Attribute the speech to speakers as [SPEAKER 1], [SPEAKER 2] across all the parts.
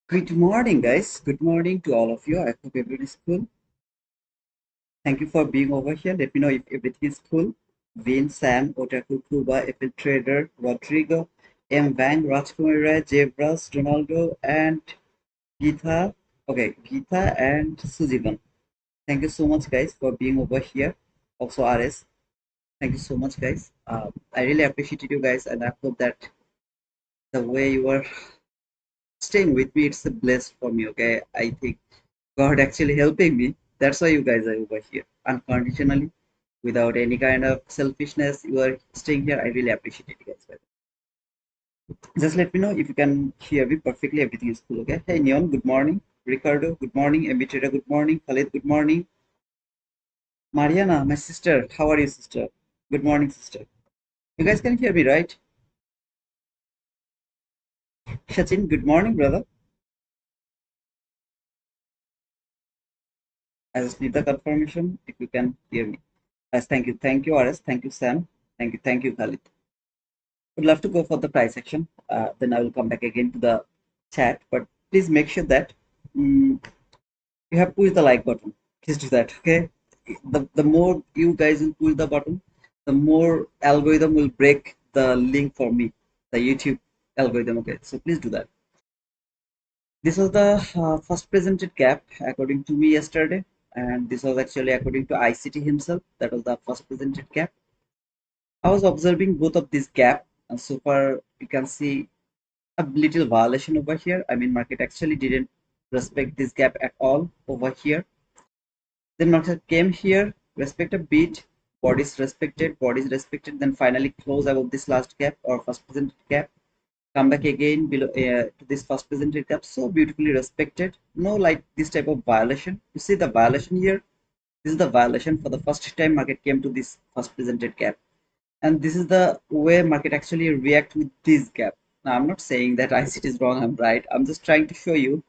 [SPEAKER 1] Good morning, guys. Good morning to all of you. I hope everybody's cool. Thank you for being over here. Let me know if everything is cool. Vin, Sam, Otaku, Kuba, Apple Trader, Rodrigo, M. Wang, Rajkumara, Jebras, Ronaldo, and Geetha. Okay, Geetha and Sujivan. Thank you so much, guys, for being over here. Also, RS. Thank you so much, guys. I really appreciated you guys, and I hope that the way you are staying with me, it's a blessed for me. Okay, I think God actually helping me. That's why you guys are over here unconditionally, without any kind of selfishness. You are staying here. I really appreciate it, guys. Just let me know if you can hear me perfectly. Everything is cool. Okay. Hey, Neon. Good morning. Ricardo. Good morning. Emittera. Good morning. Khalid. Good morning. Mariana, my sister. How are you, sister? Good morning, sister. You guys can hear me, right? Sachin. Good morning, brother. I just need the confirmation if you can hear me. Yes, thank you. Thank you, RS. Thank you, Sam. Thank you. Thank you, Khalid. Would love to go for the price section. Then I will come back again to the chat. But please make sure that mm, you have pushed the like button. Please do that. Okay. The more you guys will push the button, the more algorithm will break the link for me, the YouTube algorithm. Okay. So please do that. This was the first presented gap according to me yesterday, and this was actually according to ICT himself. That was the first presented gap. I was observing both of these gap, and so far you can see a little violation over here. I mean, market actually didn't respect this gap at all over here. Then market came here, respect a bit, bodies respected, then finally close above this last gap or first presented gap. Come back again below to this first presented gap, so beautifully respected. No, like this type of violation. You see the violation here. This is the violation for the first time market came to this first presented gap, and this is the way market actually react with this gap. Now I'm not saying that ICT is wrong, I'm right. I'm just trying to show you.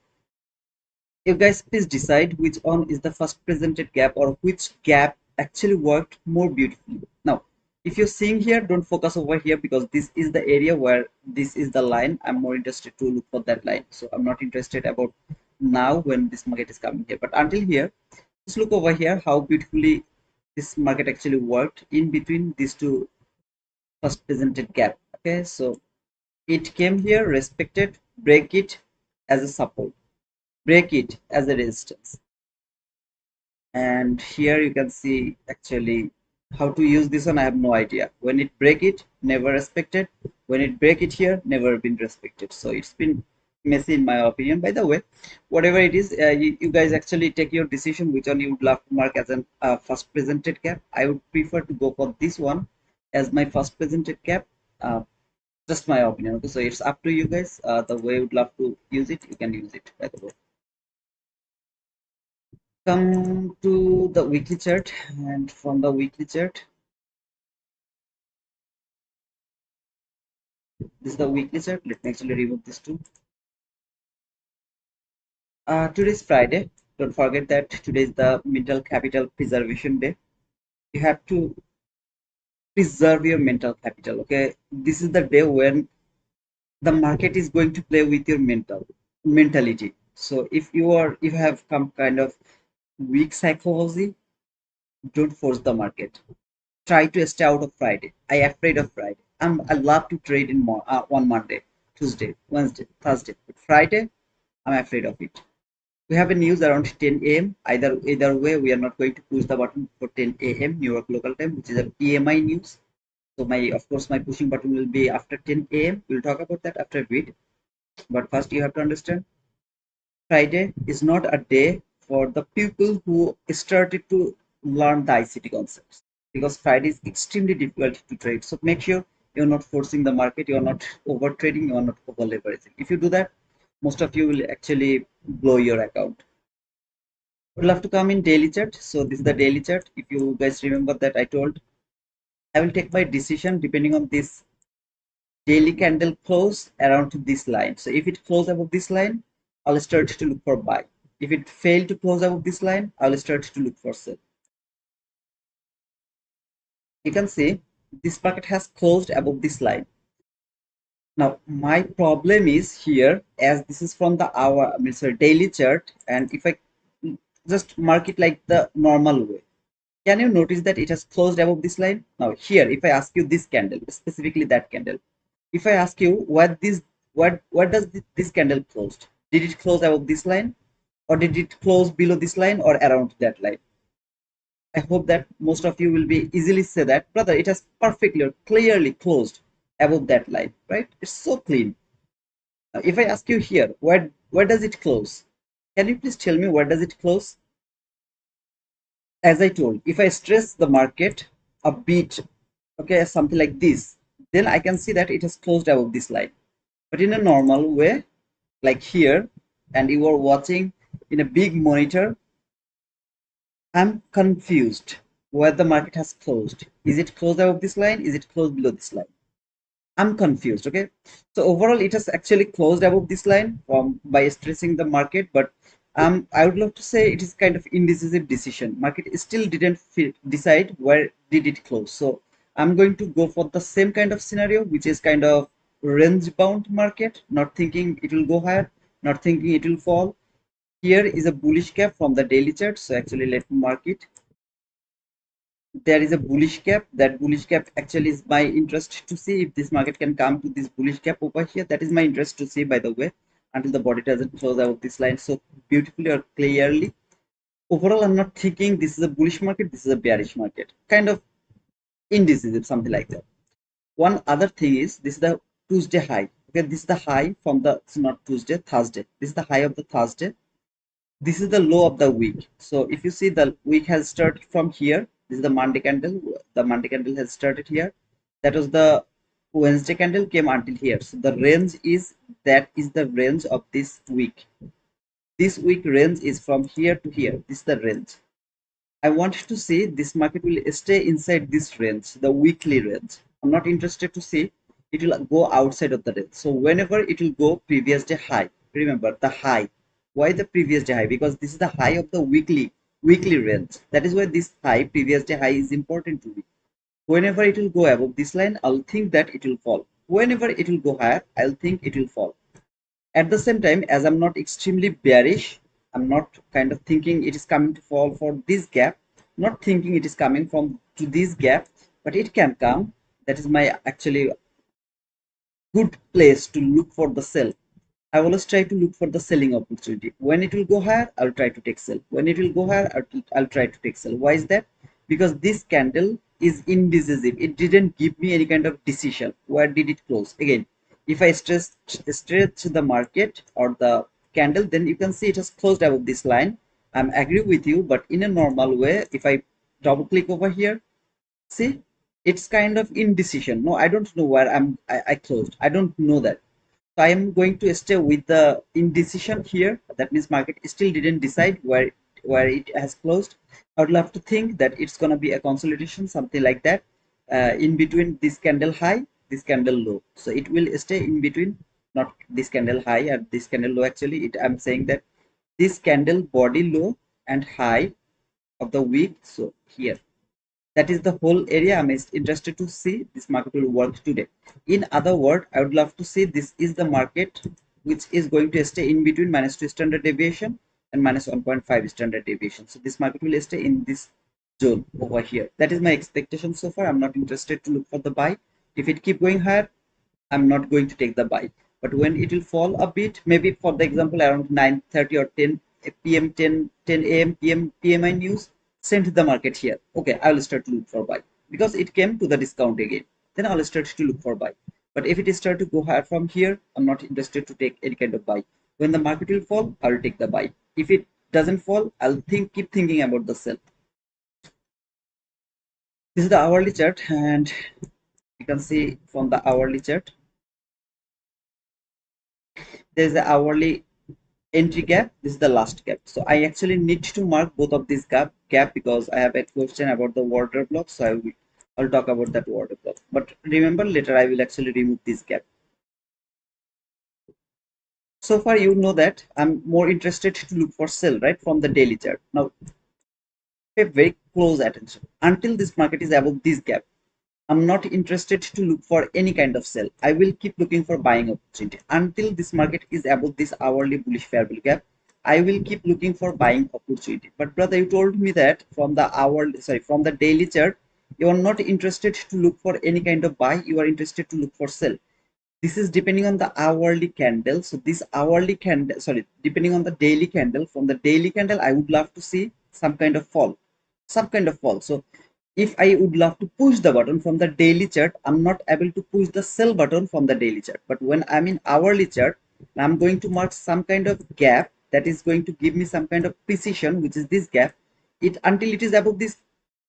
[SPEAKER 1] You guys please decide which one is the first presented gap or which gap actually worked more beautifully. Now if you're seeing here, don't focus over here because this is the area where this is the line. I'm more interested to look for that line, so I'm not interested about now when this market is coming here. But until here, just look over here how beautifully this market actually worked in between these two first presented gap. Okay, so it came here, respected, break it as a support, break it as a resistance, and here you can see actually how to use this one. I have no idea. When it break it, never respected. When it break it here, never been respected. So it's been messy in my opinion. By the way, whatever it is, you guys actually take your decision which one you would love to mark as an first presented cap. I would prefer to go for this one as my first presented cap. uh, just my opinion. Okay, so it's up to you guys. The way you would love to use it, you can use it. By the way, come to the weekly chart, and from the weekly chart, this is the weekly chart. Let me actually remove this too. Today is Friday. Don't forget that today is the mental capital preservation day. You have to preserve your mental capital. Okay, this is the day when the market is going to play with your mentality. So if you have some kind of weak psychology, don't force the market. Try to stay out of Friday. I afraid of Friday. I love to trade on Monday, Tuesday, Wednesday, Thursday, but Friday I'm afraid of it. We have a news around 10 a.m. Either way, we are not going to push the button for 10 a.m. New York local time, which is a PMI news. So my pushing button will be after 10 a.m. We'll talk about that after a bit. But first, you have to understand Friday is not a day for the people who started to learn the ICT concepts, because Friday is extremely difficult to trade. So make sure you're not forcing the market, you're not over trading, you're not over leveraging. If you do that, most of you will actually blow your account. Would love to come in daily chart. So this is the daily chart. If you guys remember that I told, I will take my decision depending on this daily candle close around to this line. So if it close above this line, I'll start to look for buy. If it fail to close above this line, I'll start to look for sell. You can see this market has closed above this line. Now my problem is here, as this is from the hour, I mean, sorry, daily chart, and if I just mark it like the normal way, can you notice that it has closed above this line? Now here, if I ask you this candle, specifically that candle, if I ask you what does this candle closed? Did it close above this line, or did it close below this line, or around that line? I hope that most of you will be easily say that, brother, it has perfectly or clearly closed above that line, right? It's so clean. Now, if I ask you here, where does it close? Can you please tell me where does it close? As I told, if I stress the market a bit, okay, something like this, then I can see that it has closed above this line. But in a normal way, like here, and you are watching in a big monitor, I'm confused where the market has closed. Is it closed above this line? Is it closed below this line? I'm confused. Okay. So overall, it has actually closed above this line by stressing the market, but I would love to say it is kind of indecisive decision. Market still didn't decide where did it close. So I'm going to go for the same kind of scenario, which is kind of range bound market, not thinking it will go higher, not thinking it will fall. Here is a bullish cap from the daily chart. So actually, let me mark it. There is a bullish cap. That bullish cap actually is my interest to see if this market can come to this bullish cap over here. That is my interest to see, by the way, until the body doesn't close out this line so beautifully or clearly. Overall, I'm not thinking this is a bullish market, this is a bearish market, kind of indecisive, something like that. One other thing is this is the Tuesday high. Okay, this is the high from the, it's not Tuesday, Thursday. This is the high of the Thursday. This is the low of the week. So if you see, the week has started from here. This is the Monday candle. The Monday candle has started here. That was the Wednesday candle came until here. So the range is, that is the range of this week. This week range is from here to here. This is the range. I want to see this market will stay inside this range, the weekly range. I'm not interested to see it will go outside of the range. So whenever it will go previous day high, remember the high. Why the previous day high? Because this is the high of the weekly range. That is why this high, previous day high, is important to me. Whenever it will go above this line, I'll think that it will fall. Whenever it will go higher, I'll think it will fall. At the same time, as I'm not extremely bearish, I'm not kind of thinking it is coming to fall for this gap, not thinking it is coming from to this gap, but it can come. That is my actually good place to look for the sell. I always try to look for the selling opportunity. When it will go higher, I'll try to take sell. When it will go higher, I'll try to take sell. Why is that? Because this candle is indecisive. It didn't give me any kind of decision. Where did it close? Again, if I stretch the market or the candle, then you can see it has closed above this line. I'm agree with you, but in a normal way, if I double click over here, see, it's kind of indecision. No, I don't know where I closed. I don't know that. So I am going to stay with the indecision here. That means market still didn't decide where it has closed. I would love to think that it's gonna be a consolidation, something like that, in between this candle high, this candle low. So it will stay in between, not this candle high and this candle low. Actually, I'm saying that this candle body low and high of the week. So here, that is the whole area I'm interested to see this market will work today. In other words, I would love to see this is the market which is going to stay in between -2 standard deviation and -1.5 standard deviation. So this market will stay in this zone over here. That is my expectation so far. I'm not interested to look for the buy. If it keep going higher, I'm not going to take the buy. But when it will fall a bit, maybe for the example around 9:30 or 10 p.m., 10 a.m. p.m. PMI news, send the market here. Okay, I will start to look for buy because it came to the discount again. Then I'll start to look for buy. But if it is start to go higher from here, I'm not interested to take any kind of buy. When the market will fall, I'll take the buy. If it doesn't fall, I'll keep thinking about the sell. This is the hourly chart, and you can see from the hourly chart, there's the hourly entry gap. This is the last gap. So I actually need to mark both of these gap because I have a question about the water block. So I'll talk about that water block. But remember, later I will actually remove this gap. So far, you know that I'm more interested to look for sell, right, from the daily chart. Now, pay very close attention until this market is above this gap. I'm not interested to look for any kind of sell. I will keep looking for buying opportunity until this market is above this hourly bullish fair value gap. I will keep looking for buying opportunity. But brother, you told me that from the from the daily chart, you are not interested to look for any kind of buy. You are interested to look for sell. This is depending on the hourly candle. So this hourly candle, depending on the daily candle. From the daily candle, I would love to see some kind of fall, So if I would love to push the button from the daily chart, I'm not able to push the sell button from the daily chart. But when I'm in hourly chart, I'm going to mark some kind of gap that is going to give me some kind of precision, which is this gap. It until it is above this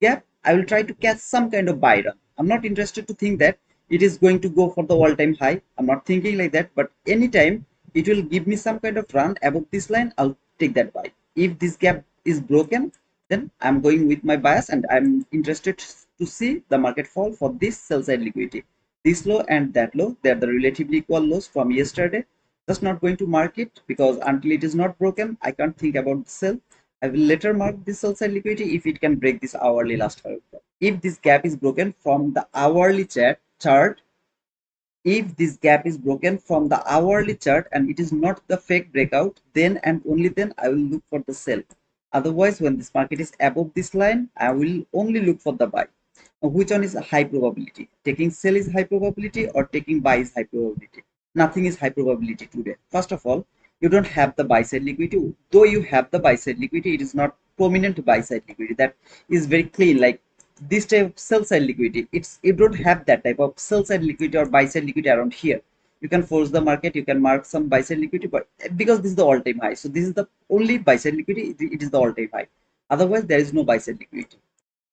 [SPEAKER 1] gap, I will try to catch some kind of buy run. I'm not interested to think that it is going to go for the all-time high. I'm not thinking like that, but anytime it will give me some kind of run above this line, I'll take that buy. If this gap is broken, then I'm going with my bias and I'm interested to see the market fall for this sell side liquidity. This low and that low, they're the relatively equal lows from yesterday. Just not going to mark it because until it is not broken, I can't think about the sell. I will later mark this sell side liquidity if it can break this hourly last hour. If this gap is broken from the hourly chart, if this gap is broken from the hourly chart and it is not the fake breakout, then and only then I will look for the sell. Otherwise, when this market is above this line, I will only look for the buy. Now, which one is a high probability? Taking sell is high probability or taking buy is high probability? Nothing is high probability today. First of all, you don't have the buy side liquidity. Though you have the buy side liquidity, it is not prominent buy side liquidity. That is very clean. Like this type of sell side liquidity, it's you don't have that type of sell side liquidity or buy side liquidity around here. You can force the market, you can mark some buy side liquidity, but because this is the all-time high, so this is the only buy side liquidity, it is the all-time high. Otherwise there is no buy side liquidity.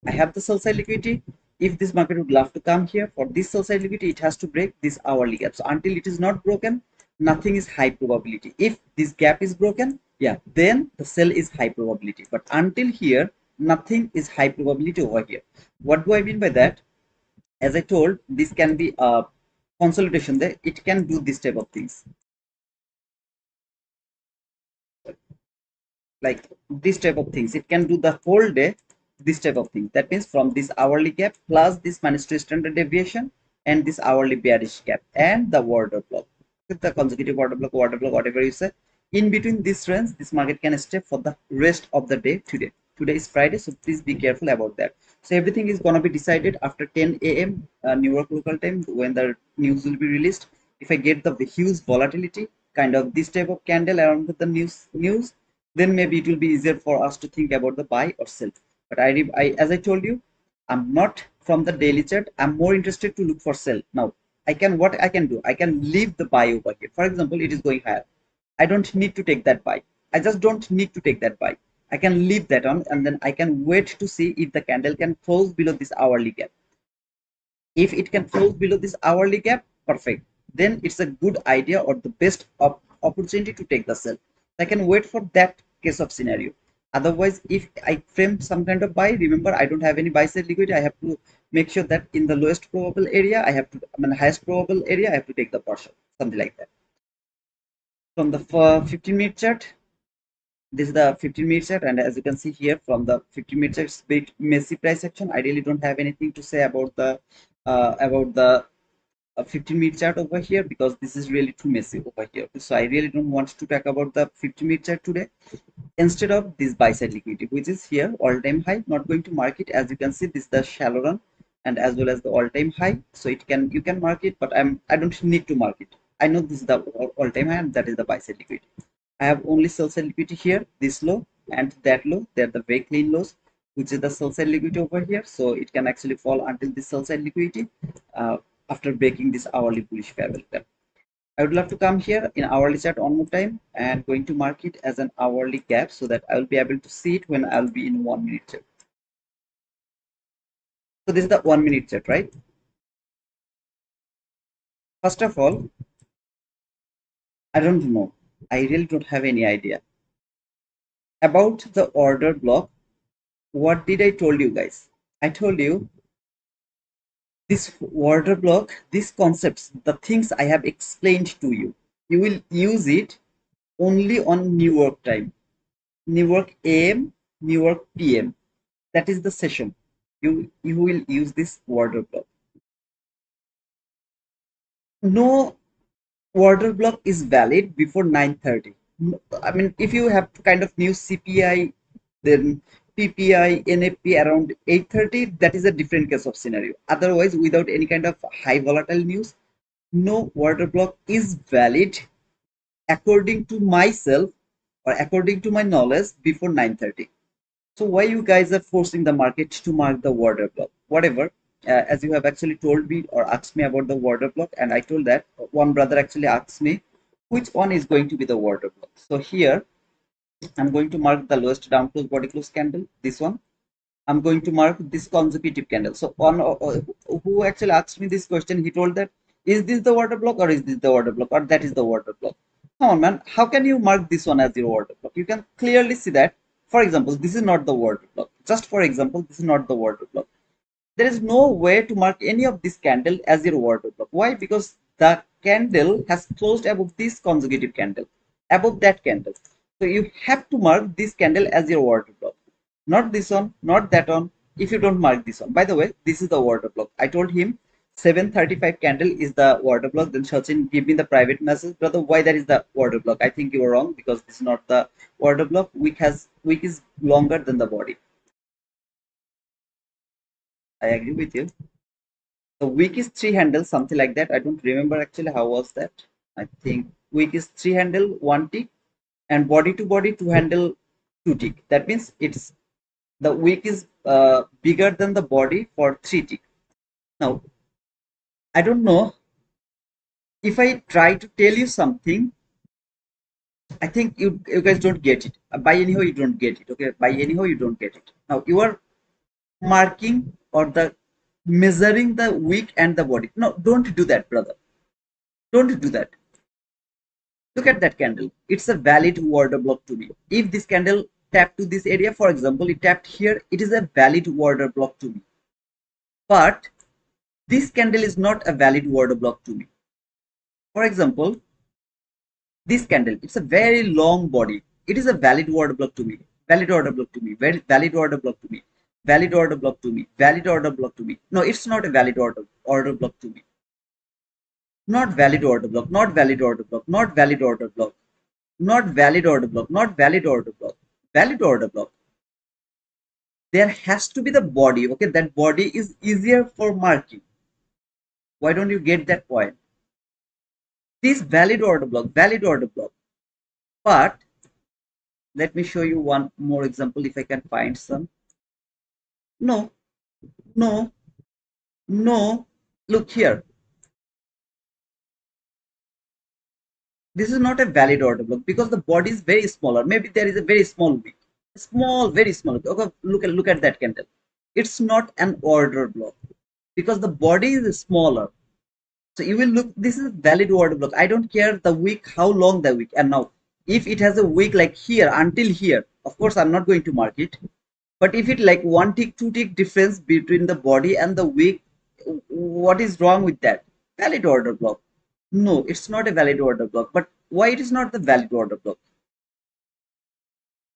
[SPEAKER 1] I have the sell side liquidity. If this market would love to come here for this sell side liquidity, it has to break this hourly gap. So until it is not broken, nothing is high probability. If this gap is broken, yeah, then the sell is high probability. But until here, nothing is high probability over here. What do I mean by that? As I told, this can be a consolidation there. It can do this type of things. Like this type of things. It can do the whole day this type of thing. That means from this hourly gap plus this minus 2 standard deviation and this hourly bearish gap and the order block. With the consecutive order block, whatever you say. In between this range, this market can stay for the rest of the day today. Today is Friday, so please be careful about that. So everything is gonna be decided after 10 a.m. New York local time when the news will be released. If I get the huge volatility, kind of this type of candle around with the news, then maybe it will be easier for us to think about the buy or sell. But as I told you, I'm not from the daily chart. I'm more interested to look for sell. Now, what I can do, I can leave the buy over here. For example, it is going higher. I don't need to take that buy. I just don't need to take that buy. I can leave that on and then I can wait to see if the candle can close below this hourly gap. If it can close below this hourly gap, perfect. Then it's a good idea or the best opportunity to take the sell. I can wait for that case of scenario. Otherwise, if I frame some kind of buy, remember I don't have any buy side liquidity. I have to make sure that in the lowest probable area, highest probable area, I have to take the partial, something like that. From the 15-minute chart, this is the 15-minute chart, and as you can see here from the 15-minute chart, it's a bit messy price action. I really don't have anything to say about the a 15-minute chart over here because this is really too messy over here. So I really don't want to talk about the 15-minute chart today. Instead of this buy side liquidity, which is here all-time high, not going to mark it. As you can see, this is the shallow run and as well as the all-time high. So you can mark it, but I don't need to mark it. I know this is the all-time high and that is the buy side liquidity. I have only sell side liquidity here, this low and that low. They're the very clean lows, which is the sell side liquidity over here. So it can actually fall until this sell side liquidity. After breaking this hourly bullish fair value gap. I would love to come here in hourly chart one more time and going to mark it as an hourly gap so that I will be able to see it when I'll be in 1 minute chart. So this is the 1 minute chart, right? First of all, I don't know. I really don't have any idea about the order block. What did I told you guys? I told you this order block, these concepts, the things I have explained to you, you will use it only on New York time. New York AM, New York PM. That is the session. You will use this order block. No order block is valid before 9:30. I mean, if you have kind of new CPI, then PPI, NFP around 8:30, that is a different case of scenario. Otherwise, without any kind of high volatile news, no order block is valid according to myself or according to my knowledge before 9:30. So why you guys are forcing the market to mark the order block? Whatever, as you have actually told me or asked me about the order block, and I told that one brother actually asked me which one is going to be the order block. So here I'm going to mark the lowest down close body close candle. This one. I'm going to mark this consecutive candle. So on who actually asked me this question, he told that is this the order block or is this the order block or that is the order block. Come on, man. How can you mark this one as your order block? You can clearly see that. For example, this is not the order block. Just for example, this is not the order block. There is no way to mark any of this candle as your order block. Why? Because the candle has closed above this consecutive candle, above that candle. So you have to mark this candle as your order block. Not this one, not that one. If you don't mark this one. By the way, this is the order block. I told him 7:35 candle is the order block. Then Sachin give me the private message, brother. Why that is the order block? I think you are wrong because this is not the order block. Wick is longer than the body. I agree with you. The wick is three handles, something like that. I don't remember actually how was that. I think wick is three handle, one tick, and body to body two handle, two tick. That means it's the wick is bigger than the body for three tick. Now I don't know if I try to tell you something. I think you guys don't get it. By anyhow you don't get it. Okay, by anyhow you don't get it. Now you are marking or the measuring the wick and the body. No, don't do that, brother. Don't do that. Look at that candle. It's a valid order block to me. If this candle tapped to this area, for example, it tapped here, it is a valid order block to me. But this candle is not a valid order block to me. For example, this candle, it's a very long body. It is a valid order block to me. Valid order block to me. Very valid order block to me. Valid order block to me. Valid order block to me. No, it's not a valid order block to me. Not valid order block. Not valid order block. Not valid order block. Not valid order block. Not valid order block. Valid order block. There has to be the body. Okay, that body is easier for marking. Why don't you get that point? This valid order block. Valid order block. But let me show you one more example if I can find some. No, no, no. Look here. This is not a valid order block because the body is very smaller. Maybe there is a very small wick. Small, very small. Okay, look at that candle. It's not an order block because the body is smaller. So you will look, this is valid order block. I don't care the wick, how long the wick. And now, if it has a wick like here until here, of course, I'm not going to mark it. But if it like one tick, two tick difference between the body and the wick, what is wrong with that? Valid order block. No, it's not a valid order block. But why it is not the valid order block?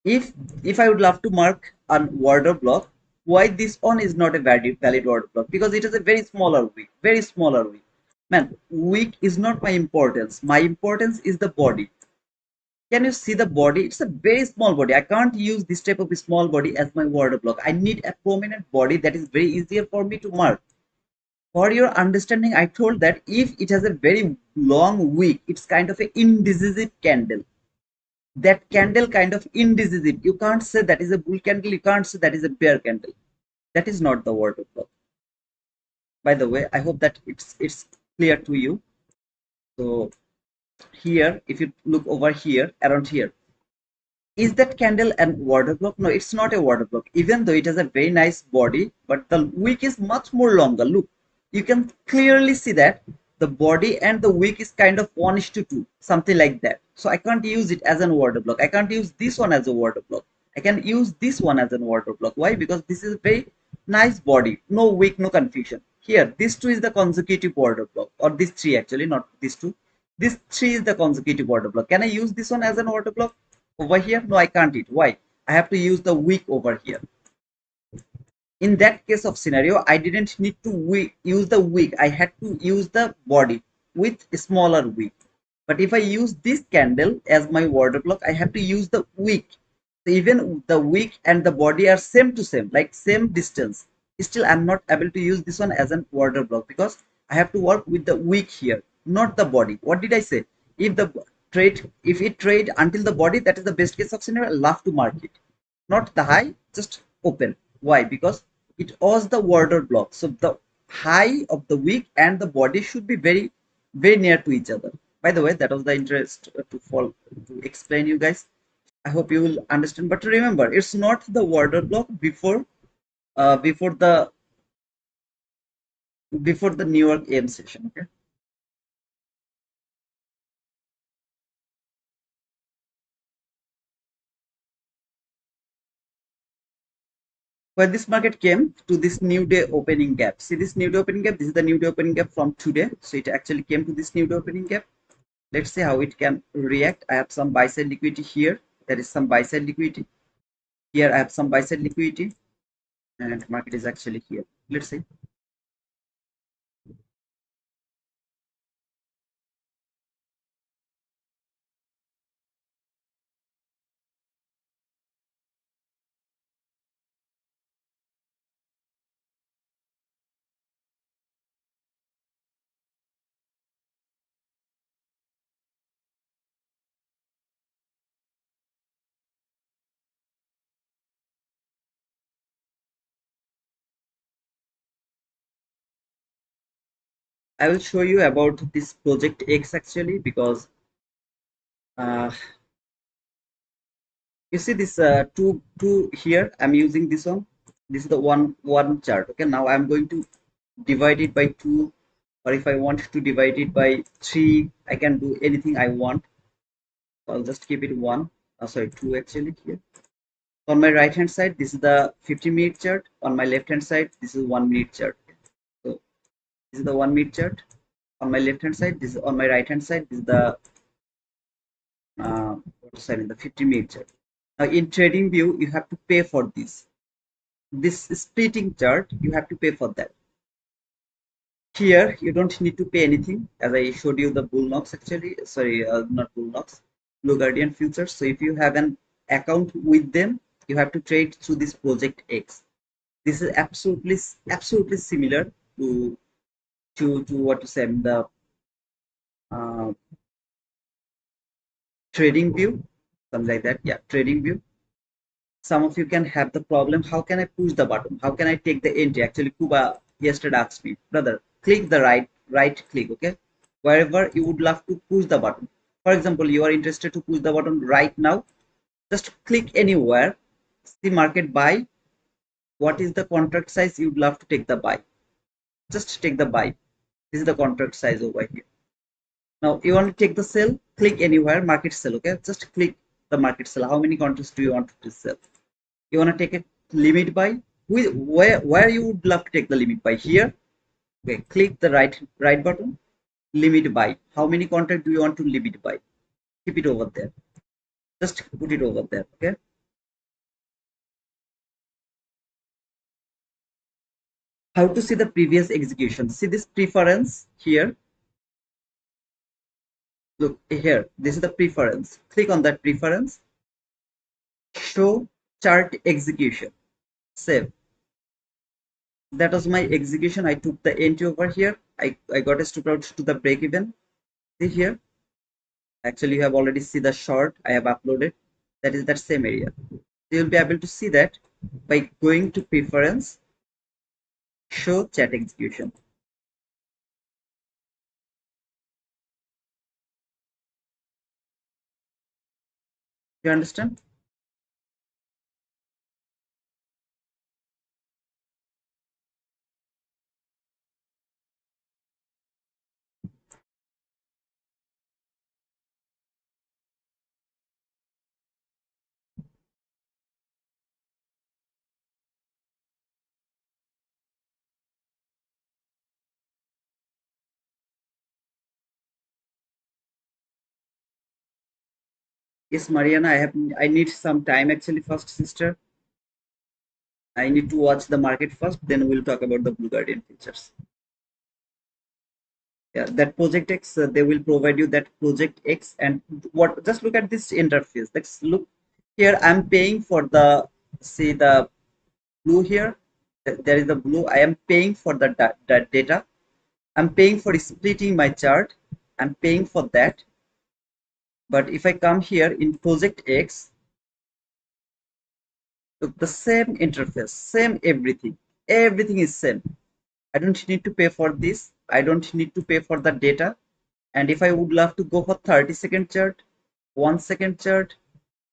[SPEAKER 1] If I would love to mark an order block, why this one is not a valid order block? Because it is a very smaller wick, very smaller wick. Man, wick is not my importance. My importance is the body. Can you see the body? It's a very small body. I can't use this type of a small body as my order block. I need a prominent body that is very easier for me to mark. For your understanding, I told that if it has a very long wick, it's kind of an indecisive candle. That candle kind of indecisive. You can't say that is a bull candle. You can't say that is a bear candle. That is not the order block. By the way, I hope that it's clear to you. So here, if you look over here, around here, is that candle an water block? No, it's not a water block, even though it has a very nice body, but the wick is much more longer. Look, you can clearly see that the body and the wick is kind of 1:2, something like that. So I can't use it as an water block. I can't use this one as a water block. I can use this one as a water block. Why? Because this is a very nice body, no wick, no confusion. Here, this two is the consecutive water block, or this three actually, not this two. This three is the consecutive water block. Can I use this one as an water block? Over here? No, I can't it. Why? I have to use the wick over here. In that case of scenario, I didn't need to use the wick. I had to use the body. with a smaller wick. But if I use this candle as my water block, I have to use the wick. So even the wick and the body are same to same, like same distance. Still, I'm not able to use this one as an water block because I have to work with the wick here, not the body. What did I say? If the if it trade until the body, that is the best case of scenario. I love to mark it, not the high, just open. Why? Because it was the water block. So the high of the wick and the body should be very near to each other. By the way, that was the interest to explain you guys. I hope you will understand. But remember, it's not the water block before uh, before the before the New York AM session. Okay. When this market came to this new day opening gap. See this new day opening gap. This is the new day opening gap from today. So it actually came to this new day opening gap. Let's see how it can react. I have some buy side liquidity here. There is some buy side liquidity. Here I have some buy side liquidity, and market is actually here. Let's see. I will show you about this project X actually because uh, you see this two here. I'm using this one. This is the one chart. Okay, now I'm going to divide it by two, or if I want to divide it by three, I can do anything I want. So I'll just keep it one. Sorry, two actually here. On my right hand side, this is the 50-minute chart. On my left hand side, this is 1 minute chart. So this is the 1 minute chart. On my left hand side, this is on my right hand side, this is the sorry, the 50-minute chart. Now in trading view, you have to pay for this splitting chart. You have to pay for that. Here you don't need to pay anything, as I showed you the bullnox actually. Sorry, not bullnox, blue guardian futures. So if you have an account with them, you have to trade through this project X. This is absolutely similar to what to say, the uh, trading view, something like that. Yeah, trading view. Some of you can have the problem. How can I push the button? How can I take the entry? Actually, Kuba yesterday asked me, brother, click the right click, okay? Wherever you would love to push the button. For example, you are interested to push the button right now. Just click anywhere. See market buy. What is the contract size you'd love to take the buy? Just take the buy. This is the contract size over here. Now you want to take the sell, click anywhere, market sell, okay? Just click the market sell. How many contracts do you want to sell? You want to take a limit buy? Where you would love to take the limit buy? Here, okay, click the right button, limit buy. How many contracts do you want to limit buy? Keep it over there. Just put it over there, okay? How to see the previous execution? See this preference here. Look here, this is the preference. Click on that preference, show chart execution, save. That was my execution. I took the entry over here. I got a stop out to the break even. See here. Actually, you have already see the short I have uploaded. That is that same area. You will be able to see that by going to preference, show chat execution. You understand? Yes, Mariana, I need some time actually first, sister. I need to watch the market first, then we'll talk about the Blue Guardian features. Yeah, that project X, they will provide you that project X. And what, just look at this interface. Let's look here. I'm paying for the, see the blue here. There is the blue. I am paying for the data. I'm paying for splitting my chart. I'm paying for that. But if I come here in project X, look, the same interface, same everything. Everything is same. I don't need to pay for this. I don't need to pay for the data. And if I would love to go for 30-second chart, 1 second chart,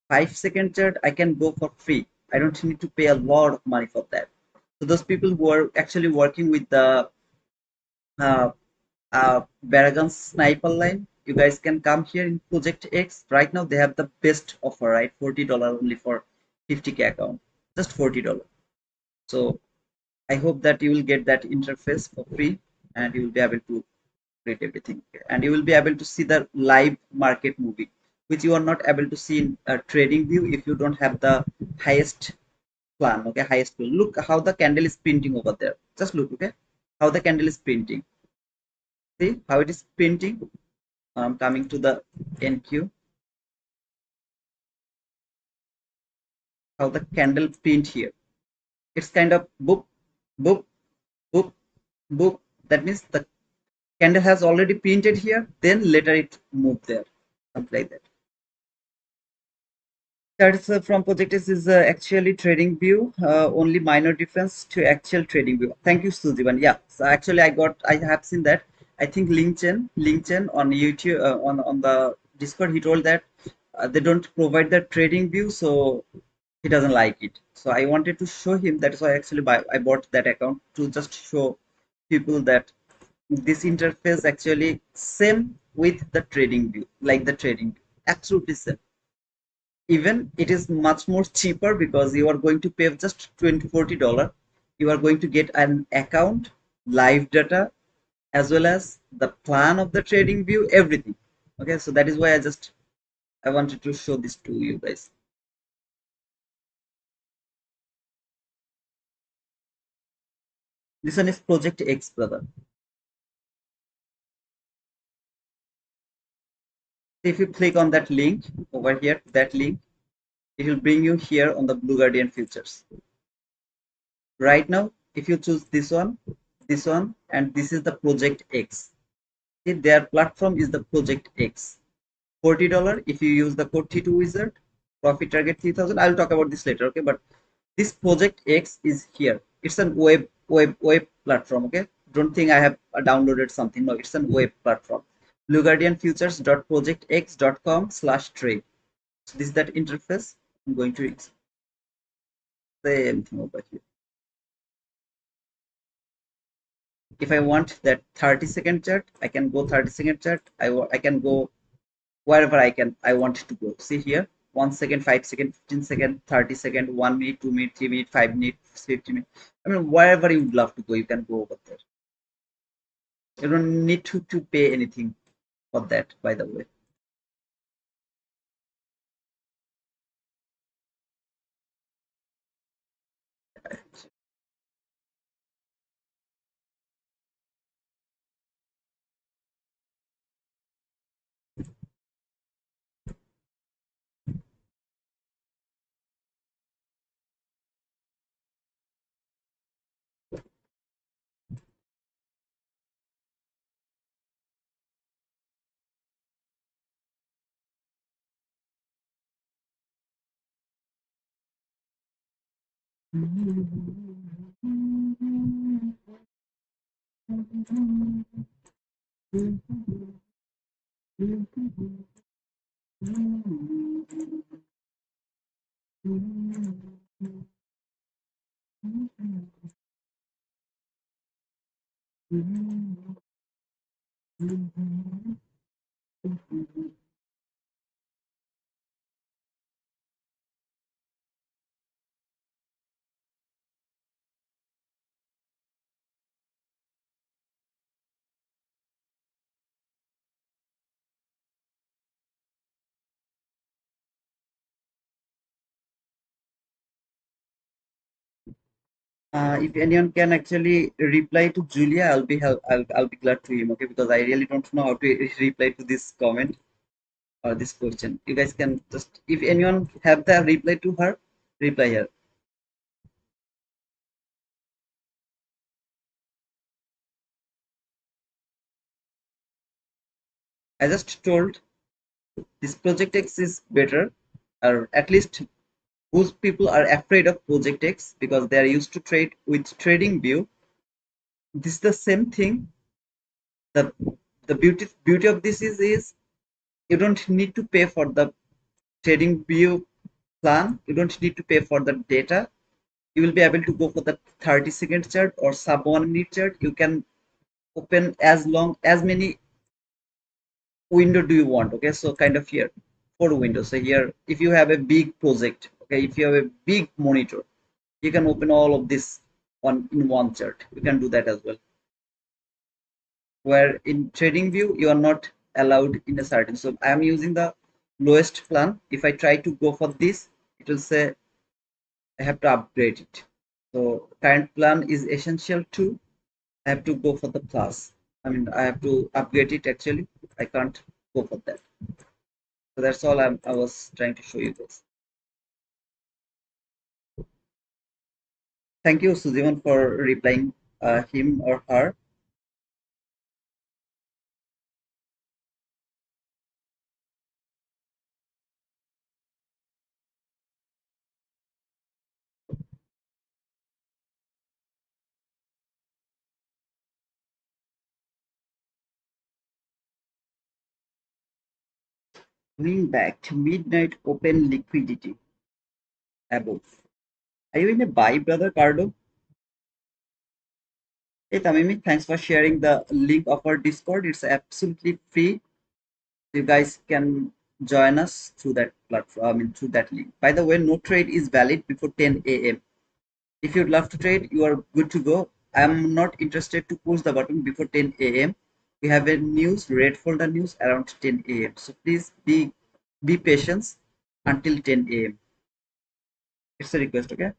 [SPEAKER 1] 5 second chart, I can go for free. I don't need to pay a lot of money for that. So those people who are actually working with the uh, Baragan sniper line, you guys can come here in Project X. Right now they have the best offer, right? $40 only for 50K account, just $40. So I hope that you will get that interface for free and you will be able to read everything. And you will be able to see the live market moving, which you are not able to see in a trading view if you don't have the highest plan. Okay, highest plan. Look how the candle is printing over there. Just look, okay, how the candle is printing. See how it is printing. I'm coming to the NQ. How the candle print here. It's kind of boop, boop, boop, boop. That means the candle has already printed here, then later it moved there, something like that. That's from project is actually trading view. Only minor difference to actual trading view. Thank you, Sujivan. Yeah, so actually I have seen that. I think LinkedIn on YouTube, on the Discord, he told that they don't provide the trading view, so he doesn't like it. So I wanted to show him. That's why actually I bought that account to just show people that this interface actually same with the trading view, like the trading view, absolutely same. Even it is much more cheaper because you are going to pay just 20 $40. You are going to get an account, live data, as well as the plan of the trading view, everything. Okay, so that is why I wanted to show this to you guys. This one is Project X, brother. If you click on that link over here, that link, it will bring you here on the Blue Guardian futures. Right now, if you choose this one, and this is the Project X. See, their platform is the Project X. $40 if you use the code T2 wizard, profit target 3000. I'll talk about this later, okay? But this Project X is here. It's an web platform, okay? Don't think I have downloaded something. No, it's a web platform. blueguardianfutures.projectx.com/trade. So this is that interface. I'm going to say anything over here. If I want that 30-second chart, I can go 30-second chart. I can go wherever I want to go. See here, 1 second, 5 second, 15 second, 30 second, 1 minute, 2 minute, 3 minute, 5 minutes, 50 minutes. I mean, wherever you would love to go, you can go over there. You don't need to pay anything for that, by the way. If anyone can actually reply to Julia, I'll be glad to him. Okay, because I really don't know how to reply to this comment or this question. You guys can just, if anyone have the reply to her, reply her. I just told this Project X is better, or at least whose people are afraid of Project X because they are used to trade with Trading View. This is the same thing. The beauty of this is you don't need to pay for the Trading View plan. You don't need to pay for the data. You will be able to go for the 30-second chart or sub 1 minute chart. You can open as many window do you want. Okay, so kind of here 4 windows. So here, if you have a big project, okay, if you have a big monitor, you can open all of this on in one chart. You can do that as well. Where in Trading View you are not allowed in a certain. So I am using the lowest plan. If I try to go for this, it will say I have to upgrade it. So current plan is essential too. I have to go for the plus. I mean, I have to upgrade it actually. I can't go for that. So that's all I was trying to show you guys. Thank you, Sujivan, for replying him or her. Going back to midnight open liquidity above. Are you in a buy, brother Cardo? Hey, Tamimi, thanks for sharing the link of our Discord. It's absolutely free. You guys can join us through that platform, I mean, through that link. By the way, no trade is valid before 10 a.m. If you'd love to trade, you are good to go. I'm not interested to push the button before 10 a.m. We have a news, red folder news around 10 a.m. So please be patient until 10 a.m. It's a request, okay?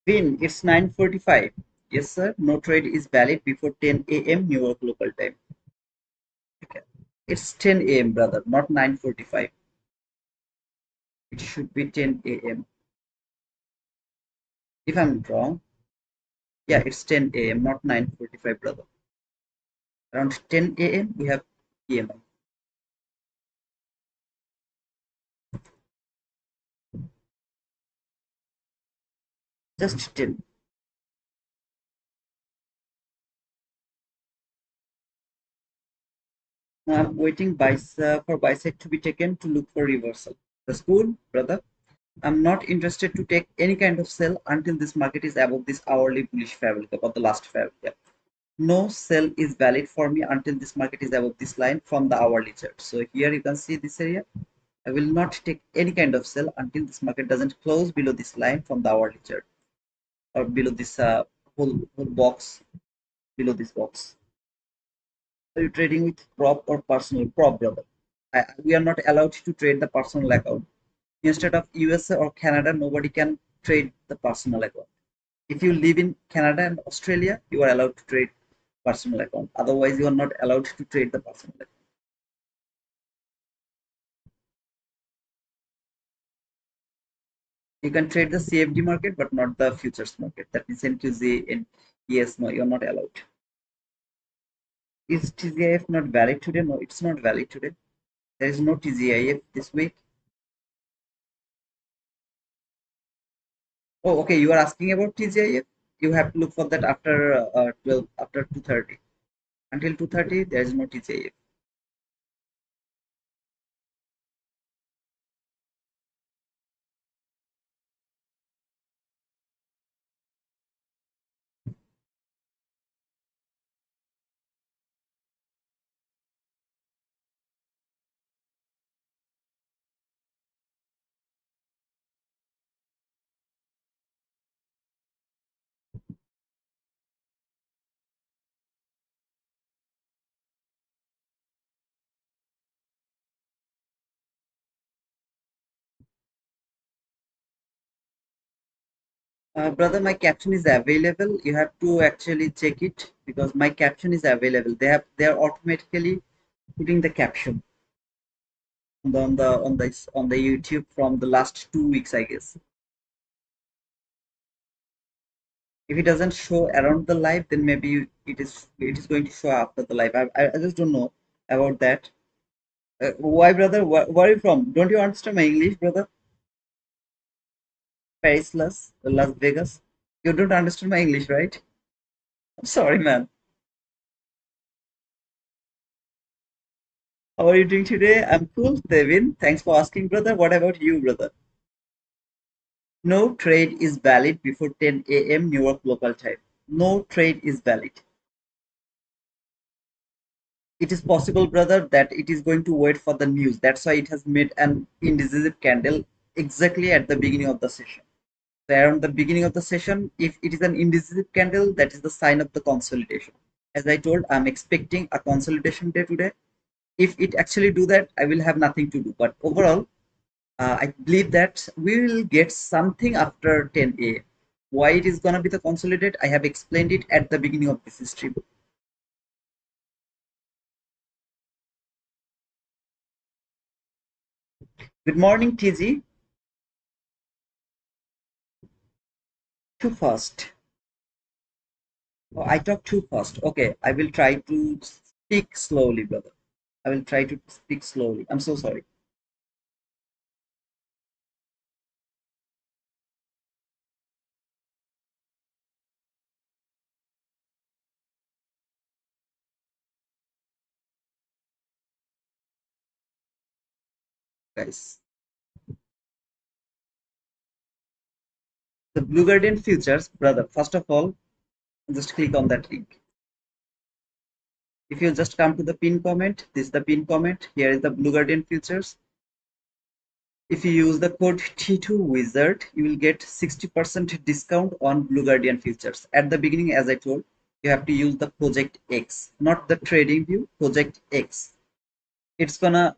[SPEAKER 1] Win, it's 9:45. Yes, sir. No trade is valid before 10 a.m. New York local time. Okay. It's 10 a.m., brother, not 9:45. It should be 10 a.m. If I'm wrong, yeah, it's 10 a.m., not 9:45, brother. Around 10 a.m. we have PMI. Just 10. Now I'm waiting for bicycle to be taken to look for reversal. The school, brother, I'm not interested to take any kind of sell until this market is above this hourly bullish fabric about the last fabric. Yeah. No sell is valid for me until this market is above this line from the hourly chart. So here you can see this area. I will not take any kind of sell until this market doesn't close below this line from the hourly chart or below this whole box, below this box. Are you trading with prop or personal? Prop, brother. We are not allowed to trade the personal account. Instead of USA or Canada, nobody can trade the personal account. If you live in Canada and Australia, you are allowed to trade personal account. Otherwise, you are not allowed to trade the personal account. You can trade the CFD market, but not the futures market. That is NQZ and yes, no, you're not allowed. Is TGIF not valid today? No, it's not valid today. There is no TGIF this week. Oh, okay. You are asking about TGIF. You have to look for that after 12, after 2:30. Until 2:30, there is no TGIF. Brother, my caption is available. You have to actually check it because my caption is available. They are automatically putting the caption on the YouTube from the last 2 weeks, I guess. If it doesn't show around the live, then maybe it is going to show after the live. I just don't know about that. Why, brother? Where are you from? Don't you understand my English, brother? Paris, Las Vegas. You don't understand my English, right? I'm sorry, man. How are you doing today? I'm cool, Devin. Thanks for asking, brother. What about you, brother? No trade is valid before 10 a.m. New York local time. No trade is valid. It is possible, brother, that it is going to wait for the news. That's why it has made an indecisive candle exactly at the beginning of the session. So around the beginning of the session, if it is an indecisive candle, that is the sign of the consolidation. As I told, I'm expecting a consolidation day today. If it actually do that, I will have nothing to do. But overall, I believe that we will get something after 10 a.m. Why it is gonna be the consolidate, I have explained it at the beginning of this stream. Good morning, TG. Too fast. Oh, I talk too fast. Okay, I will try to speak slowly, brother. I will try to speak slowly. I'm so sorry. Guys. The Blue Guardian futures, brother. First of all, just click on that link. If you just come to the pin comment, this is the pin comment. Here is the Blue Guardian futures. If you use the code T2 Wizard, you will get 60% discount on Blue Guardian futures. At the beginning, as I told, you have to use the Project X, not the trading view, Project X. It's gonna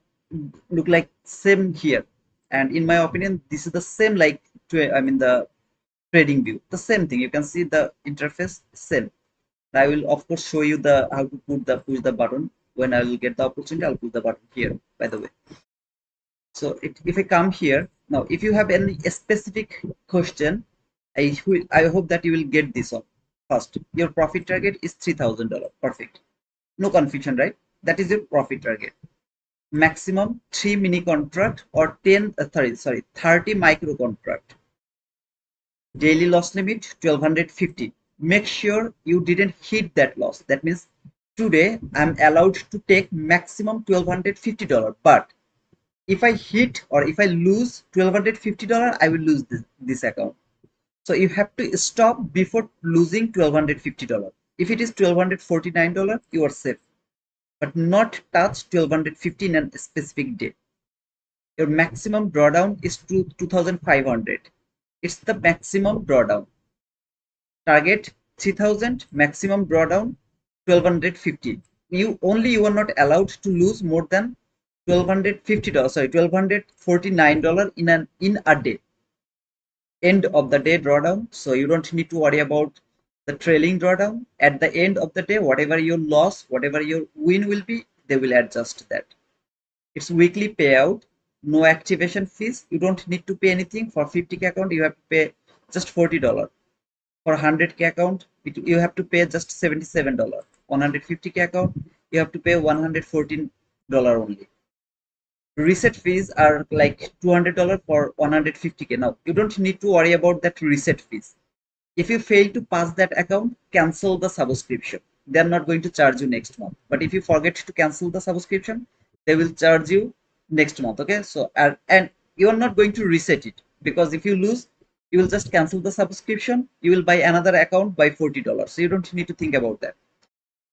[SPEAKER 1] look like same here. And in my opinion, this is the same like, the trading view, the same thing. You can see the interface, same. I will of course show you the how to push the button. When I will get the opportunity, I'll push the button here, by the way. So if I come here now, if you have any specific question, I hope that you will get this one first. Your profit target is $3,000. Perfect. No confusion, right? That is your profit target. Maximum 3 mini contract or 30 micro contract. Daily loss limit 1250. Make sure you didn't hit that loss. That means today I'm allowed to take maximum $1250, but if I hit or if I lose $1250, I will lose this account. So you have to stop before losing $1250. If it is $1249, you are safe, but not touch 1250 in a specific day. Your maximum drawdown is 2500. It's the maximum drawdown. Target 3000, maximum drawdown 1250. You are not allowed to lose more than $1250, sorry, $1249 in a day. End of the day drawdown. So you don't need to worry about the trailing drawdown. At the end of the day, whatever your loss, whatever your win will be, they will adjust that. It's weekly payout, no activation fees. You don't need to pay anything. For 50K account, you have to pay just $40. For 100K account, you have to pay just $77. 150K account, you have to pay $114 only. Reset fees are like $200 for 150K. Now you don't need to worry about that reset fees. If you fail to pass that account, cancel the subscription. They're not going to charge you next month. But if you forget to cancel the subscription, they will charge you next month. Okay. So, and you are not going to reset it, because if you lose, you will just cancel the subscription. You will buy another account by $40. So you don't need to think about that.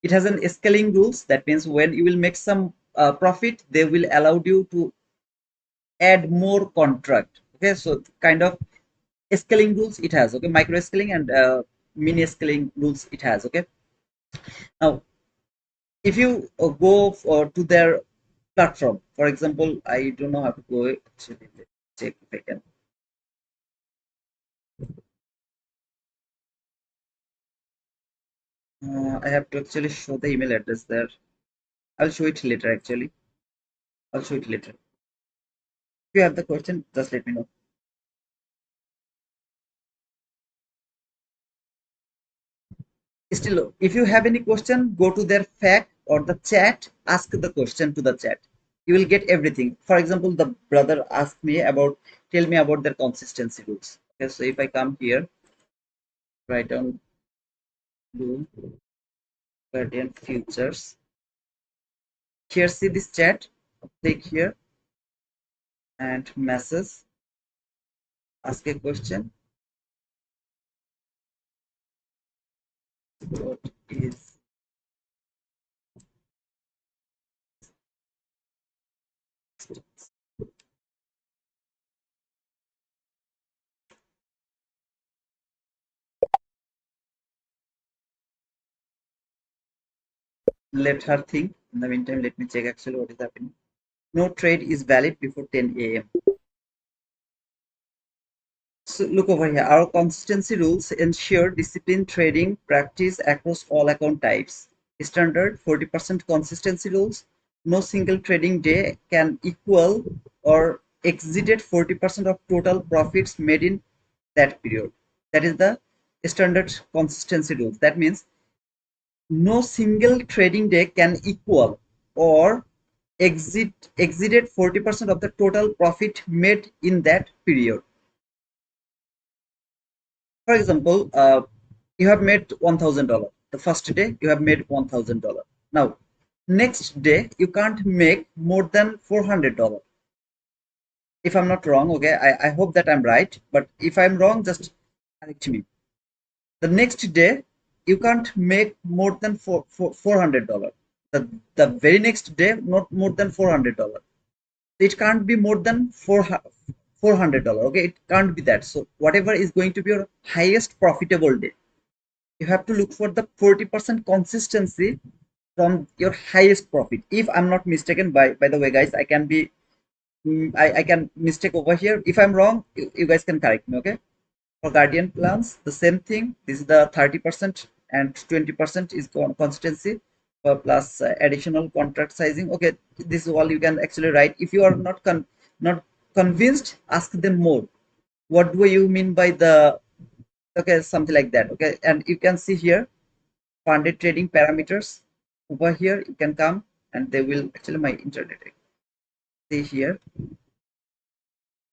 [SPEAKER 1] It has an scaling rules. That means when you will make some profit, they will allow you to add more contract. Okay. So kind of scaling rules it has. Okay. Micro scaling and mini scaling rules it has. Okay. Now if you go to their platform, for example, I don't know how to go actually. Let's check if I can. I have to actually show the email address there. I'll show it later. Actually, I'll show it later. If you have the question, just let me know. Still, if you have any question, go to their fact or the chat, ask the question to the chat. You will get everything. For example, the brother asked me about, tell me about their consistency rules. Okay, so if I come here, write down blue guardian futures. Here, see this chat. Click here and message, ask a question. What is let her think. In the meantime, let me check actually what is happening. No trade is valid before 10 a.m. So look over here. Our consistency rules ensure disciplined trading practice across all account types. Standard 40% consistency rules. No single trading day can equal or exceed 40% of total profits made in that period. That is the standard consistency rules. That means no single trading day can equal or exceeded 40% of the total profit made in that period. For example, you have made $1,000. The first day you have made $1,000. Now, next day you can't make more than $400. If I'm not wrong, okay, I hope that I'm right. But if I'm wrong, just correct me. The next day you can't make more than $400. The very next day, not more than $400. It can't be more than $400. Okay, it can't be that. So whatever is going to be your highest profitable day, you have to look for the 40% consistency from your highest profit. If I'm not mistaken, by the way, guys, I can be I can mistake over here. If I'm wrong, you guys can correct me. Okay. For guardian plans, the same thing. This is the 30% and 20% is consistency plus additional contract sizing. Okay, this is all you can actually write. If you are not convinced, ask them more. What do you mean by the, okay, something like that. Okay, and you can see here funded trading parameters. Over here you can come and they will actually my internet. See here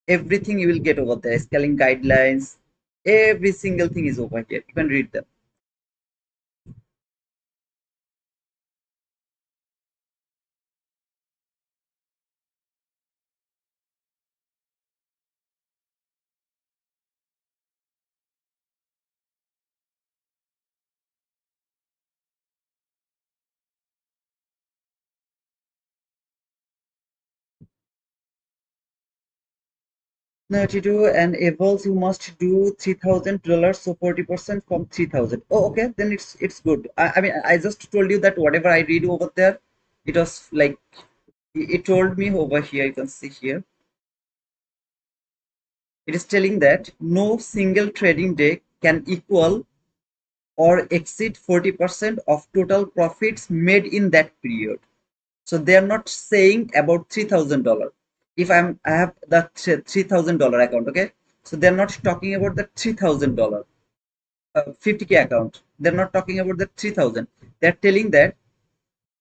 [SPEAKER 1] everything you will get over there. Scaling guidelines, every single thing is over here. You can read them. No, to do an evolves, you must do $3,000, so 40% from 3,000. Oh, okay, then it's good. I mean, I just told you that whatever I read over there, it was like it told me over here. You can see here. It is telling that no single trading day can equal or exceed 40% of total profits made in that period. So they are not saying about $3,000. If I have the $3,000 account, okay, so they're not talking about the $3,000 50K account. They're not talking about the 3,000. They're telling that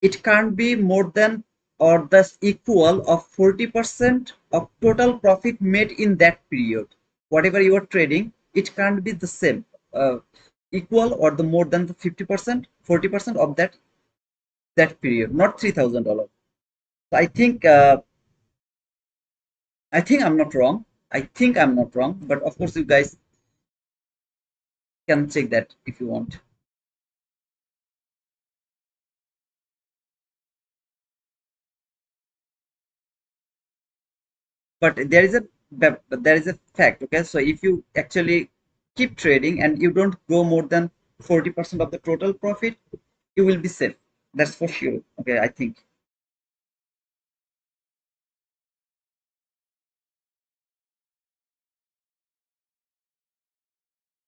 [SPEAKER 1] it can't be more than or thus equal of 40% of total profit made in that period. Whatever you are trading, it can't be the same, equal or the more than the 50%, 40% of that period, not $3,000. So I think I'm not wrong. I think I'm not wrong, but of course you guys can check that if you want. But there is a fact. Okay, so if you actually keep trading and you don't go more than 40% of the total profit, you will be safe. That's for sure. Okay, I think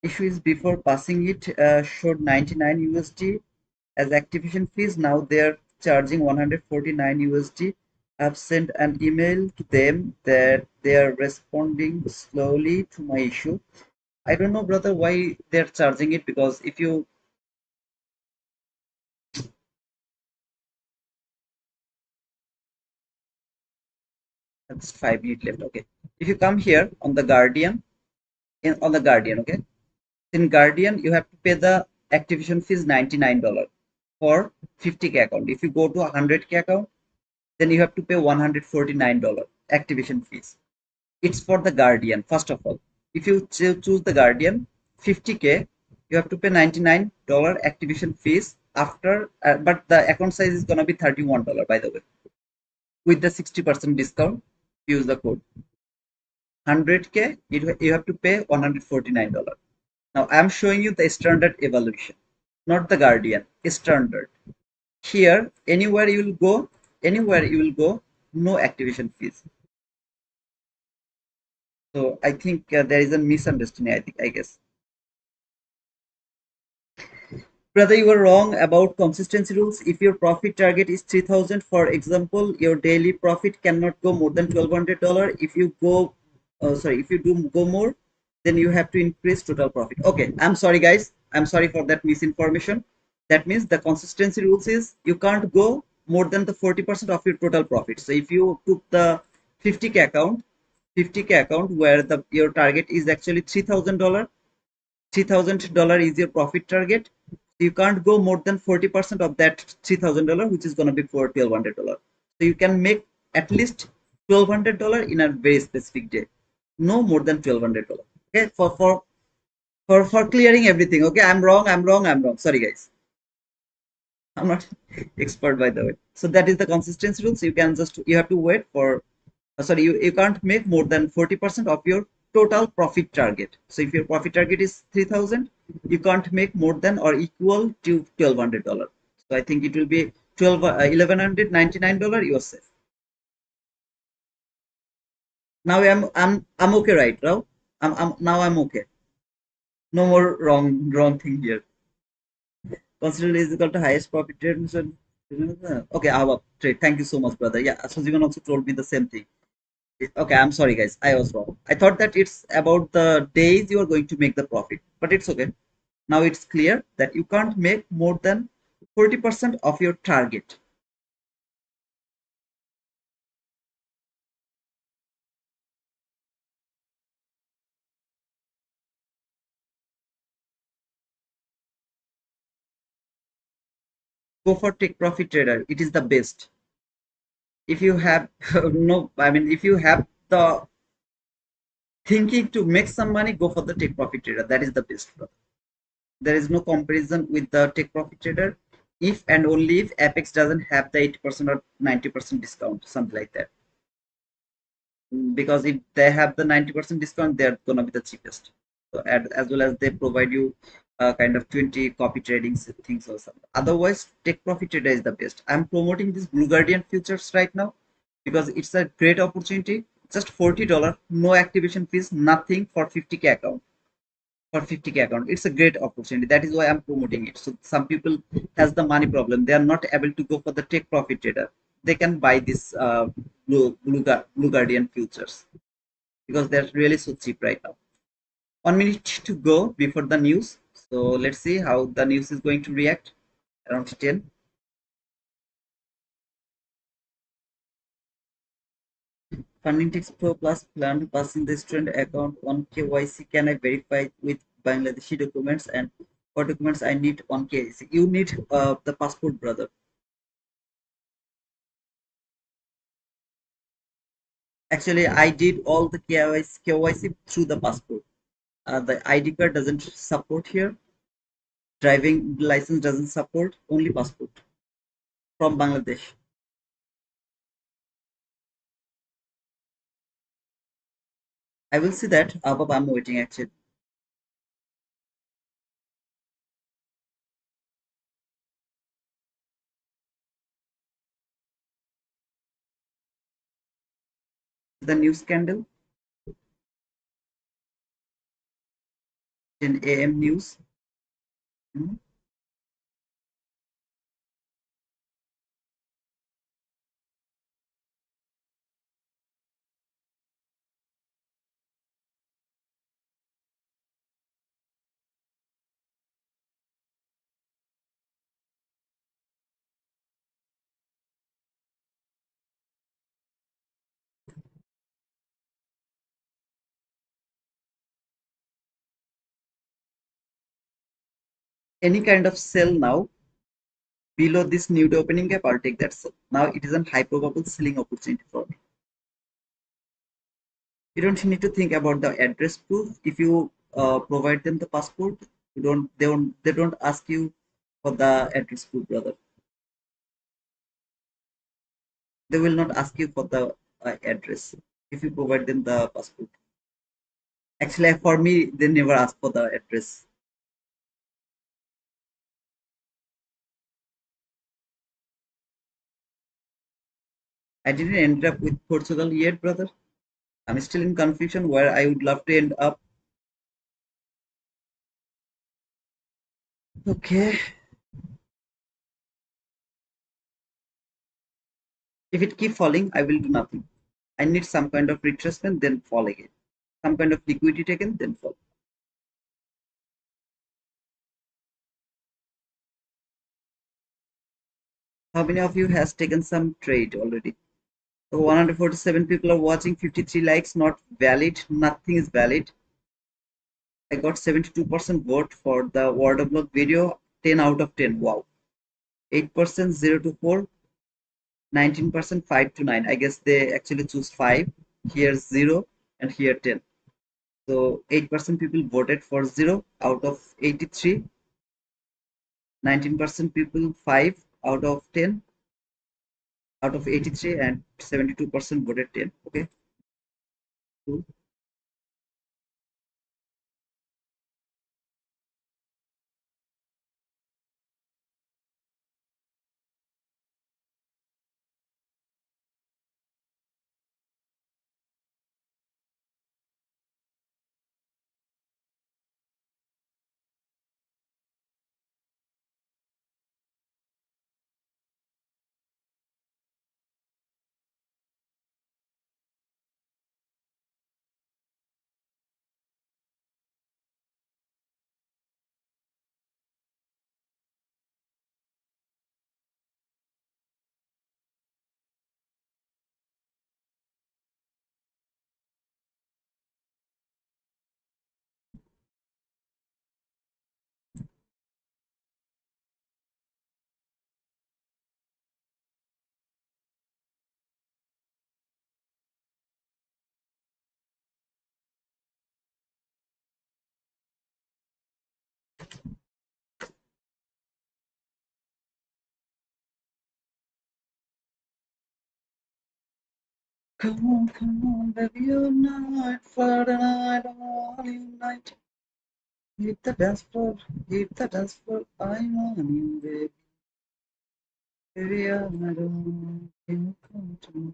[SPEAKER 1] issue is before passing it showed 99 USD as activation fees. Now they're charging 149 USD. I've sent an email to them that they are responding slowly to my issue. I don't know, brother, why they're charging it, because if you, that's 5 minutes left. Okay. If you come here on the Guardian, on the Guardian, okay. In Guardian, you have to pay the activation fees $99 for 50K account. If you go to a 100K account, then you have to pay $149 activation fees. It's for the Guardian, first of all. If you choose the Guardian 50K, you have to pay $99 activation fees after, but the account size is gonna be $31, by the way, with the 60% discount. Use the code 100K, you have to pay $149. Now I'm showing you the standard evaluation, not the Guardian, standard. Here, anywhere you will go, no activation fees. So I think there is a misunderstanding. I guess. Brother, you are wrong about consistency rules. If your profit target is 3,000, for example, your daily profit cannot go more than $1,200. If you go, if you do go more, then you have to increase total profit. Okay, I'm sorry, guys. I'm sorry for that misinformation. That means the consistency rules is you can't go more than the 40% of your total profit. So if you took the 50K account, 50K account where the your target is actually $3,000, $3,000 is your profit target. You can't go more than 40% of that $3,000, which is going to be for $1,200. So you can make at least $1,200 in a very specific day. No more than $1,200. Okay, for clearing everything. Okay, I'm wrong. I'm wrong. I'm wrong. Sorry, guys. I'm not expert, by the way. So that is the consistency rules. You can just you have to wait for sorry, you can't make more than 40% of your total profit target. So if your profit target is 3,000, you can't make more than or equal to $1,200. So I think it will be $1,199. You're safe. Now I'm okay, right now. Now I'm okay. No more wrong thing here. Consider is equal to highest profit rate. Okay, our trade. Thank you so much, brother. Yeah, so Jeevan also told me the same thing. Okay, I'm sorry, guys. I was wrong. I thought that it's about the days you are going to make the profit, but it's okay. Now it's clear that you can't make more than 40% of your target. Go for take profit trader. It is the best. If you have no, I mean, if you have the thinking to make some money, go for the take profit trader. That is the best. There is no comparison with the take profit trader if and only if Apex doesn't have the 80% or 90% discount, something like that. Because if they have the 90% discount, they're gonna be the cheapest. So as well as they provide you kind of 20 copy trading things or something. Otherwise, take profit trader is the best. I'm promoting this Blue Guardian futures right now because it's a great opportunity. Just $40, no activation fees, nothing for 50K account. For 50K account, it's a great opportunity. That is why I'm promoting it. So some people has the money problem. They are not able to go for the take profit trader. They can buy this Blue Guardian futures because they're really so cheap right now. 1 minute to go before the news. So let's see how the news is going to react around 10. Funding Text Pro Plus plan passing the student account on KYC. Can I verify with Bangladeshi documents and what documents I need on KYC? You need the passport, brother. Actually, I did all the KYC through the passport. The ID card doesn't support here. Driving license doesn't support. Only passport from Bangladesh. I will see that. Above, I'm waiting actually. The news scandal, 10 a.m. news. Mhm. Any kind of sell now below this new opening gap, I'll take that sell. Now it is a high probable selling opportunity for me. You don't need to think about the address proof. If you provide them the passport, they don't ask you for the address proof, brother. They will not ask you for the address if you provide them the passport. Actually, for me, they never ask for the address. I didn't end up with Portugal yet, brother. I'm still in confusion where I would love to end up. Okay, if it keep falling, I will do nothing. I need some kind of retracement, then fall again. Some kind of liquidity taken, then fall. How many of you has taken some trade already? So 147 people are watching, 53 likes, not valid. Nothing is valid. I got 72% vote for the word of mouth video, 10 out of 10. Wow. 8% 0 to 4, 19% 5 to 9. I guess they actually choose 5. Here 0 and here 10. So 8% people voted for 0 out of 83. 19% people 5 out of 10 out of 83 and 72% voted 10. Okay. Cool. Come on, baby, unite for the night, all unite. Hit the dance floor, hit the dance floor. I'm on you, baby. Baby, I'm not on you. Come to me.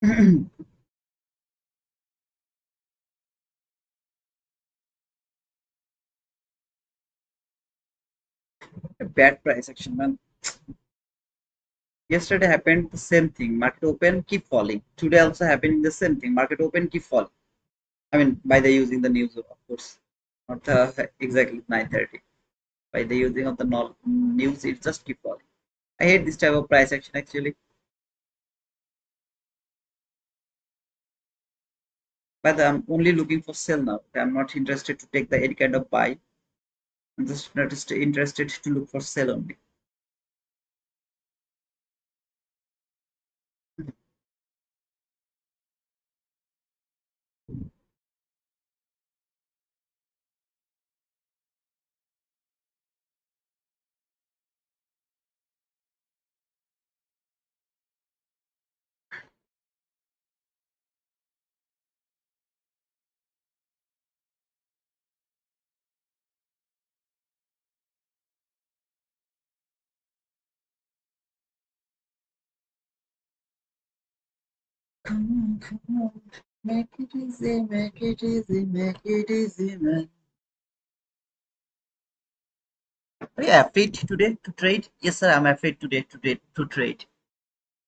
[SPEAKER 1] A bad price action, man. Yesterday happened the same thing. Market open, keep falling. Today also happening the same thing. Market open, keep falling. I mean, by the using the news, of course, not exactly 9:30. By the using of the news, it just keep falling. I hate this type of price action actually. But I'm only looking for sell now. I'm not interested to take the any kind of buy. I'm just not interested to look for sell only. Come on, come on. Make it easy, make it easy, make it easy, man. Are you afraid today to trade? Yes, sir, I'm afraid today to trade.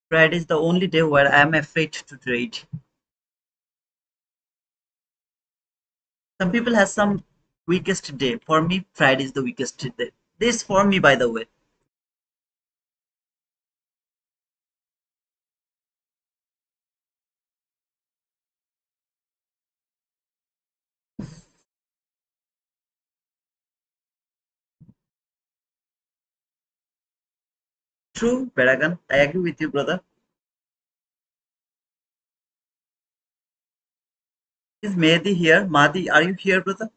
[SPEAKER 1] Friday is the only day where I'm afraid to trade. Some people have some weakest day. For me, Friday is the weakest day. This for me, by the way. True, Baragan. I agree with you, brother. Is Mehdi here? Mahdi, are you here, brother?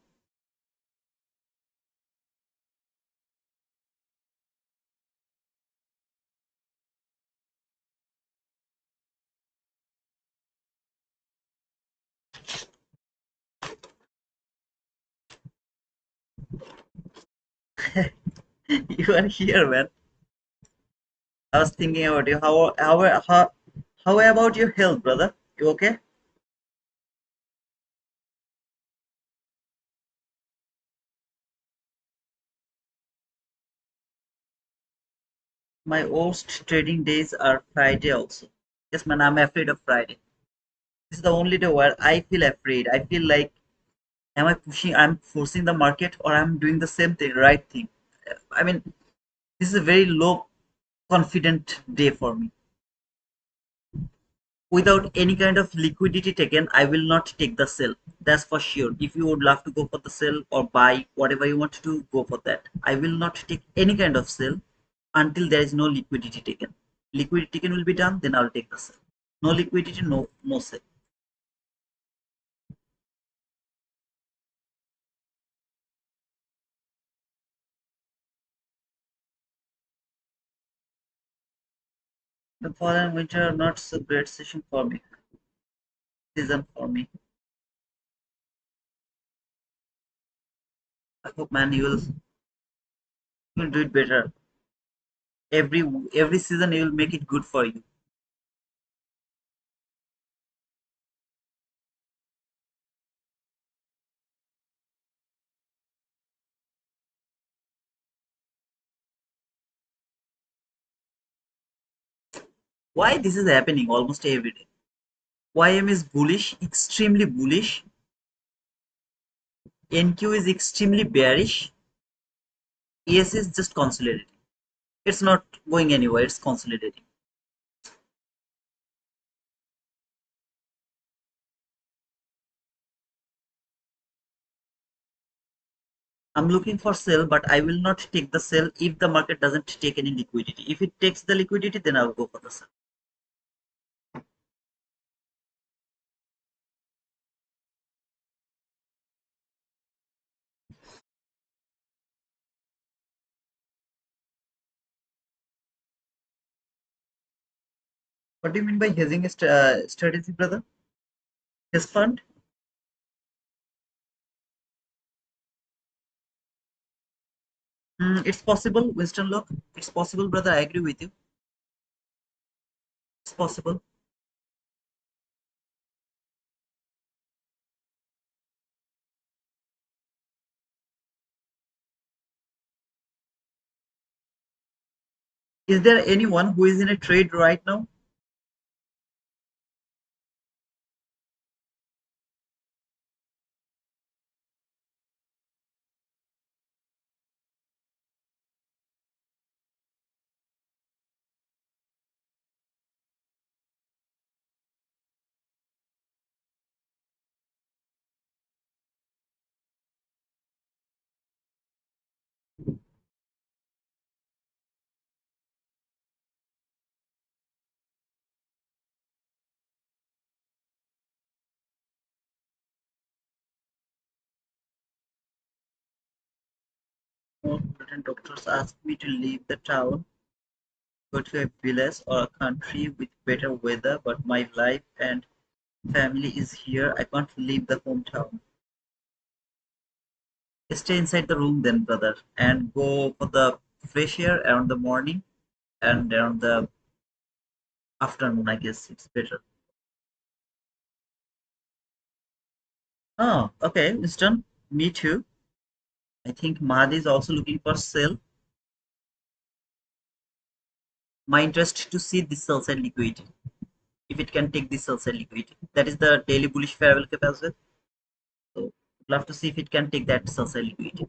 [SPEAKER 1] You are here, man. I was thinking about you. How about your health, brother? You okay? My worst trading days are Friday also. Yes, man, I'm afraid of Friday. This is the only day where I feel afraid. I feel like, am I pushing, I'm forcing the market or I'm doing the same thing, right thing? I mean, this is a very low confident day for me. Without any kind of liquidity taken, I will not take the sell. That's for sure. If you would love to go for the sell or buy, whatever you want to do, go for that. I will not take any kind of sell until there is no liquidity taken. Liquidity taken will be done, then I'll take the sell. No liquidity, no sell. The fall and winter are not so great session for me. Season for me. I hope, man, you will do it better. Every season you will make it good for you. Why this is happening almost every day? YM is bullish, extremely bullish. NQ is extremely bearish. ES is just consolidating. It's not going anywhere, it's consolidating. I'm looking for sell, but I will not take the sell if the market doesn't take any liquidity. If it takes the liquidity, then I'll go for the sell. What do you mean by hedging strategy, brother? Hedge fund? It's possible, Winston Look. It's possible, brother. I agree with you. It's possible. Is there anyone who is in a trade right now? More Tibetan doctors ask me to leave the town, go to a village or a country with better weather, but my life and family is here. I can't leave the hometown. Stay inside the room then, brother, and go for the fresh air around the morning and around the afternoon. I guess it's better. Oh, okay, Winston. Me too. I think Mahdi is also looking for sale. My interest to see this sell side liquidity. If it can take this sell side liquidity. That is the daily bullish fair value cap as well. So love to see if it can take that sell side liquidity.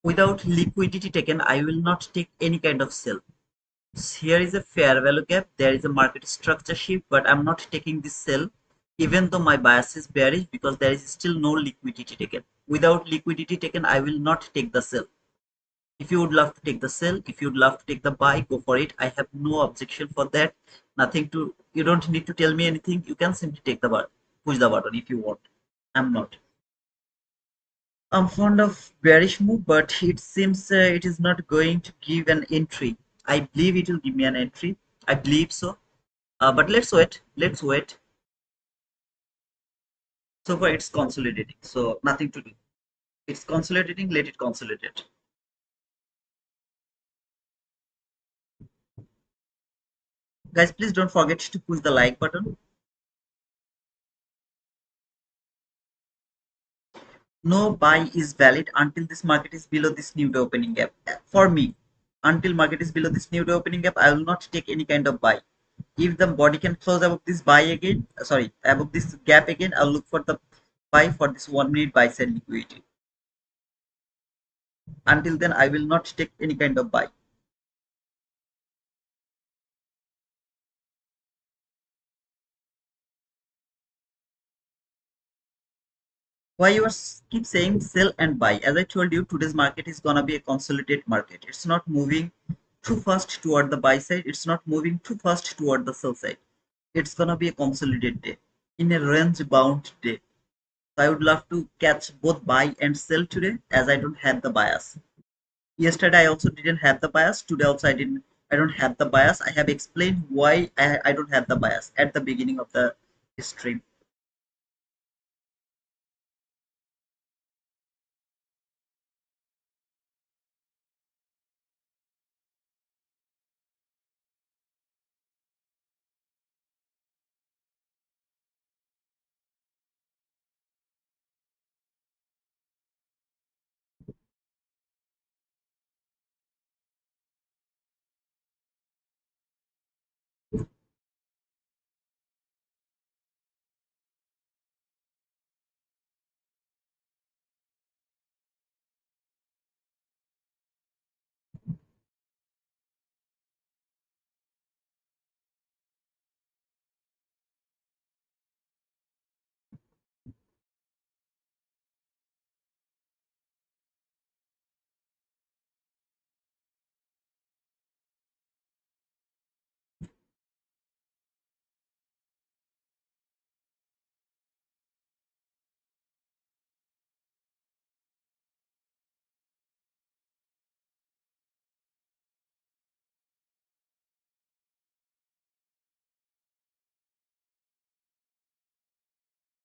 [SPEAKER 1] Without liquidity taken, I will not take any kind of sell. Here is a fair value gap, there is a market structure shift, but I'm not taking this sell even though my bias is bearish because there is still no liquidity taken. Without liquidity taken, I will not take the sell. If you would love to take the sell, if you would love to take the buy, go for it. I have no objection for that. Nothing to, you don't need to tell me anything. You can simply take the button, push the button if you want. I'm not. I'm fond of bearish move, but it seems it is not going to give an entry. I believe it will give me an entry. I believe so. But let's wait. Let's wait. So far, it's consolidating. So nothing to do. It's consolidating. Let it consolidate. Guys, please don't forget to push the like button. No buy is valid until this market is below this new day opening gap. For me, until market is below this new day opening gap, I will not take any kind of buy. If the body can close above this buy again, sorry, above this gap again, I'll look for the buy for this 1 minute buy sell liquidity. Until then, I will not take any kind of buy. Why you are keep saying sell and buy? As I told you, today's market is gonna be a consolidated market. It's not moving too fast toward the buy side. It's not moving too fast toward the sell side. It's gonna be a consolidated day in a range bound day. So I would love to catch both buy and sell today as I don't have the bias. Yesterday I also didn't have the bias. Today also I don't have the bias. I have explained why I don't have the bias at the beginning of the stream.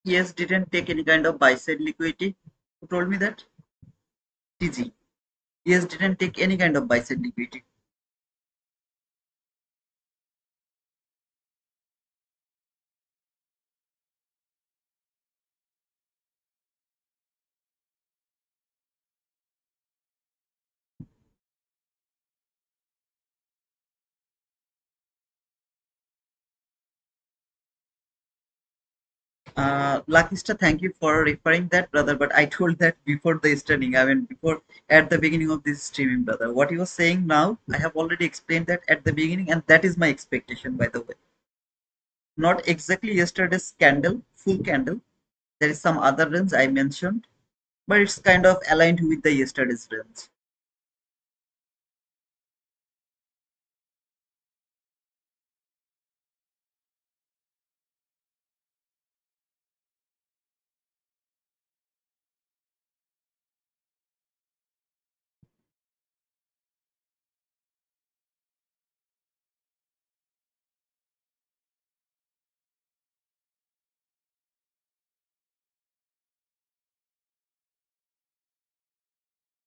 [SPEAKER 1] Yes, didn't take any kind of buy side liquidity. Who told me that? TG. Yes, didn't take any kind of buy side liquidity. Lucky Star, thank you for referring that, brother. But I told that before the streaming. I mean, before at the beginning of this streaming, brother. What you are saying now, I have already explained that at the beginning, and that is my expectation, by the way. Not exactly yesterday's candle, full candle. There is some other range I mentioned, but it's kind of aligned with the yesterday's range.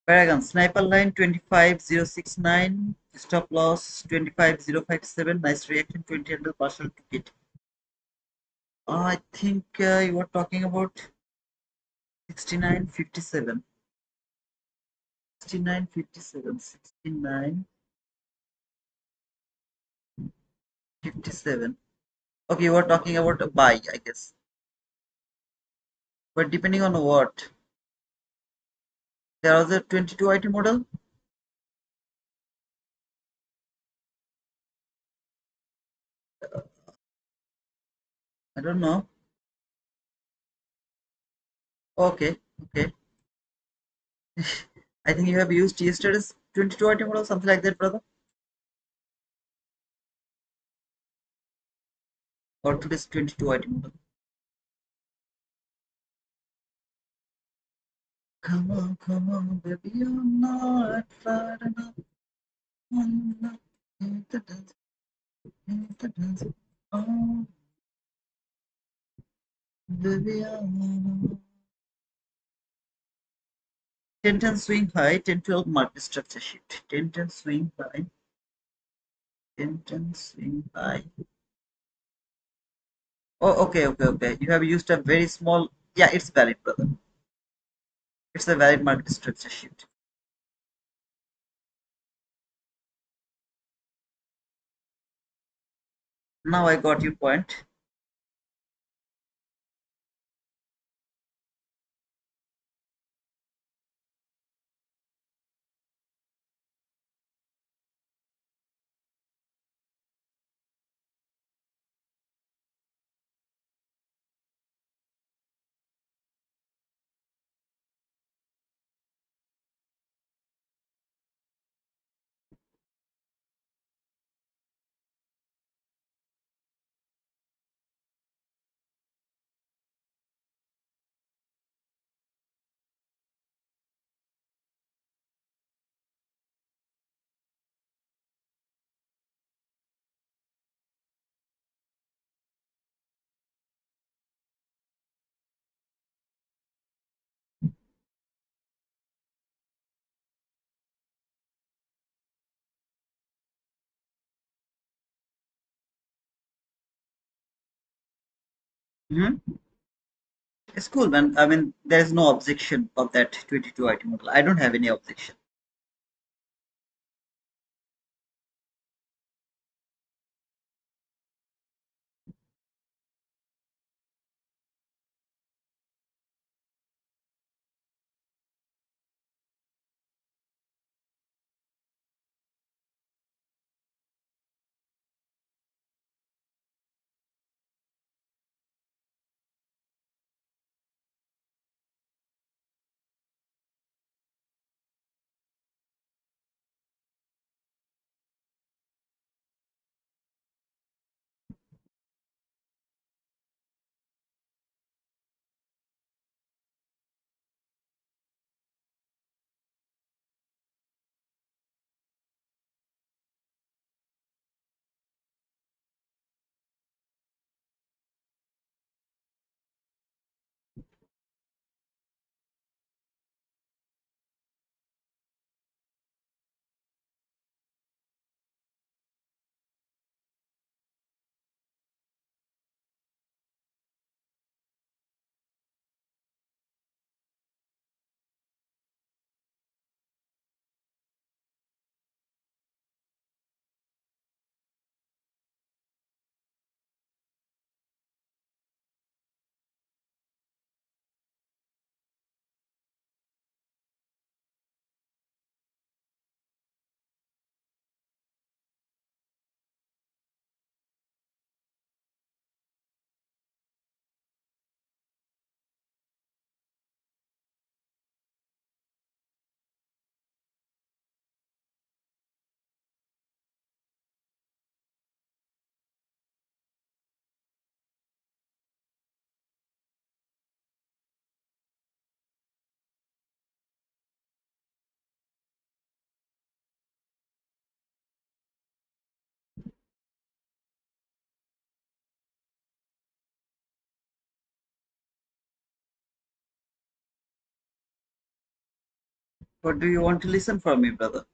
[SPEAKER 1] Paragon sniper line 25069, stop loss 25057, nice reaction 20 under partial ticket. I think you were talking about 6957. 6957. 6957. Okay, you were talking about a buy, I guess. But depending on what? There was a 22 IT model. I don't know. Okay, okay. I think you have used yesterday's 22 IT model, something like that, brother. Or today's 22 IT model. Come on, baby, you're not far enough. Hit the dance, hit the dance. Oh, baby, I'm 10-10 swing high, 10-12 market structure shift. 10-10 swing high, 10-10 swing high. Oh, okay, okay, okay. You have used a very small. Yeah, it's valid, brother. It's a valid market structure shift. Now I got your point. Hmm. It's cool, man. I mean, there is no objection of that 22 item model. I don't have any objection. What do you want to listen from me, brother?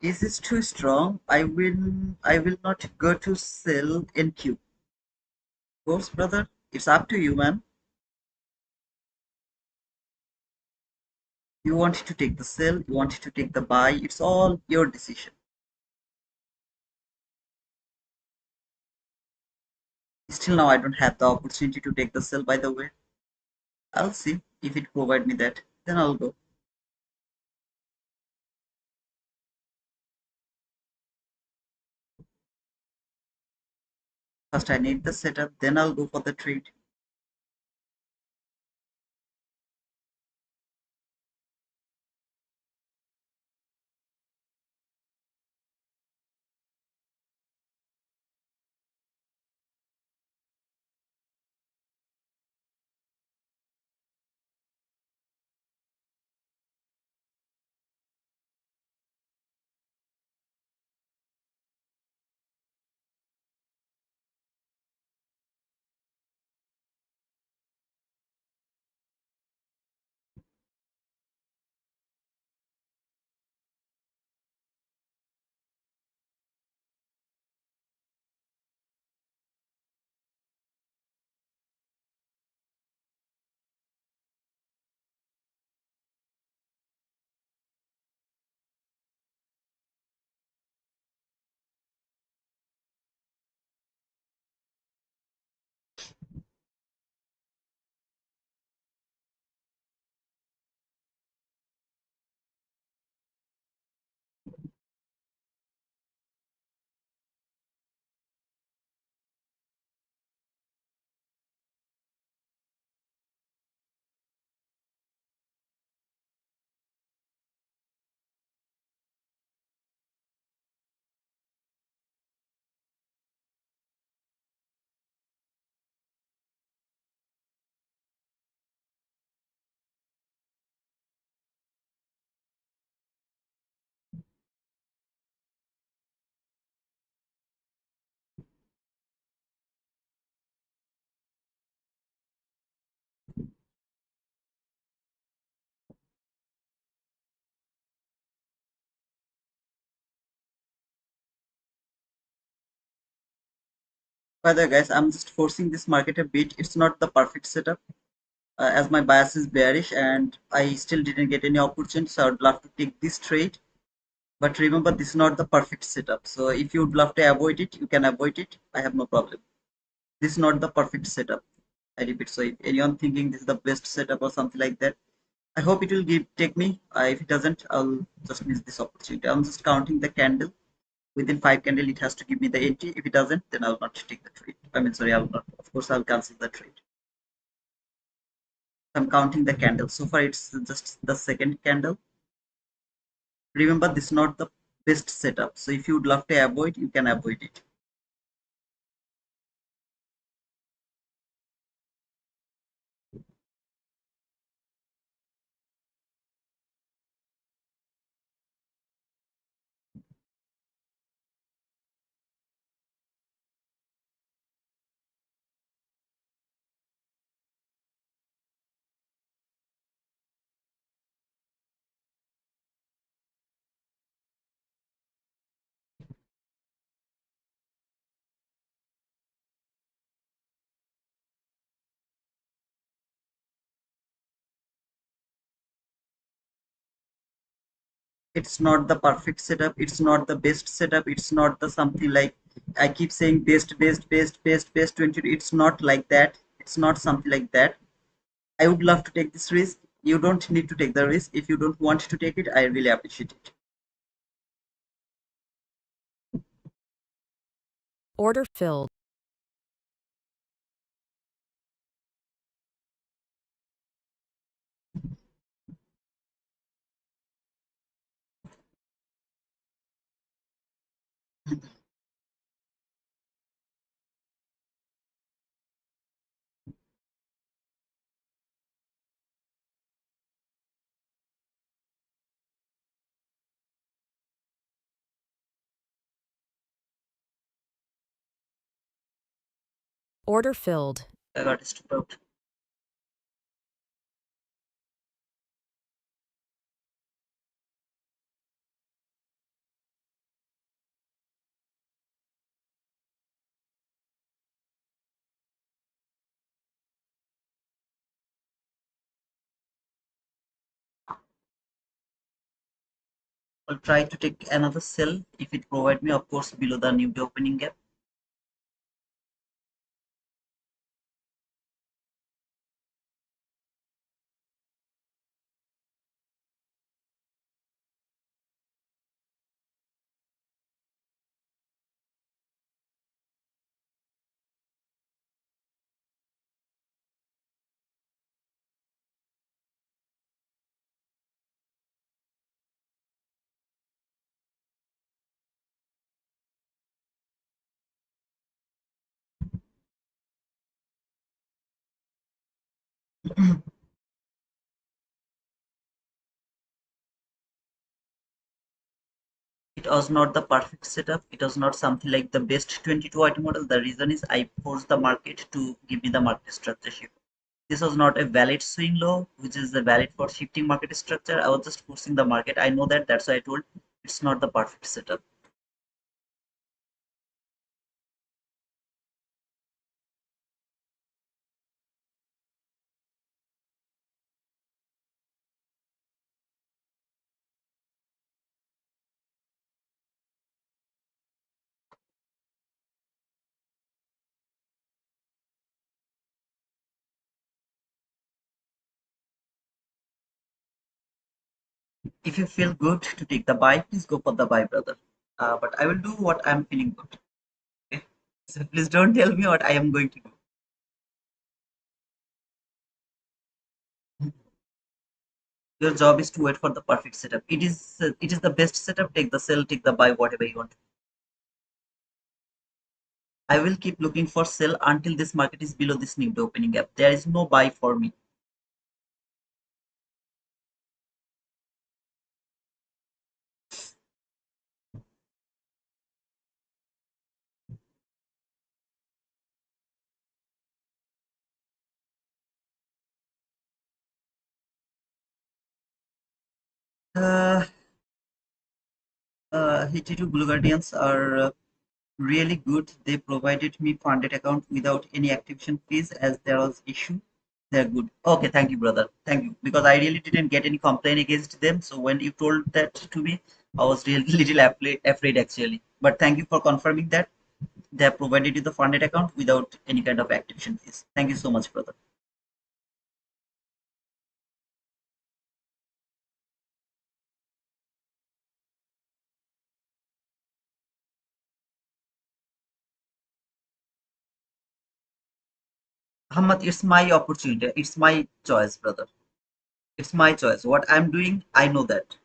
[SPEAKER 1] Is this too strong? I will not go to sell in queue. Of course, brother. It's up to you, man. You want to take the sell, you want to take the buy. It's all your decision. Still now I don't have the opportunity to take the sell, by the way. I'll see if it provide me that. Then I'll go. First I need the setup, then I'll go for the trade. By the way, guys, I'm just forcing this market a bit. It's not the perfect setup. As my bias is bearish and I still didn't get any opportunity, so I would love to take this trade. But remember, this is not the perfect setup. So if you would love to avoid it, you can avoid it. I have no problem. This is not the perfect setup. I repeat. So if anyone thinking this is the best setup or something like that, I hope it will take me. If it doesn't, I'll just miss this opportunity. I'm just counting the candle. Within 5 candle, it has to give me the entry. If it doesn't, then I'll not take the trade. I mean, sorry, I'll not. Of course, I'll cancel the trade. I'm counting the candle. So far, it's just the second candle. Remember, this is not the best setup. So if you would love to avoid, you can avoid it. It's not the perfect setup. It's not the best setup. It's not the something like I keep saying best 20. It's not like that. It's not something like that. I would love to take this risk. You don't need to take the risk. If you don't want to take it, I really appreciate it.
[SPEAKER 2] Order filled. Order filled.
[SPEAKER 1] I got stopped out. I'll try to take another cell if it provide me, of course, below the new opening gap. It was not the perfect setup. It was not something like the best 22 item model. The reason is I forced the market to give me the market structure shift. This was not a valid swing low, which is a valid for shifting market structure. I was just forcing the market. I know that. That's why I told it's not the perfect setup. If you feel good to take the buy, please go for the buy, brother. But I will do what I'm feeling good. Okay? So please don't tell me what I am going to do. Your job is to wait for the perfect setup. It is the best setup. Take the sell, take the buy, whatever you want. I will keep looking for sell until this market is below this new opening gap. There is no buy for me. Uh, HT2 Blue Guardians are really good. They provided me funded account without any activation fees as there was issue. They're good. Okay, thank you, brother. Thank you. Because I really didn't get any complaint against them. So when you told that to me, I was really little afraid actually. But thank you for confirming that they have provided you the funded account without any kind of activation fees. Thank you so much, brother. Ahmad, it's my opportunity. It's my choice, brother. It's my choice. What I'm doing, I know that.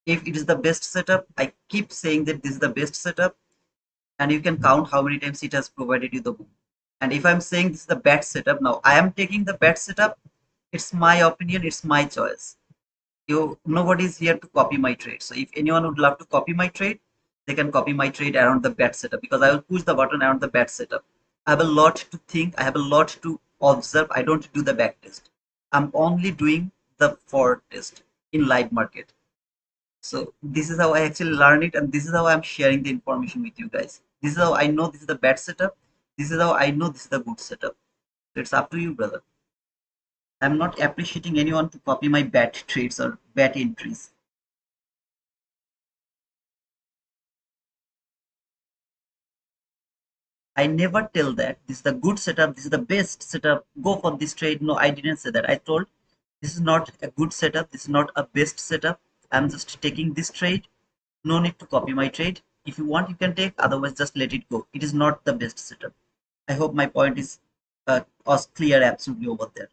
[SPEAKER 1] If it is the best setup, I keep saying that this is the best setup, and you can count how many times it has provided you the book. And if I'm saying this is the bad setup, now I am taking the bad setup. It's my opinion, it's my choice. Nobody is here to copy my trade. So if anyone would love to copy my trade, they can copy my trade around the bad setup because I will push the button around the bad setup. I have a lot to think, I have a lot to observe. I don't do the back test. I'm only doing the forward test in live market. So this is how I actually learn it, and this is how I'm sharing the information with you guys. This is how I know this is the bad setup. This is how I know this is the good setup. So it's up to you, brother. I'm not appreciating anyone to copy my bad trades or bad entries. I never tell that this is the good setup, this is the best setup, go for this trade. No, I didn't say that. I told this is not a good setup, this is not a best setup. I'm just taking this trade. No need to copy my trade. If you want, you can take, otherwise, just let it go. It is not the best setup. I hope my point is was clear absolutely over there.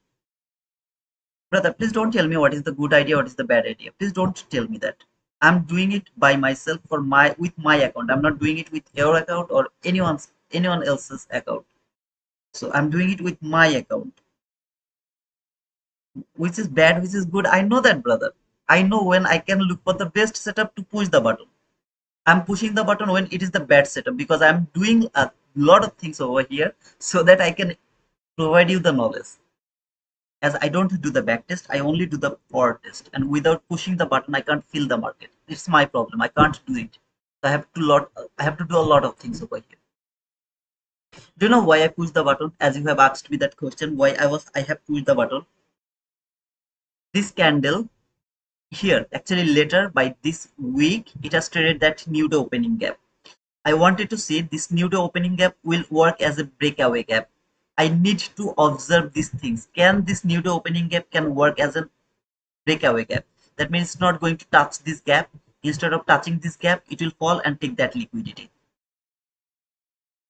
[SPEAKER 1] Brother, please don't tell me what is the good idea, what is the bad idea. Please don't tell me that. I'm doing it by myself for my with my account. I'm not doing it with your account or anyone else's account. So I'm doing it with my account. Which is bad, which is good. I know that, brother. I know when I can look for the best setup to push the button. I'm pushing the button when it is the bad setup because I'm doing lot of things over here so that I can provide you the knowledge. As I don't do the back test, I only do the forward test. And without pushing the button, I can't feel the market. It's my problem. I can't do it. I have to do a lot of things over here. Do you know why I pushed the button? As you have asked me that question, why I have pushed the button. This candle here, actually later by this week, it has traded that new day opening gap. I wanted to see this new day opening gap will work as a breakaway gap. I need to observe these things. Can this new day opening gap can work as a breakaway gap? That means it's not going to touch this gap. Instead of touching this gap, it will fall and take that liquidity.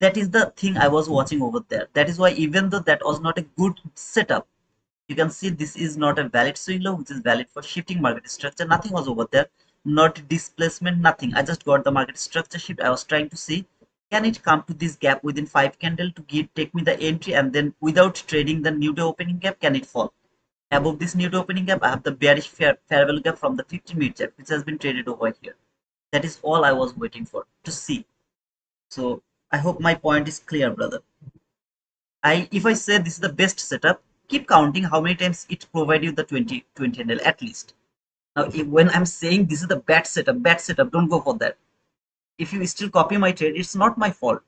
[SPEAKER 1] That is the thing I was watching over there. That is why even though that was not a good setup, you can see this is not a valid swing low, which is valid for shifting market structure. Nothing was over there, not displacement, nothing. I just got the market structure shift. I was trying to see, can it come to this gap within 5 candle to take me the entry, and then without trading the new day opening gap, can it fall? Above this new day opening gap, I have the bearish fair value gap from the 50-minute chart, which has been traded over here. That is all I was waiting for to see. So I hope my point is clear, brother. If I say this is the best setup, keep counting how many times it provide you the 20 handle at least. Now, when I'm saying this is the bad setup, don't go for that. If you still copy my trade, it's not my fault.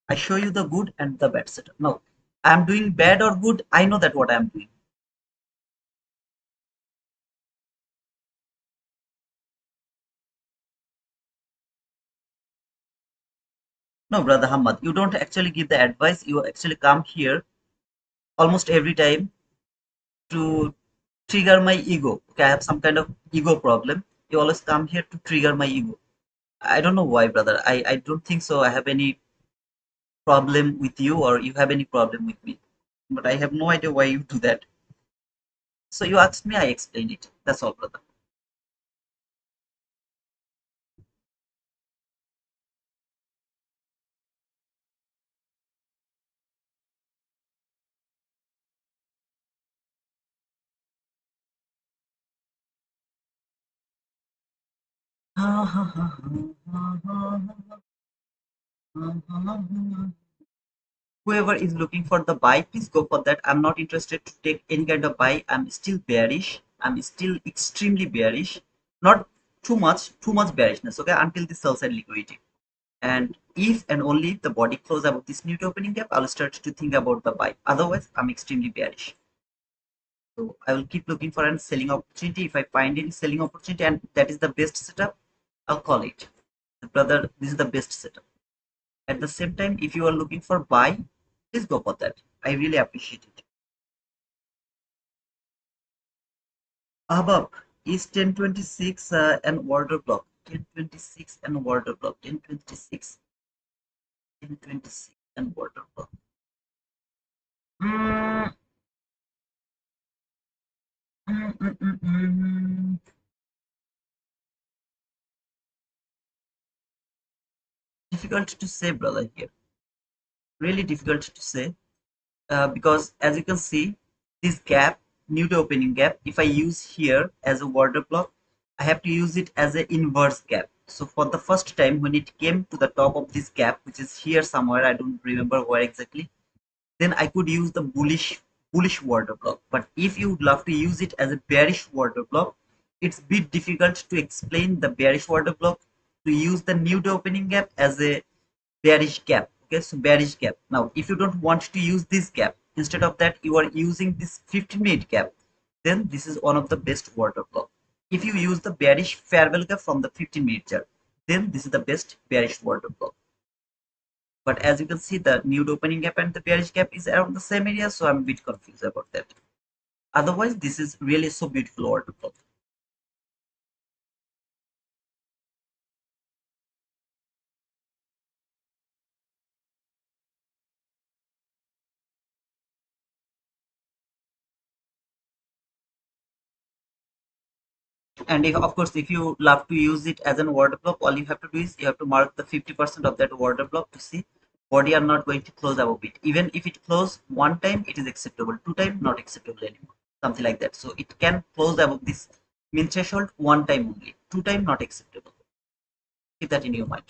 [SPEAKER 1] I show you the good and the bad setup. Now, I'm doing bad or good, I know that what I'm doing. No, brother Hamad, you don't actually give the advice. You actually come here almost every time to trigger my ego. Okay, I have some kind of ego problem. You always come here to trigger my ego. I don't know why, brother. I don't think so. I have any problem with you or you have any problem with me. But I have no idea why you do that. So you asked me, I explained it. That's all, brother. Whoever is looking for the buy, please go for that. I'm not interested to take any kind of buy. I'm still bearish. I'm still extremely bearish. Not too much bearishness, okay, until the sell side liquidity. And if and only if the body close above this new opening gap, I'll start to think about the buy. Otherwise, I'm extremely bearish. So I will keep looking for a selling opportunity. If I find any selling opportunity and that is the best setup, I'll call it. Brother, this is the best setup. At the same time, if you are looking for buy, please go for that. I really appreciate it. Above is 1026 and order block. 1026 and order block. 1026. 1026 and order block. Mm, mm, mm, mm, mm. Difficult to say, brother, here. Really difficult to say. Because as you can see, this gap, new to opening gap, if I use here as a order block, I have to use it as an inverse gap. So for the first time when it came to the top of this gap, which is here somewhere, I don't remember where exactly, then I could use the bullish order block. But if you would love to use it as a bearish order block, it's a bit difficult to explain the bearish order block to use the new to opening gap as a bearish gap. Okay, so bearish gap. Now if you don't want to use this gap, instead of that you are using this 15-minute gap, then this is one of the best order block. If you use the bearish fair value gap from the 15-minute chart, then this is the best bearish order block. But as you can see, the nude opening gap and the bearish gap is around the same area, so I'm a bit confused about that. Otherwise, this is really so beautiful order block. And if, of course, if you love to use it as an order block, all you have to do is you have to mark the 50% of that order block to see body are not going to close above it. Even if it close one time, it is acceptable. Two time, not acceptable anymore. Something like that. So it can close above this mean threshold one time only. Two time, not acceptable. Keep that in your mind.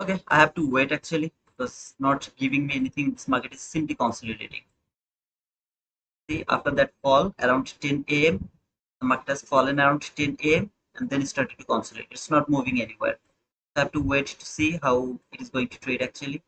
[SPEAKER 1] Okay, I have to wait actually because not giving me anything. This market is simply consolidating. See, after that fall around 10 a.m., the market has fallen around 10 a.m. and then it started to consolidate. It's not moving anywhere. I have to wait to see how it is going to trade actually.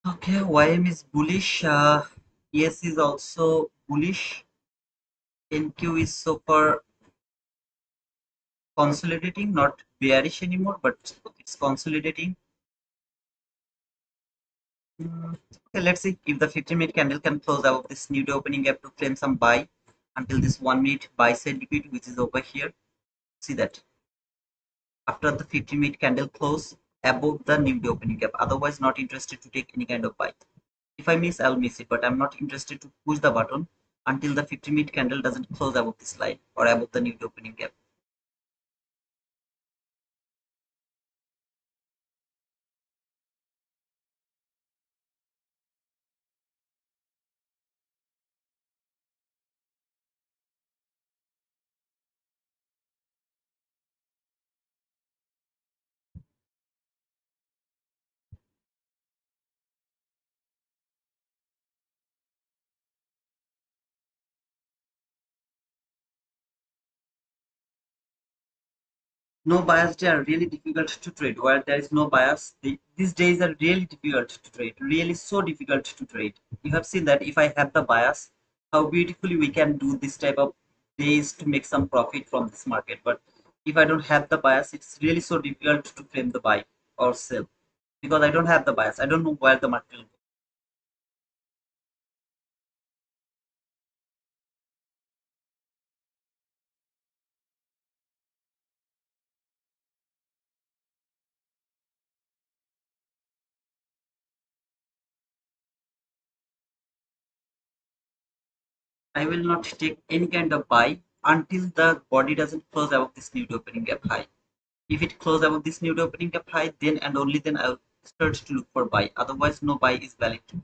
[SPEAKER 1] Okay, YM is bullish. ES is also bullish. NQ is so far consolidating, not bearish anymore, but it's consolidating. Okay, let's see if the 15-minute candle can close above this new day opening gap to claim some buy until this 1 minute buy sell liquid, which is over here. See that after the 15-minute candle close above the new day opening gap. Otherwise, not interested to take any kind of buy. If I miss, I'll miss it, but I'm not interested to push the button until the 15-minute candle doesn't close above this line or above the new day opening gap. No bias day are really difficult to trade. Where there is no bias, these days are really difficult to trade. Really so difficult to trade. You have seen that if I have the bias, how beautifully we can do this type of days to make some profit from this market. But if I don't have the bias, it's really so difficult to claim the buy or sell because I don't have the bias. I don't know where the market will go. I will not take any kind of buy until the body doesn't close above this new opening gap high. If it closes above this new opening gap high, then and only then I'll start to look for buy. Otherwise, no buy is valid to me.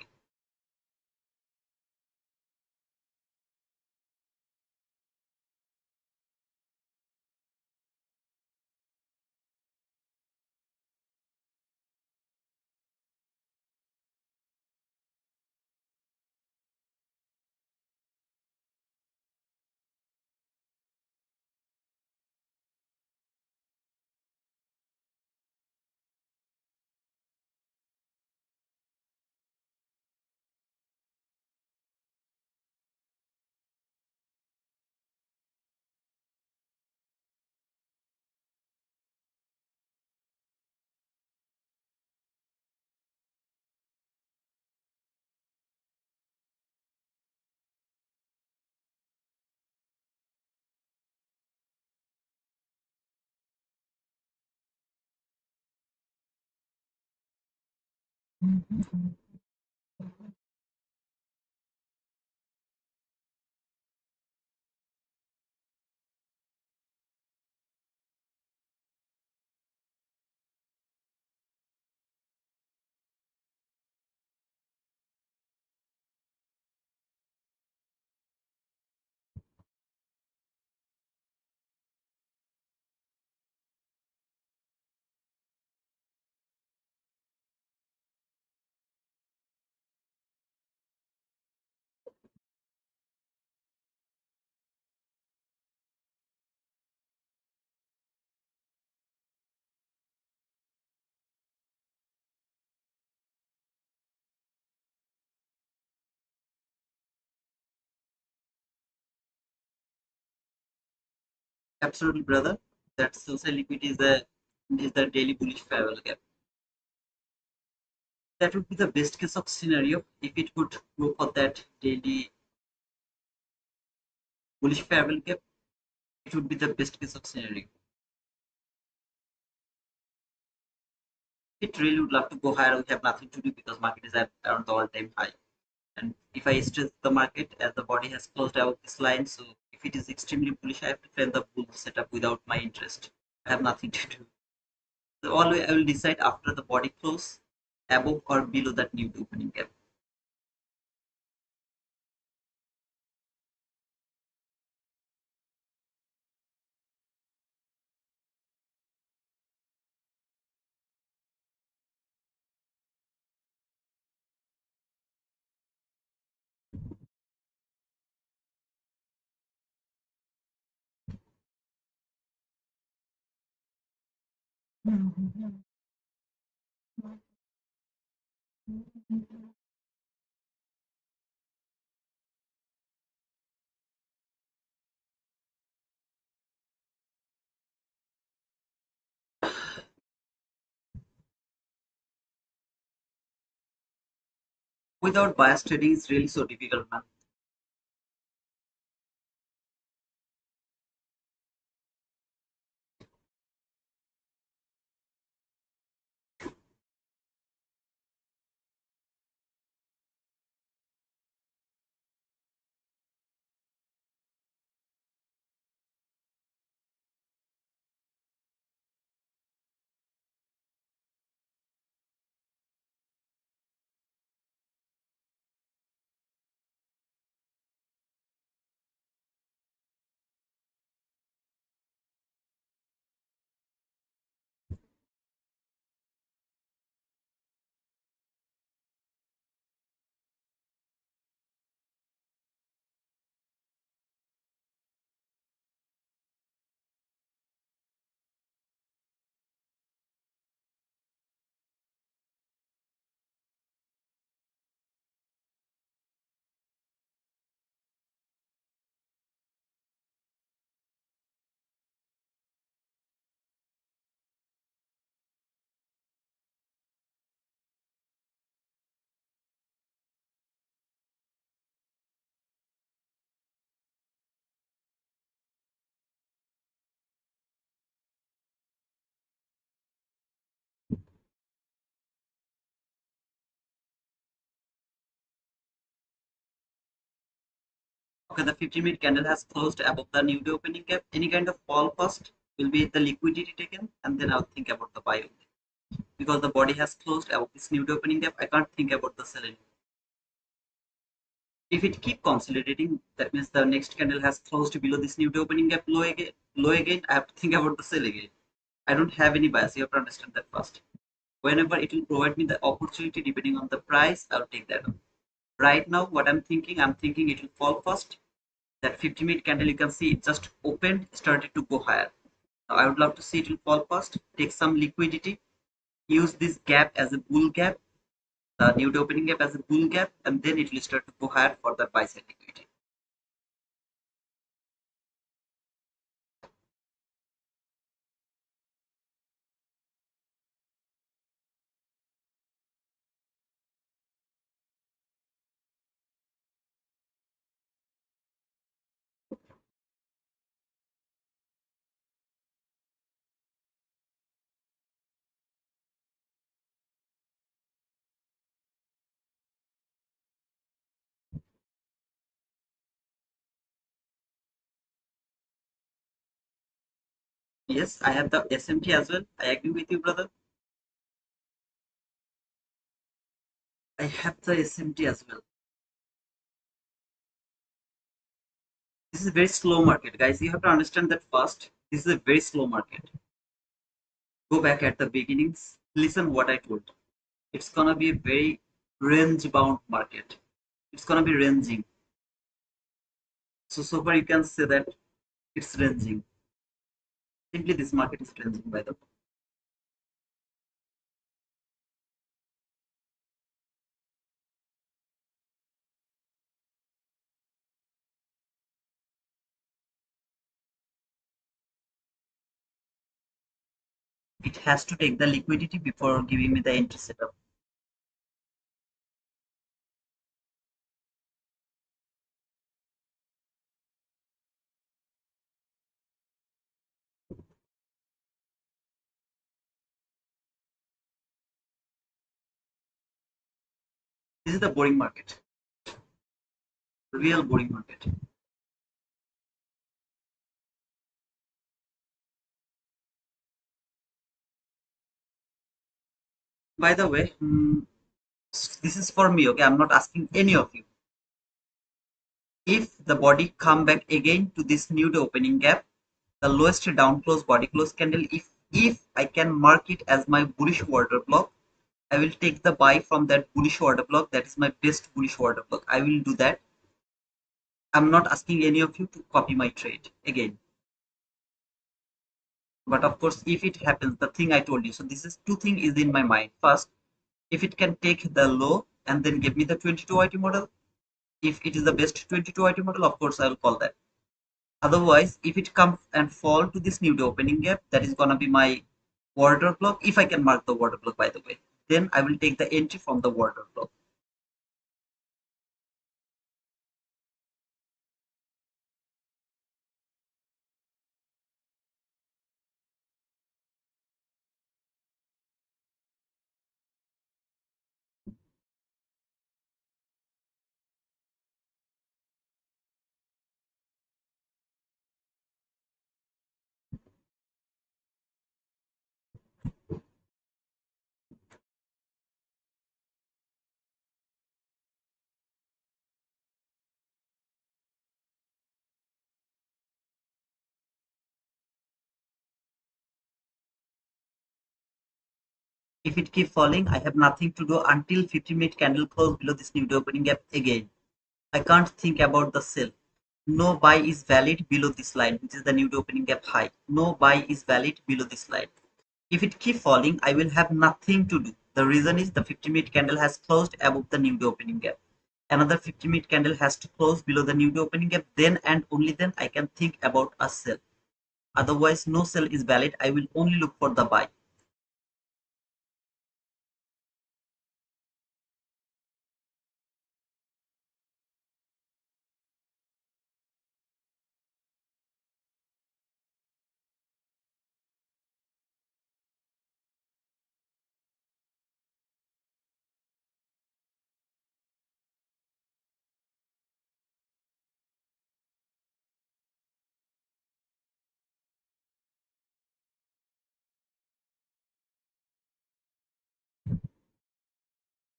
[SPEAKER 1] Absolutely, brother. That social liquidity is the daily bullish parallel gap. That would be the best case of scenario if it could go for that daily bullish parallel gap. It would be the best case of scenario. It really would love to go higher. We have nothing to do because market is at around the all-time high. And if I stress the market as the body has closed out this line, so if it is extremely bullish, I have to plan the bull setup without my interest. I have nothing to do. So always I will decide after the body close, above or below that new opening gap. Without bias trading is really so difficult, man. Okay, the 50-minute candle has closed above the new day opening gap. Any kind of fall first will be the liquidity taken, and then I'll think about the buy only. Because the body has closed above this new day opening gap, I can't think about the sell anymore. If it keep consolidating, that means the next candle has closed below this new day opening gap low again. I have to think about the sell again. I don't have any bias. You have to understand that first. Whenever it will provide me the opportunity, depending on the price, I'll take that on. Right now, what I'm thinking it will fall first. That 50-minute candle, you can see it just opened, started to go higher. Now, I would love to see it will fall first, take some liquidity, use this gap as a bull gap, the new opening gap as a bull gap, and then it will start to go higher for the buy side liquidity. Yes, I have the SMT as well. I agree with you, brother. I have the SMT as well. This is a very slow market, guys. You have to understand that first. This is a very slow market. Go back at the beginnings. Listen what I told. It's gonna be a very range bound market. It's gonna be ranging. So far you can say that it's ranging. Simply this market is ranging by the way. It has to take the liquidity before giving me the entry setup. This is the boring market, real boring market. By the way, this is for me, okay? I'm not asking any of you. If the body come back again to this new opening gap, the lowest down close body close candle, if I can mark it as my bullish order block, I will take the buy from that bullish order block. That is my best bullish order block. I will do that. I'm not asking any of you to copy my trade again. But of course, if it happens, the thing I told you. So this is two things is in my mind. First, if it can take the low and then give me the 22 YT model, if it is the best 22 YT model, of course I will call that. Otherwise, if it comes and fall to this new opening gap, that is gonna be my order block. If I can mark the order block, by the way, then I will take the entry from the order block. If it keep falling, I have nothing to do until 50-minute candle close below this new opening gap again. I can't think about the sell. No buy is valid below this line, which is the new opening gap high. No buy is valid below this line. If it keep falling, I will have nothing to do. The reason is the 50-minute candle has closed above the new opening gap. Another 50-minute candle has to close below the new opening gap. Then and only then I can think about a sell. Otherwise, no sell is valid. I will only look for the buy.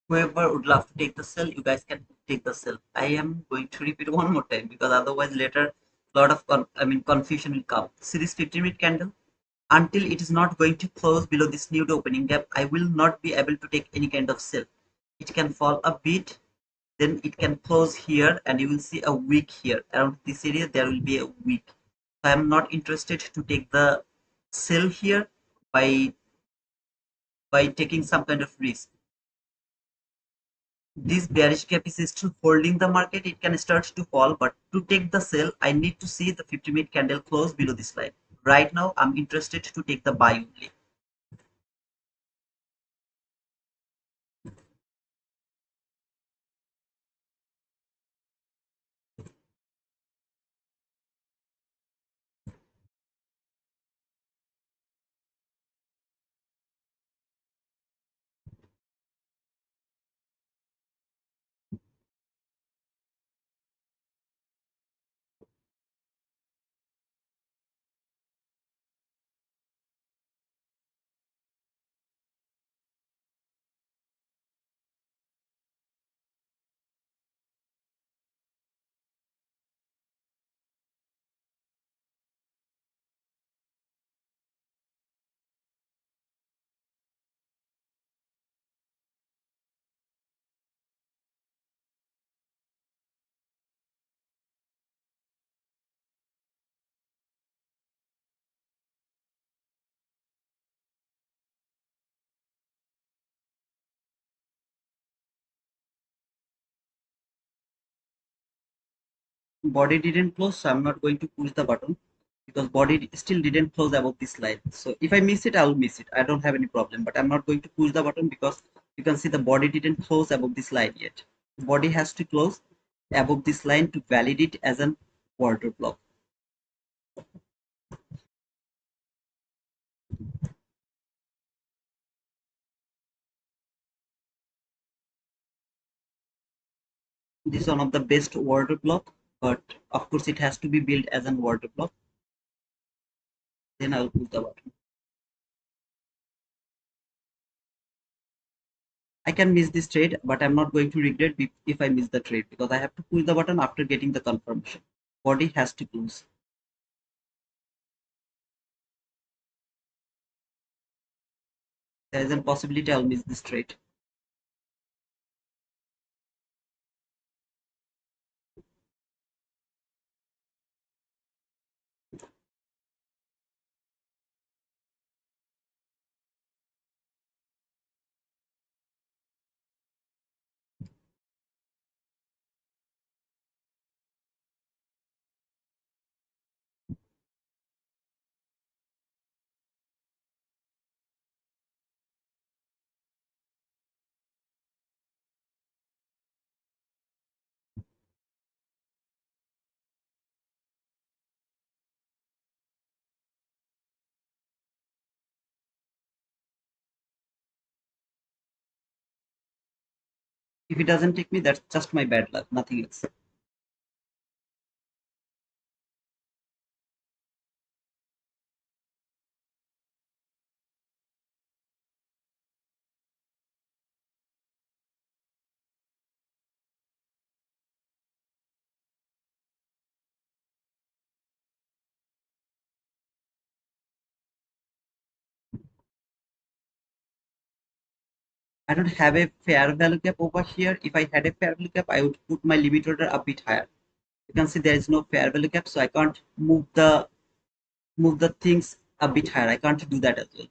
[SPEAKER 1] Whoever would love to take the sell, you guys can take the sell. I am going to repeat one more time because otherwise later a lot of confusion will come. See this 15-minute candle? Until it is not going to close below this new opening gap, I will not be able to take any kind of sell. It can fall a bit, then it can close here, and you will see a wick here. Around this area, there will be a wick. So I am not interested to take the sell here by taking some kind of risk. This bearish gap is still holding the market. It can start to fall, but to take the sell, I need to see the 50-minute candle close below this line. Right now, I'm interested to take the buy only. Body didn't close, so I'm not going to push the button. because body still didn't close above this line. So if I miss it, I'll miss it. I don't have any problem, but I'm not going to push the button because you can see the body didn't close above this line yet. The body has to close above this line to validate as an order block. This is one of the best order block, but of course it has to be built as an order block. Then I'll push the button. I can miss this trade, but I'm not going to regret if I miss the trade because I have to push the button after getting the confirmation. Body has to close. There is a possibility I'll miss this trade. If it doesn't take me, that's just my bad luck, nothing else. I don't have a fair value gap over here. If I had a fair value gap, I would put my limit order a bit higher. You can see there is no fair value gap, so I can't move the things a bit higher. I can't do that as well.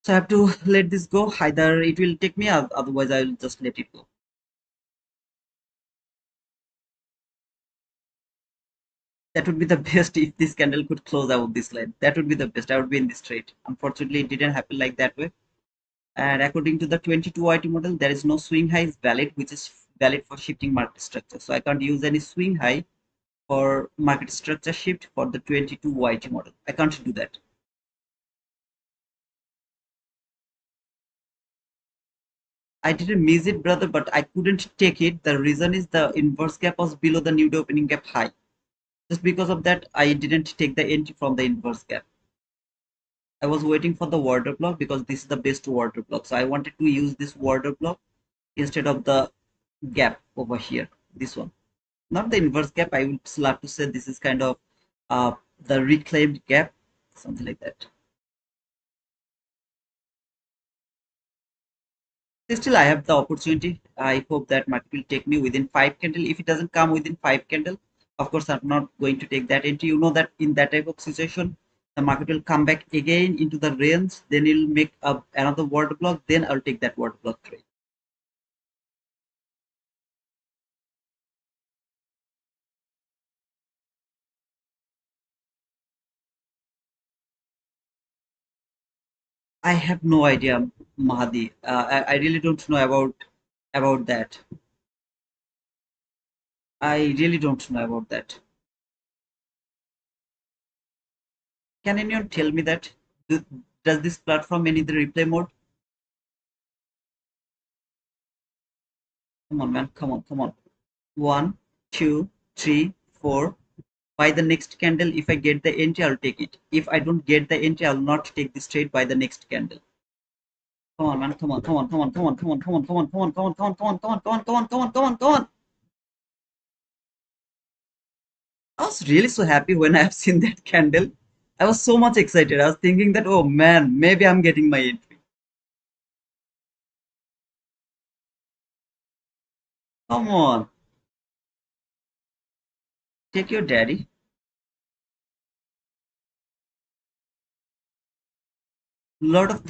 [SPEAKER 1] So I have to let this go. Either it will take me, or otherwise I will just let it go. That would be the best if this candle could close out this line. That would be the best. I would be in this trade. Unfortunately, it didn't happen like that way. And according to the 22 YT model, there is no swing high is valid, which is valid for shifting market structure. So I can't use any swing high for market structure shift for the 22 YT model. I can't do that. I didn't miss it, brother, but I couldn't take it. The reason is the inverse gap was below the new day opening gap high. Just because of that, I didn't take the entry from the inverse gap. I was waiting for the water block because this is the best water block. So I wanted to use this water block instead of the gap over here. This one, not the inverse gap. I would still have to say this is kind of the reclaimed gap, something like that. Still, I have the opportunity. I hope that market will take me within 5 candle. If it doesn't come within 5 candle, of course, I'm not going to take that entry. You know that in that type of situation, the market will come back again into the range. Then it'll make up another water block. Then I'll take that water block trade. I have no idea, Mahadi. I really don't know about that. I really don't know about that. Can anyone tell me that? Does this platform any the replay mode? Come on, man. Come on, come on. One, two, three, four. By the next candle, if I get the entry, I'll take it. If I don't get the entry, I'll not take this trade by the next candle. Come on, man. Come on, come on, come on, come on, come on, come on, come on, come on, come on, come on, come on, come on, come on, come on, come on, come on, come on. I was really so happy when I have seen that candle. I was so much excited. I was thinking that, oh man, maybe I'm getting my entry. Come on, take your daddy. Lot of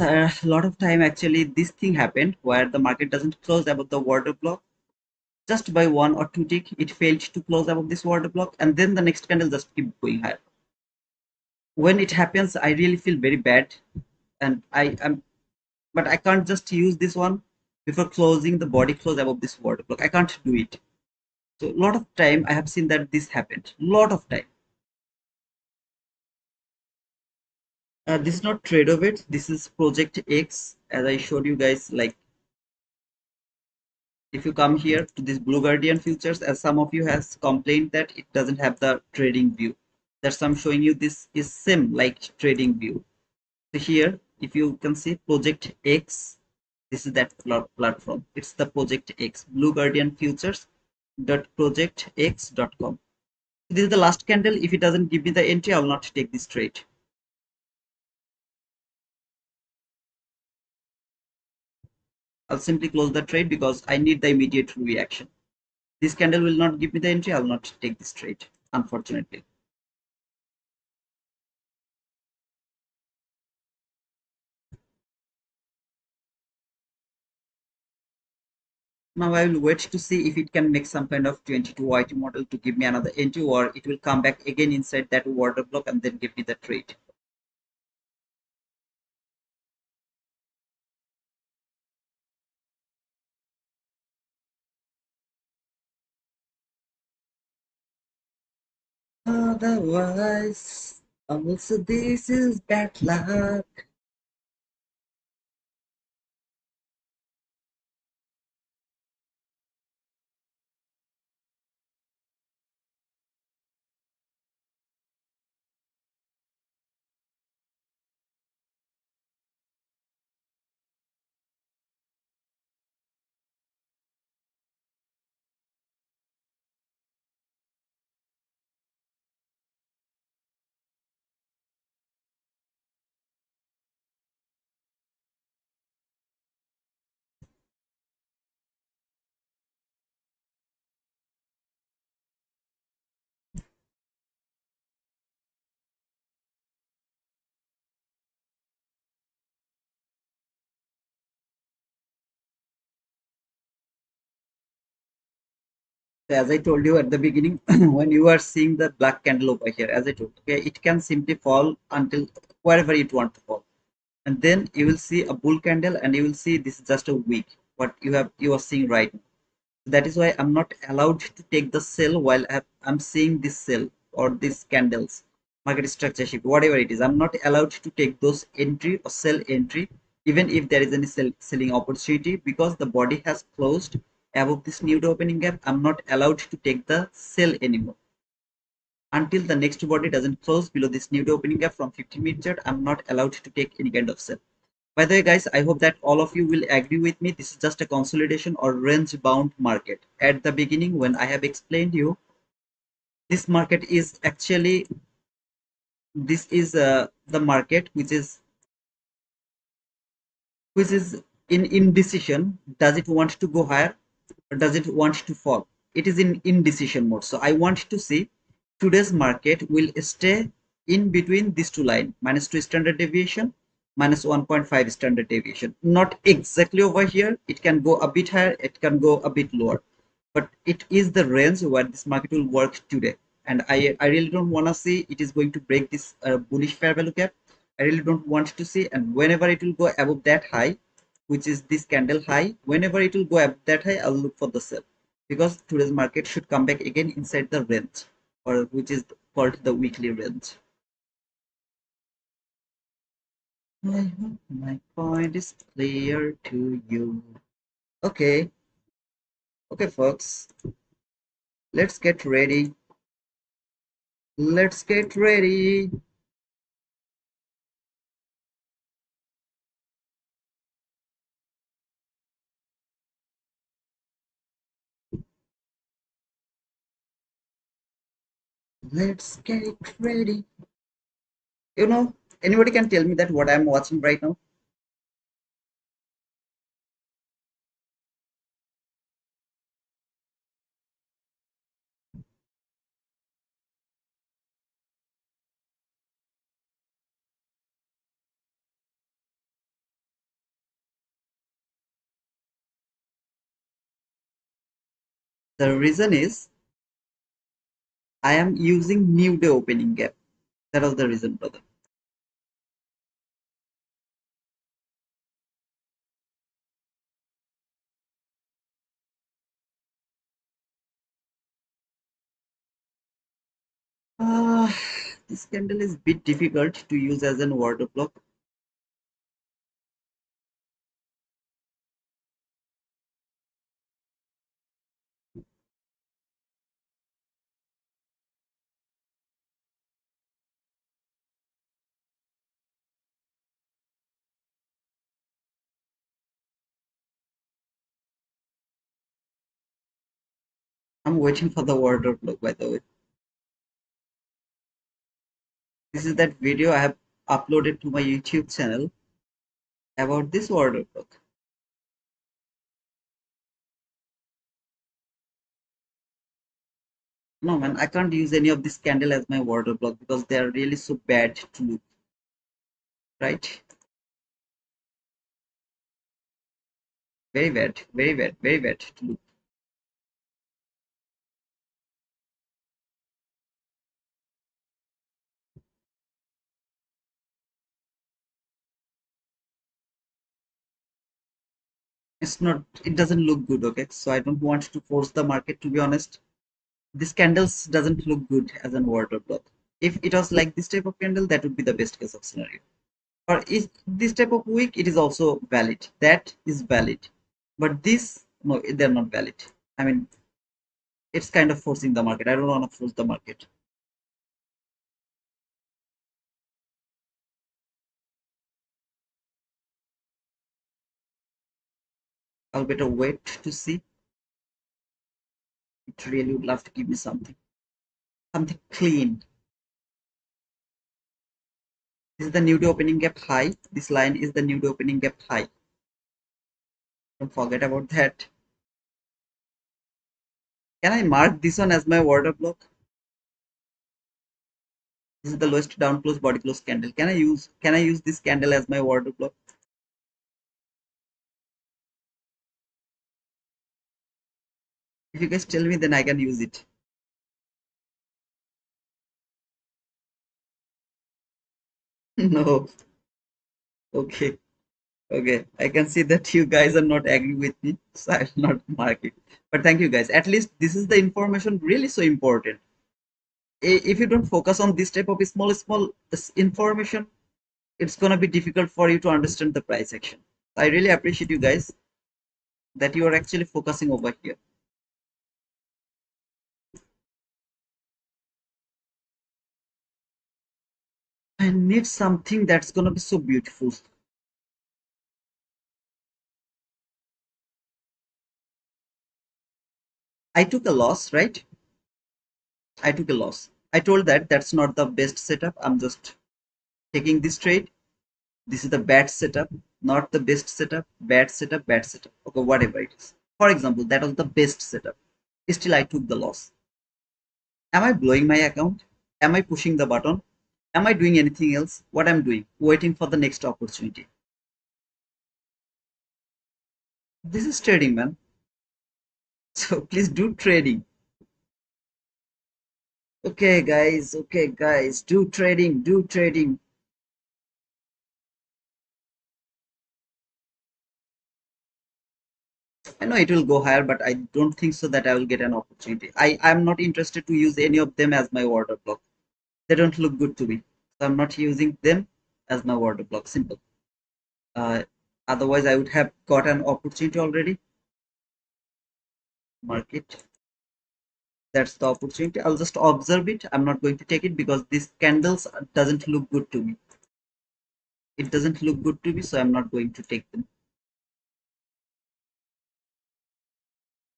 [SPEAKER 1] time actually this thing happened where the market doesn't close above the water block. Just by one or two tick, it failed to close above this order block, and then the next candle just keep going higher. When it happens, I really feel very bad, and I am, but I can't just use this one before closing the body close above this order block. I can't do it. So a lot of time I have seen that this happened. Lot of time. This is not trade of it. This is Project X, as I showed you guys. Like if you come here to this Blue Guardian futures, as some of you has complained that it doesn't have the trading view. That's why I'm showing you this is same like trading view. So here, if you can see Project X, this is that platform. It's the Project X, Blue Guardian Futures dot projectx.com. This is the last candle. If it doesn't give me the entry, I will not take this trade. I'll simply close the trade because I need the immediate reaction. This candle will not give me the entry. I will not take this trade, unfortunately. Now I will wait to see if it can make some kind of 22 YT model to give me another entry, or it will come back again inside that order block and then give me the trade. Otherwise, also this is bad luck. So as I told you at the beginning, when you are seeing the black candle over here, as I told, okay, it can simply fall until wherever it want to fall, and then you will see a bull candle, and you will see this is just a wick. What you are seeing right now. That is why I'm not allowed to take the sell while I'm seeing this sell or these candles, market structure shift, whatever it is. I'm not allowed to take those entry or sell entry, even if there is any selling opportunity, because the body has closed above this new opening gap. I'm not allowed to take the sell anymore until the next body doesn't close below this new opening gap from 15-minute chart. I'm not allowed to take any kind of sell. By the way, guys, I hope that all of you will agree with me. This is just a consolidation or range bound market. At the beginning, when I have explained you, this market is actually, this is the market which is in indecision. Does it want to go higher or does it want to fall? It is in indecision mode. So I want to see today's market will stay in between these two lines, -2 standard deviation, -1.5 standard deviation. Not exactly over here. It can go a bit higher, it can go a bit lower, but it is the range where this market will work today. And I really don't want to see it is going to break this bullish fair value gap. I really don't want to see, and whenever it will go above that high, which is this candle high, whenever it will go above that high, I'll look for the sell, because today's market should come back again inside the range, or which is called the weekly range. I hope my point is clear to you. Okay, okay, folks, let's get ready. Let's get ready. Let's get ready. You know, anybody can tell me that what I'm watching right now? The reason is I am using new day opening gap. That was the reason, brother. Ah, this candle is a bit difficult to use as an order block. I'm waiting for the order block, by the way. This is that video I have uploaded to my YouTube channel about this order block. No, man, I can't use any of this candle as my order block because they are really so bad to look, right? Very bad, very bad, very bad to look. It's not, it doesn't look good, okay? So I don't want to force the market, to be honest. This candles doesn't look good as an order block. If it was like this type of candle, that would be the best case of scenario. Or if this type of wick, it is also valid. That is valid. But this, no, they're not valid. I mean, it's kind of forcing the market. I don't want to force the market. I'll better wait to see. It really would love to give me something. Something clean. This is the new day opening gap high. This line is the new day opening gap high. Don't forget about that. Can I mark this one as my order block? This is the lowest down close body close candle. Can I use this candle as my order block? If you guys tell me, then I can use it. No. Okay. Okay. I can see that you guys are not agree with me, so I will not mark it. But thank you guys. At least this is the information really so important. If you don't focus on this type of small information, it's gonna be difficult for you to understand the price action. I really appreciate you guys that you are actually focusing over here. I need something that's gonna be so beautiful. I took a loss, right? I took a loss. I told that that's not the best setup. I'm just taking this trade. This is the bad setup, not the best setup. Bad setup, bad setup. Okay, whatever it is. For example, that was the best setup. Still, I took the loss. Am I blowing my account? Am I pushing the button? Am I doing anything else? What I'm doing? Waiting for the next opportunity. This is trading, man. So please do trading. Okay, guys, do trading, do trading. I know it will go higher, but I don't think so that I will get an opportunity. I'm not interested to use any of them as my order block. They don't look good to me. So I'm not using them as my order block. Simple. Uh, Otherwise, I would have got an opportunity already. Market. That's the opportunity. I'll just observe it. I'm not going to take it because these candles doesn't look good to me. It doesn't look good to me, so I'm not going to take them.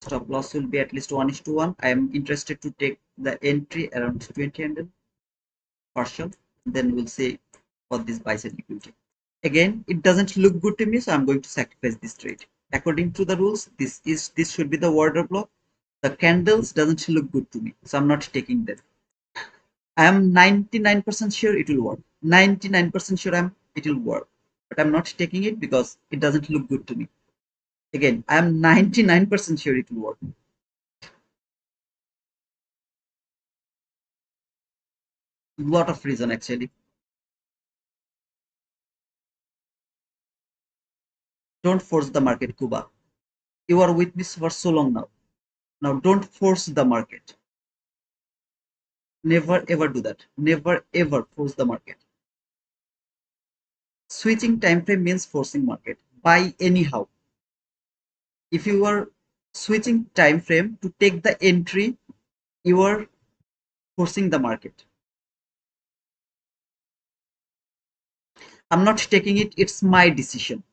[SPEAKER 1] Stop loss will be at least 1:1. I am interested to take the entry around 20 partial. Then we'll see for this buy side liquidity. Again, it doesn't look good to me, so I'm going to sacrifice this trade. According to the rules, this should be the order block. The candles doesn't look good to me, so I'm not taking them. I am 99% sure it will work. 99% sure it will work, but I'm not taking it because it doesn't look good to me. Again, I am 99% sure it will work. Lot of reason actually. Don't force the market, Kuba. You are with me for so long now. Now don't force the market. Never ever do that. Never ever force the market. Switching time frame means forcing market. Buy anyhow. If you are switching time frame to take the entry, you are forcing the market. I'm not taking it. It's my decision.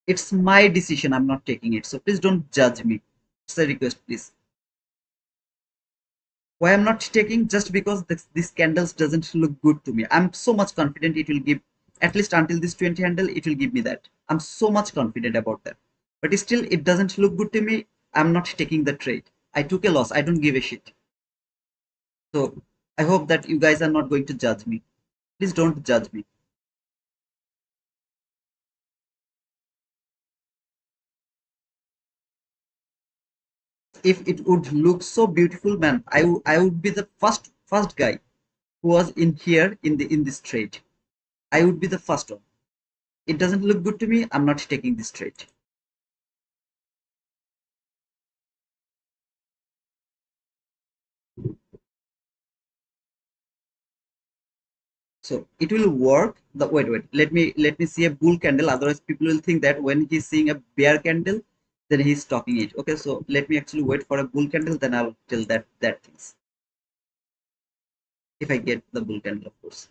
[SPEAKER 1] It's my decision. I'm not taking it. So please don't judge me. It's a request, please. Why I'm not taking? Just because this candles doesn't look good to me. I'm so much confident it will give, at least until this 20 handle, it will give me that. I'm so much confident about that. But still, it doesn't look good to me. I'm not taking the trade. I took a loss. I don't give a shit. So I hope that you guys are not going to judge me. Please don't judge me. If it would look so beautiful, man, I would be the first guy who was in here in this trade. I would be the first one. It doesn't look good to me. I'm not taking this trade. So it will work. The wait. Let me see a bull candle. Otherwise, people will think that when he's seeing a bear candle, then he's talking it. Okay, so let me actually wait for a bull candle. Then I'll tell that things. If I get the bull candle, of course.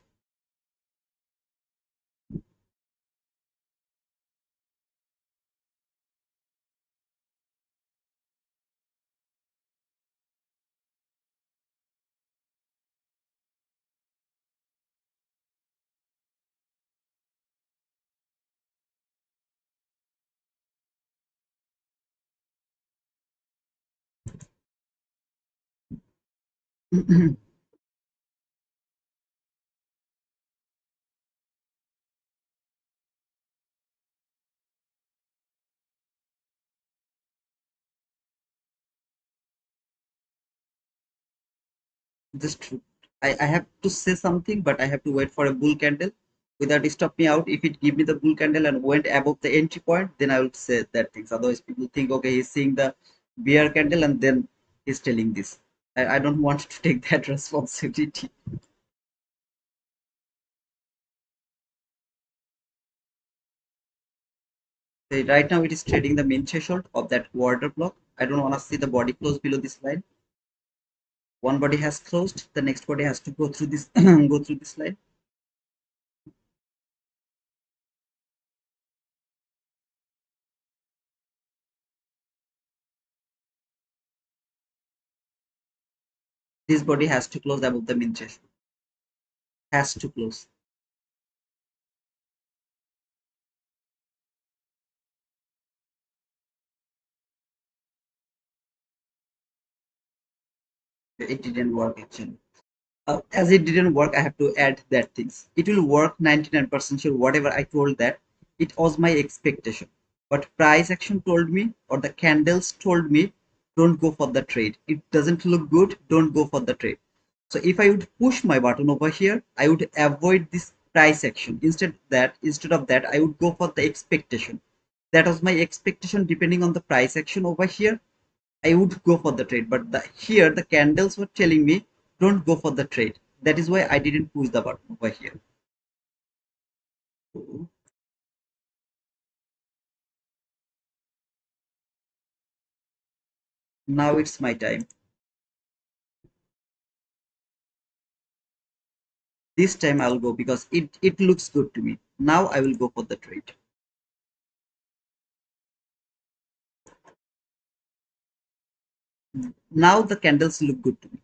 [SPEAKER 1] Just I have to say something, but I have to wait for a bull candle. Without it stop me out. If it give me the bull candle and went above the entry point, then I will say that things. Otherwise, people think okay, he's seeing the bear candle and then he's telling this. I don't want to take that responsibility. So right now it is trading the main threshold of that order block. I don't want to see the body close below this line. One body has closed, the next body has to go through this go through this line. This body has to close above the main threshold. Has to close. It didn't work actually. As it didn't work, I have to add that things. It will work 99% sure. Whatever I told that, it was my expectation. But price action told me, or the candles told me, don't go for the trade. It doesn't look good. Don't go for the trade. So if I would push my button over here, I would avoid this price action. Instead of that, I would go for the expectation. That was my expectation. Depending on the price action over here, I would go for the trade, but here the candles were telling me don't go for the trade. That is why I didn't push the button over here. Now it's my time. This time I'll go because it looks good to me. Now I will go for the trade. Now the candles look good to me.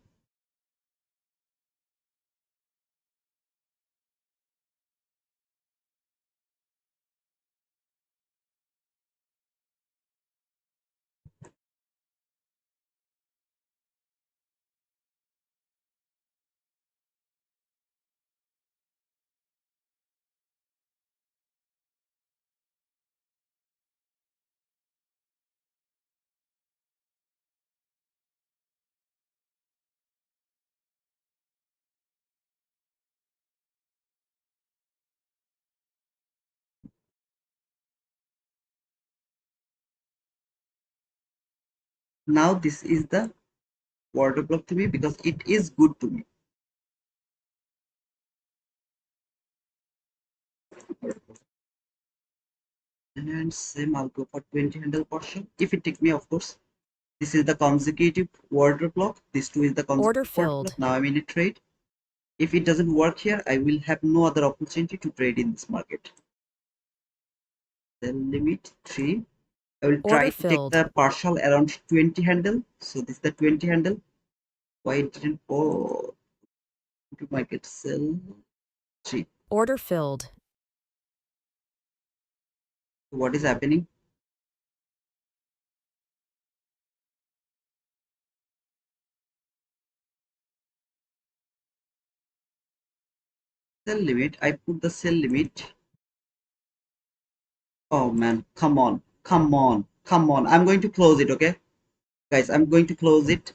[SPEAKER 1] Now this is the order block to me because it is good to me. And same, I'll go for 20 handle portion if it take me, of course. This is the consecutive order block. This two is the
[SPEAKER 2] Order
[SPEAKER 1] consecutive order
[SPEAKER 2] filled.
[SPEAKER 1] block. Now I'm in a trade. If it doesn't work here, I will have no other opportunity to trade in this market. Then limit 3. I will try
[SPEAKER 2] Order
[SPEAKER 1] to take
[SPEAKER 2] filled.
[SPEAKER 1] the partial around 20 handle. So this is the 20 handle. Why it didn't go to market sell 3?
[SPEAKER 2] Order filled.
[SPEAKER 1] What is happening? Sell limit. I put the sell limit. Oh man, come on, come on, come on. I'm going to close it, okay? Guys, I'm going to close it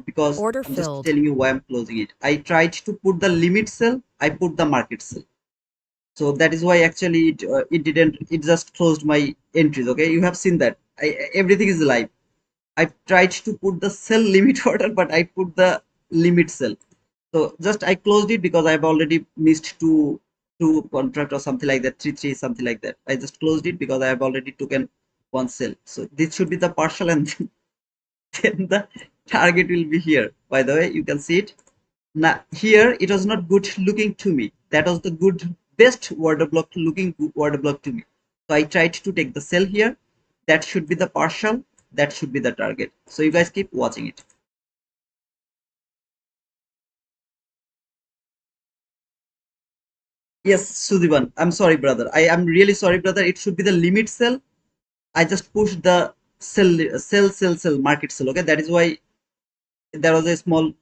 [SPEAKER 1] because
[SPEAKER 2] Order
[SPEAKER 1] I'm just
[SPEAKER 2] filled.
[SPEAKER 1] telling you why I'm closing it. I tried to put the limit sell, I put the market sell. So that is why actually it didn't, it just closed my entries, okay? You have seen that. Everything is live. I tried to put the sell limit order, but I put the limit sell. So just I closed it because I've already missed two contract or something like that, three something like that. I just closed it because I have already taken one sell. So this should be the partial, and then the target will be here. By the way, you can see it. Now here it was not good looking to me. That was the good best order block looking order block to me. So I tried to take the sell here. That should be the partial. That should be the target. So you guys keep watching it. Yes, Sudhivan. I'm sorry, brother. I am really sorry, brother. It should be the limit sell. I just pushed the sell market sell. Okay, that is why there was a small,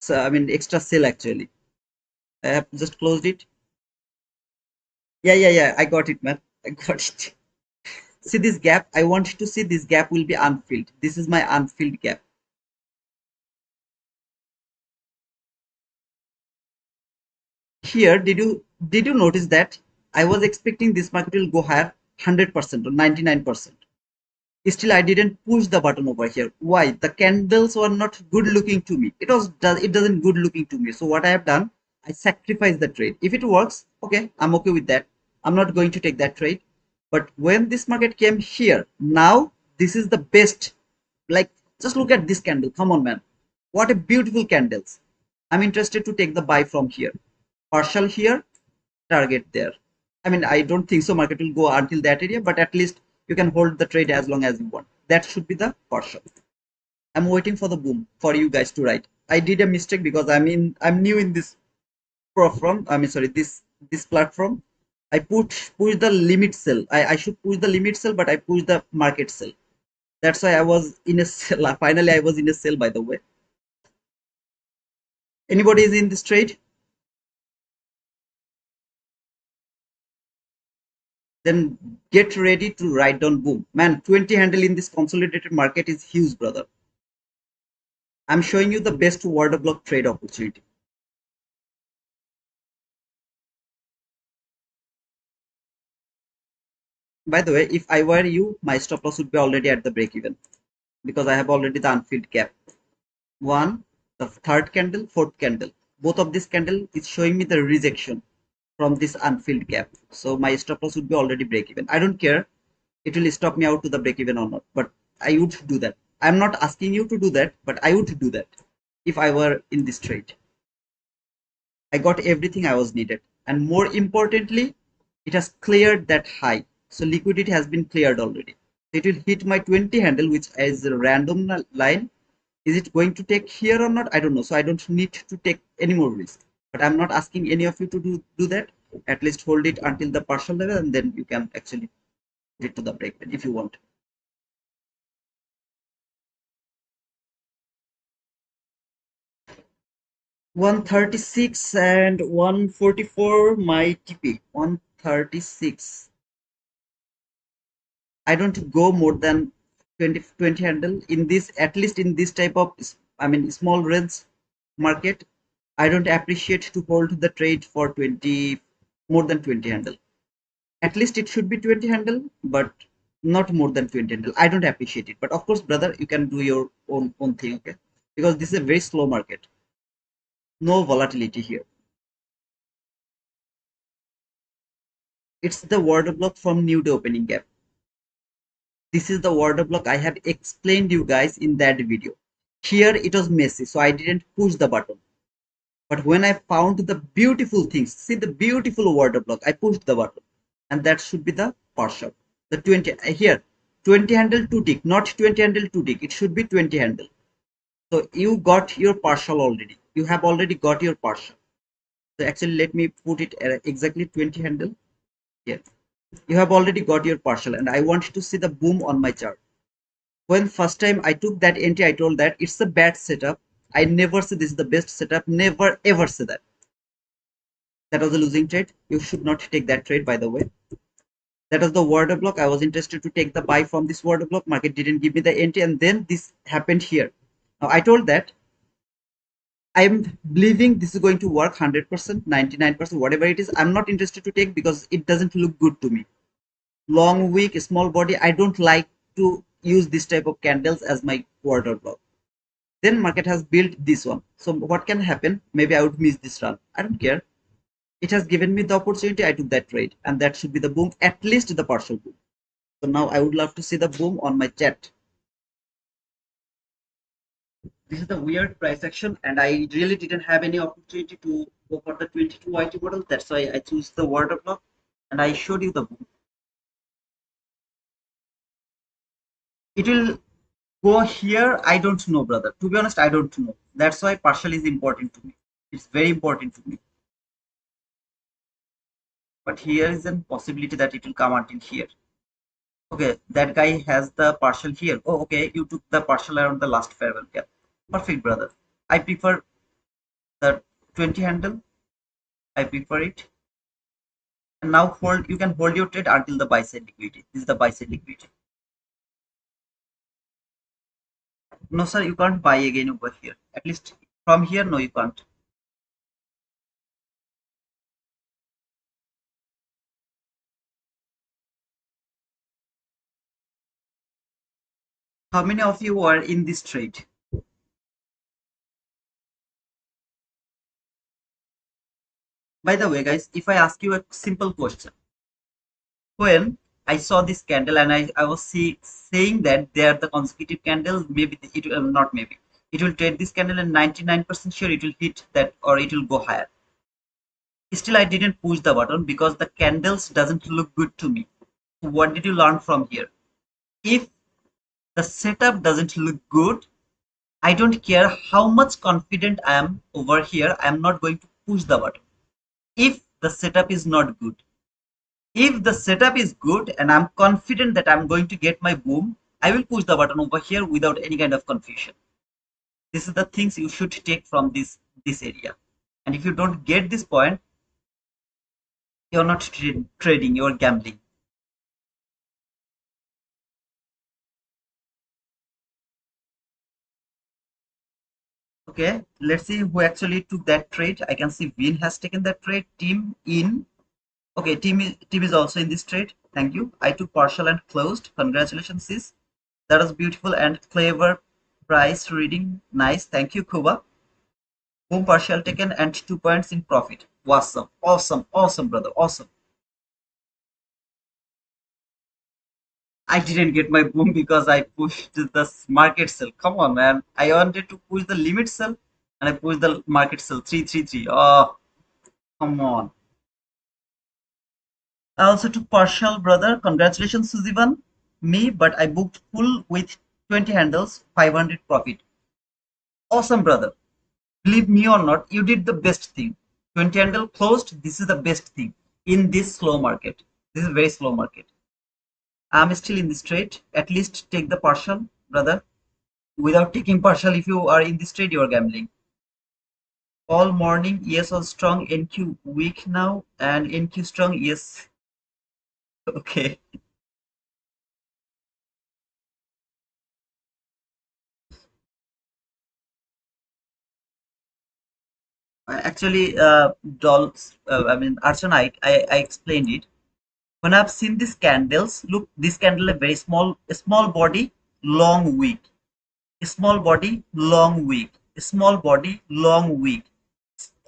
[SPEAKER 1] I mean, extra sell actually. I have just closed it. Yeah. I got it, man. I got it. See this gap? I want to see this gap will be unfilled. This is my unfilled gap. Here, did you notice that I was expecting this market will go higher 100% or 99%. Still, I didn't push the button over here. Why? The candles were not good looking to me. It doesn't good looking to me. So what I have done, I sacrifice the trade. If it works, okay, I'm okay with that. I'm not going to take that trade. But when this market came here, now this is the best. Like, just look at this candle. Come on, man. What a beautiful candles. I'm interested to take the buy from here. Partial here, target there. I mean, I don't think so market will go until that area, but at least you can hold the trade as long as you want. That should be the partial. I'm waiting for the boom for you guys to write. I did a mistake because I'm new in this platform. I mean, sorry, this platform. I push the limit sell. I should push the limit sell, but I push the market sell. That's why I was in a sell. Finally, I was in a sell. By the way, anybody is in this trade? Then get ready to write down boom. Man, 20 handle in this consolidated market is huge, brother. I'm showing you the best order block trade opportunity. By the way, if I were you, my stop loss would be already at the break even because I have already the unfilled gap. One, the third candle, fourth candle. Both of this candle is showing me the rejection from this unfilled gap. So my stop loss would be already break even. I don't care. It will stop me out to the break even or not, but I would do that. I'm not asking you to do that, but I would do that if I were in this trade. I got everything I was needed. And more importantly, it has cleared that high. So liquidity has been cleared already. It will hit my 20 handle, which is a random line. Is it going to take here or not? I don't know. So I don't need to take any more risk. But I'm not asking any of you to do that. At least hold it until the partial level, and then you can actually get to the break if you want. 136 and 144 my TP. 136. I don't go more than 20 handle in this, at least in this type of, I mean, small range market. I don't appreciate to hold the trade for 20, more than 20 handle. At least it should be 20 handle, but not more than 20 handle. I don't appreciate it, but of course, brother, you can do your own thing, okay? Because this is a very slow market, no volatility here. It's the order block from new to opening gap. This is the order block I have explained you guys in that video. Here it was messy, so I didn't push the button. But when I found the beautiful things, see the beautiful order block, I pushed the button, and that should be the partial. The 20 here, 20 handle 2 tick, not 20 handle 2 tick. It should be 20 handle. So you got your partial already. You have already got your partial. So actually, let me put it exactly 20 handle here. You have already got your partial, and I want to see the boom on my chart. When first time I took that entry, I told that it's a bad setup. I never say this is the best setup. Never ever say that. That was a losing trade. You should not take that trade, by the way. That was the order block. I was interested to take the buy from this order block. Market didn't give me the entry, and then this happened here. Now I told that I'm believing this is going to work 100%, 99%, whatever it is. I'm not interested to take because it doesn't look good to me. Long wick, small body. I don't like to use this type of candles as my order block. Then market has built this one. So what can happen? Maybe I would miss this run. I don't care. It has given me the opportunity. I took that trade, and that should be the boom, at least the partial boom. So now I would love to see the boom on my chart. This is the weird price action, and I really didn't have any opportunity to go for the 22 YT model. That's why I choose the order block, and I showed you the boom. It will go here. I don't know, brother. To be honest, I don't know. That's why partial is important to me. It's very important to me. But here is a possibility that it will come until here. Okay, that guy has the partial here. Oh, okay, you took the partial around the last farewell gap. Perfect, brother. I prefer the 20 handle. I prefer it. And now hold. You can hold your trade until the buy side liquidity. This is the buy side liquidity. No, sir, you can't buy again over here. At least from here, no, you can't. How many of you are in this trade? By the way, guys, if I ask you a simple question, when I saw this candle and I was saying that they are the consecutive candles, maybe it will not maybe. It will trade this candle and 99% sure it will hit that or it will go higher. Still, I didn't push the button because the candles doesn't look good to me. What did you learn from here? If the setup doesn't look good, I don't care how much confident I am over here, I am not going to push the button. If the setup is not good, if the setup is good and I'm confident that I'm going to get my boom, I will push the button over here without any kind of confusion. This is the things you should take from this area. And if you don't get this point, you're not trading, you're gambling. Okay, let's see who actually took that trade. I can see Vin has taken that trade. Team in. Okay, team is also in this trade. Thank you. I took partial and closed. Congratulations, sis. That was beautiful and clever price reading. Nice. Thank you, Kuba. Boom, partial taken and 2 points in profit. Awesome. Awesome. Awesome, brother. Awesome. I didn't get my boom because I pushed the market sell. Come on, man. I wanted to push the limit sell and I pushed the market sell. 333. Oh, come on. I also took partial, brother. Congratulations, Suzivan. Me, but I booked full with 20 handles, 500 profit. Awesome, brother. Believe me or not, you did the best thing. 20 handle closed. This is the best thing in this slow market. This is very slow market. I'm still in this trade. At least take the partial, brother. Without taking partial, if you are in this trade, you are gambling. All morning, yes, was strong. NQ weak now, and NQ strong. Yes, okay. Actually, dolls. I mean, Archana, I explained it. When I've seen these candles, look, this candle a very small body, long wick, small body, long wick, small body, long wick.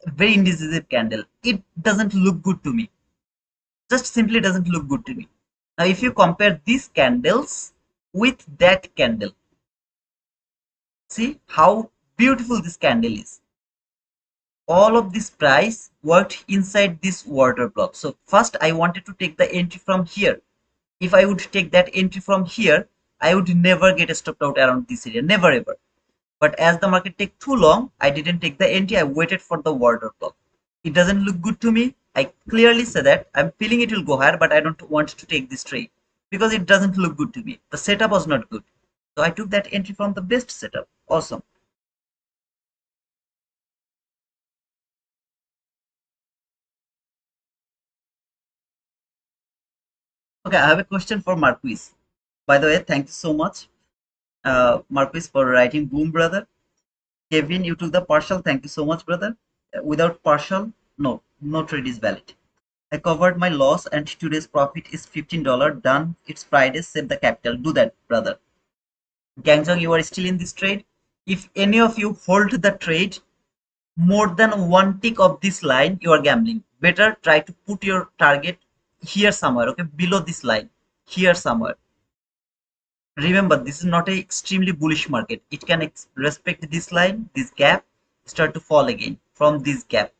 [SPEAKER 1] Very indecisive candle. It doesn't look good to me. Just simply doesn't look good to me. Now, if you compare these candles with that candle, see how beautiful this candle is. All of this price worked inside this order block. So first I wanted to take the entry from here. If I would take that entry from here, I would never get stopped out around this area, never ever. But as the market take too long, I didn't take the entry. I waited for the order block. It doesn't look good to me. I clearly say that I'm feeling it will go higher, but I don't want to take this trade because it doesn't look good to me. The setup was not good. So I took that entry from the best setup. Awesome. Okay, I have a question for Marquis. By the way, thank you so much, Marquis, for writing boom, brother. Kevin, you took the partial. Thank you so much, brother. Without partial, no trade is valid. I covered my loss and today's profit is $15. Done. It's Friday. Save the capital. Do that, brother. Gangjong, you are still in this trade. If any of you hold the trade more than one tick of this line, you are gambling. Better try to put your target here somewhere, okay, below this line, here somewhere. Remember, this is not a extremely bullish market. It can respect this line, this gap, start to fall again from this gap,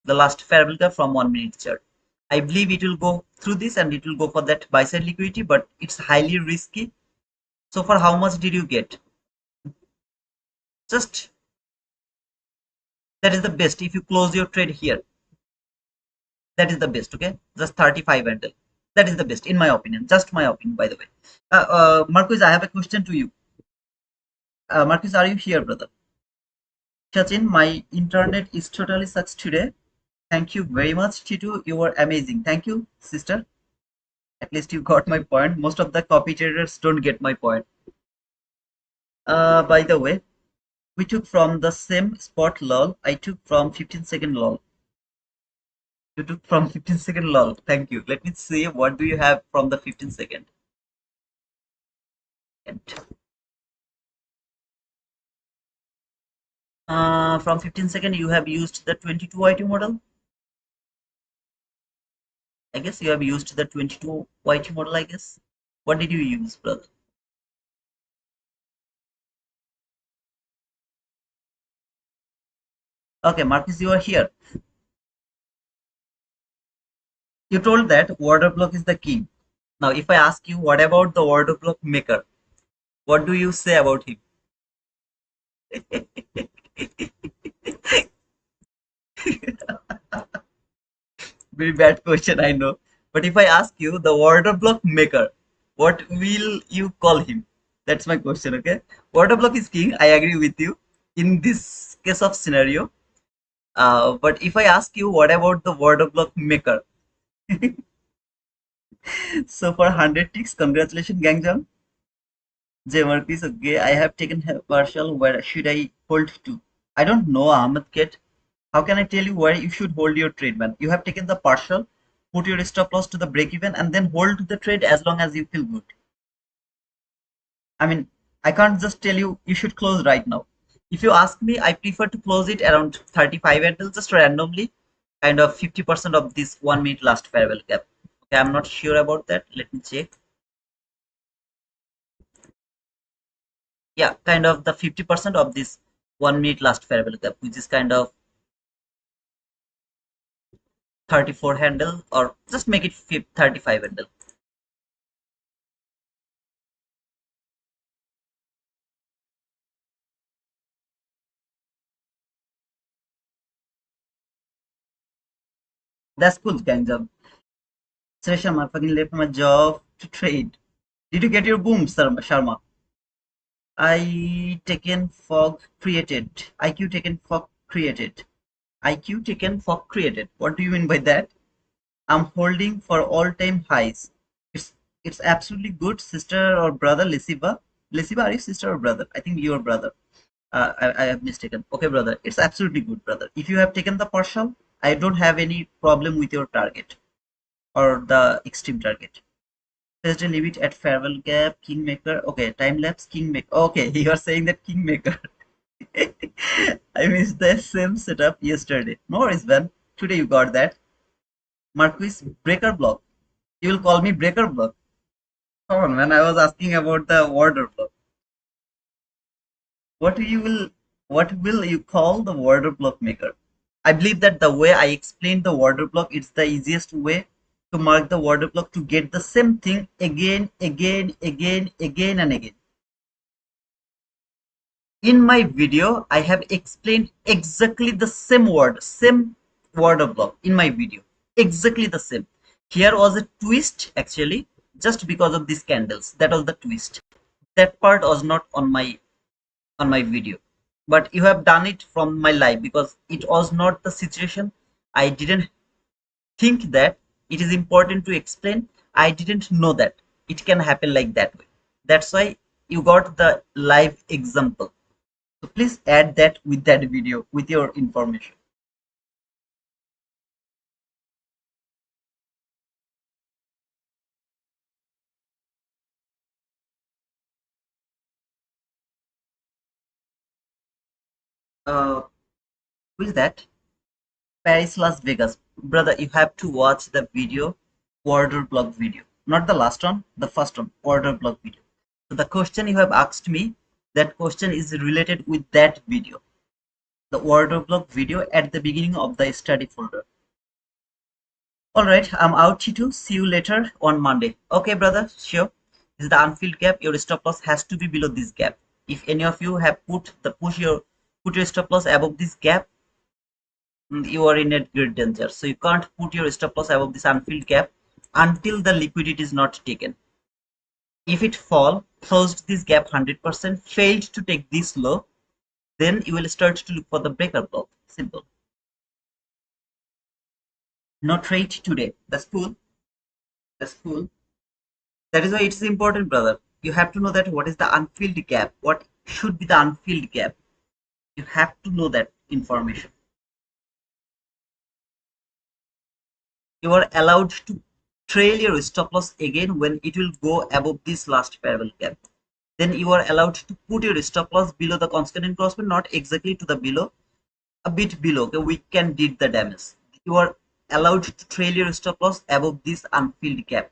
[SPEAKER 1] the last fair value gap from 1 minute chart. I believe it will go through this and it will go for that buy side liquidity, but it's highly risky. So for how much did you get? Just that is the best. If you close your trade here, that is the best. Okay, just 35 handle. That is the best in my opinion. Just my opinion, by the way. Marcus, I have a question to you. Marcus, are you here, brother? Sachin, my internet is totally sucks today. Thank you very much, Chitu. You were amazing. Thank you, sister. At least you got my point. Most of the copy traders don't get my point. By the way, we took from the same spot lol. I took from 15-second lol. You took from 15-second lol. Thank you. Let me see what do you have from the 15-second. From 15-second, you have used the 22 YT model. I guess you have used the 22 YT model, I guess. What did you use, brother? Okay, Marcus, you are here. You told that order block is the king. Now, if I ask you, what about the order block maker? What do you say about him? Very bad question, I know. But if I ask you, the order block maker, what will you call him? That's my question, okay? Order block is king. I agree with you in this case of scenario. But if I ask you, what about the order block maker? So for 100 ticks, congratulations, Gangjang. J Marquis, okay, I have taken partial. Where should I hold to? I don't know, Ahmed Kate. How can I tell you where you should hold your trade, man? You have taken the partial, put your stop loss to the break even, and then hold the trade as long as you feel good. I mean, I can't just tell you you should close right now. If you ask me, I prefer to close it around 35 until just randomly, kind of 50% of this 1 minute last farewell gap. Okay, I'm not sure about that. Let me check. Yeah, kind of the 50% of this 1 minute last farewell gap, which is kind of 34 handle, or just make it 35 handle. That's cool, kind of. Session, I fucking left my job to trade. Did you get your boom, Sharma? I taken fog created. IQ taken fog created. IQ taken fog created. What do you mean by that? I'm holding for all-time highs. It's it's absolutely good, sister or brother, Lisiba. Lisiba, are you sister or brother? I think you're brother. I have mistaken. Okay, brother. It's absolutely good, brother. If you have taken the partial, I don't have any problem with your target. or the extreme target? Thursday limit at farewell gap, kingmaker. Okay, time lapse, kingmaker. Okay, you are saying that kingmaker. I missed the same setup yesterday. No worries, man. Today you got that. Marquis breaker block. You will call me breaker block. Come on, man. I was asking about the order block. What you will what will you call the order block maker? I believe that the way I explained the order block, it's the easiest way to mark the order block to get the same thing again, again and again. In my video, I have explained exactly the same order block in my video. Exactly the same. Here was a twist actually, just because of these candles. That was the twist. That part was not on my video, but you have done it from my live because it was not the situation. I didn't think that it is important to explain. I didn't know that it can happen like that way. That's why you got the live example. So please add that with that video with your information. uh who is that? Paris, Las Vegas. Brother, you have to watch the video, order block video. Not the last one, the first one, order block video. So the question you have asked me, that question is related with that video. The order block video at the beginning of the study folder. Alright, I'm out, Chitu. See you later on Monday. Okay, brother, sure. This is the unfilled gap. Your stop loss has to be below this gap. If any of you have put your stop loss above this gap, you are in a great danger. So you can't put your stop loss above this unfilled gap until the liquidity is not taken. If it closed this gap 100%, failed to take this low, then you will start to look for the breaker block. Simple. No trade today. That's cool. That's cool. That is why it's important, brother. You have to know that what is the unfilled gap. What should be the unfilled gap. You have to know that information. You are allowed to trail your stop loss again when it will go above this last parallel gap. Then you are allowed to put your stop loss below the constant encroachment, not exactly to the below, a bit below. Okay, we can did the damage. You are allowed to trail your stop loss above this unfilled gap.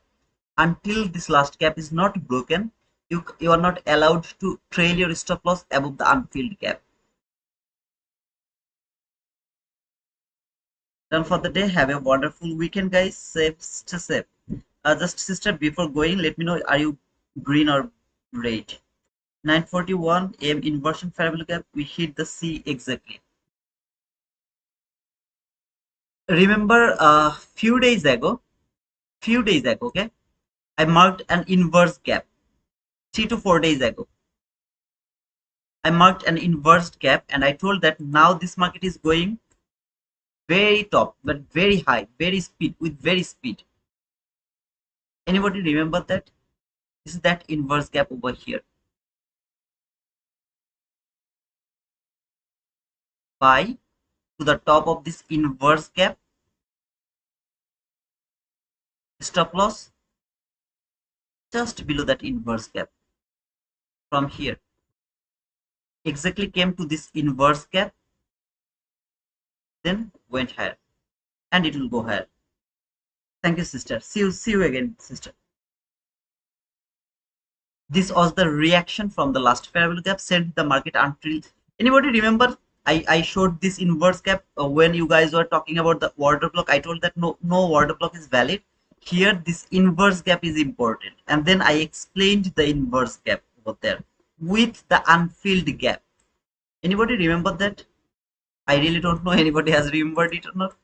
[SPEAKER 1] Until this last gap is not broken, you are not allowed to trail your stop loss above the unfilled gap. Done for the day. Have a wonderful weekend, guys. Stay safe. Just sister, before going, let me know, are you green or red? 9:41 a.m. inversion parabolic gap. We hit the C exactly. Remember, few days ago, okay, I marked an inverse gap. 3 to 4 days ago, I marked an inverse gap, and I told that now this market is going very top, but very high, very speed. Anybody remember that? This is that inverse gap over here. Buy to the top of this inverse gap. Stop loss just below that inverse gap. From here, exactly came to this inverse gap, then went higher, and it will go higher. Thank you, sister. See you again, sister. This was the reaction from the last parallel gap, sent the market until, anybody remember, I showed this inverse gap when you guys were talking about the order block. I told that no order block is valid. Here this inverse gap is important, and then I explained the inverse gap over there with the unfilled gap. Anybody remember that? I really don't know anybody has remembered it or not.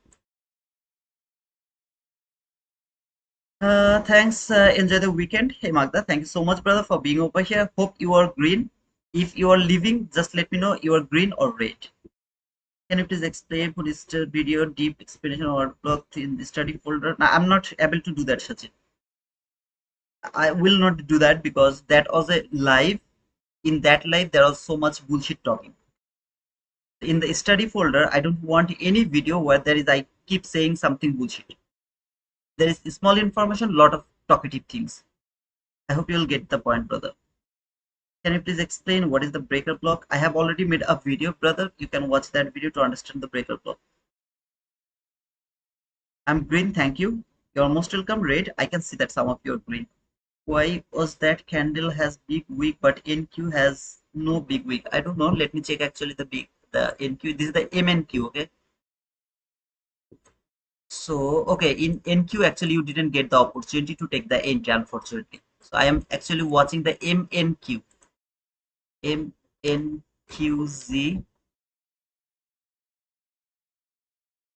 [SPEAKER 1] Thanks. Enjoy the weekend. Hey Magda, thank you so much, brother, for being over here. Hope you are green. If you are leaving, just let me know you are green or red. Can you please explain, put this video, deep explanation or blocked in the study folder? Now, I'm not able to do that, Sachin. I will not do that because that was a live. In that live, there was so much bullshit talking. In the study folder, I don't want any video where there is I keep saying something bullshit. There is small information, lot of talkative things. I hope you'll get the point, brother. Can you please explain what is the breaker block? I have already made a video, brother. You can watch that video to understand the breaker block. I'm green, thank you. You're most welcome. Red, I can see that some of you are green. Why was that candle has big wick but NQ has no big wick? I don't know. Let me check actually the NQ. This is the MNQ, okay? So, okay, in NQ actually you didn't get the opportunity to take the entry, unfortunately. So I am actually watching the MNQ. MNQZ.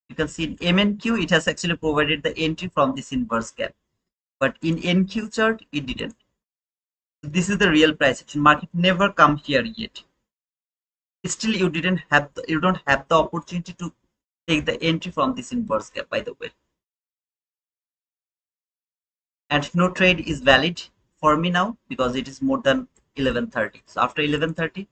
[SPEAKER 1] You can see in MNQ it has actually provided the entry from this inverse gap. But in NQ chart, it didn't. This is the real price action. Market never come here yet. Still, you don't have the opportunity to take the entry from this inverse gap, by the way. And no trade is valid for me now because it is more than 11:30. So after 11:30,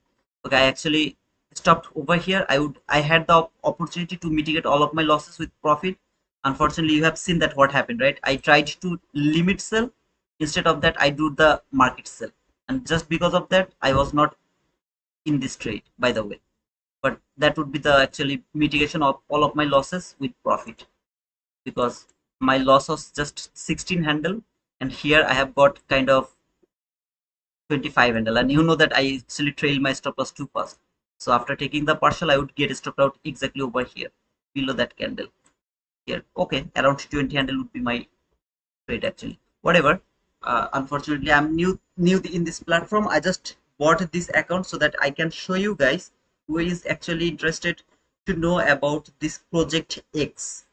[SPEAKER 1] okay, I actually stopped over here. I had the opportunity to mitigate all of my losses with profit. Unfortunately, you have seen that what happened, right? I tried to limit sell. Instead of that, I do the market sell. And just because of that, I was not in this trade, by the way. But that would be the actually mitigation of all of my losses with profit, because my loss was just 16 handle and here I have got kind of 25 handle, and you know that I actually trail my stop loss too fast. So after taking the partial, I would get stopped out exactly over here below that candle here. Okay, around 20 handle would be my trade actually. Whatever. Unfortunately, I'm new in this platform. I just bought this account so that I can show you guys who is actually interested to know about this project X.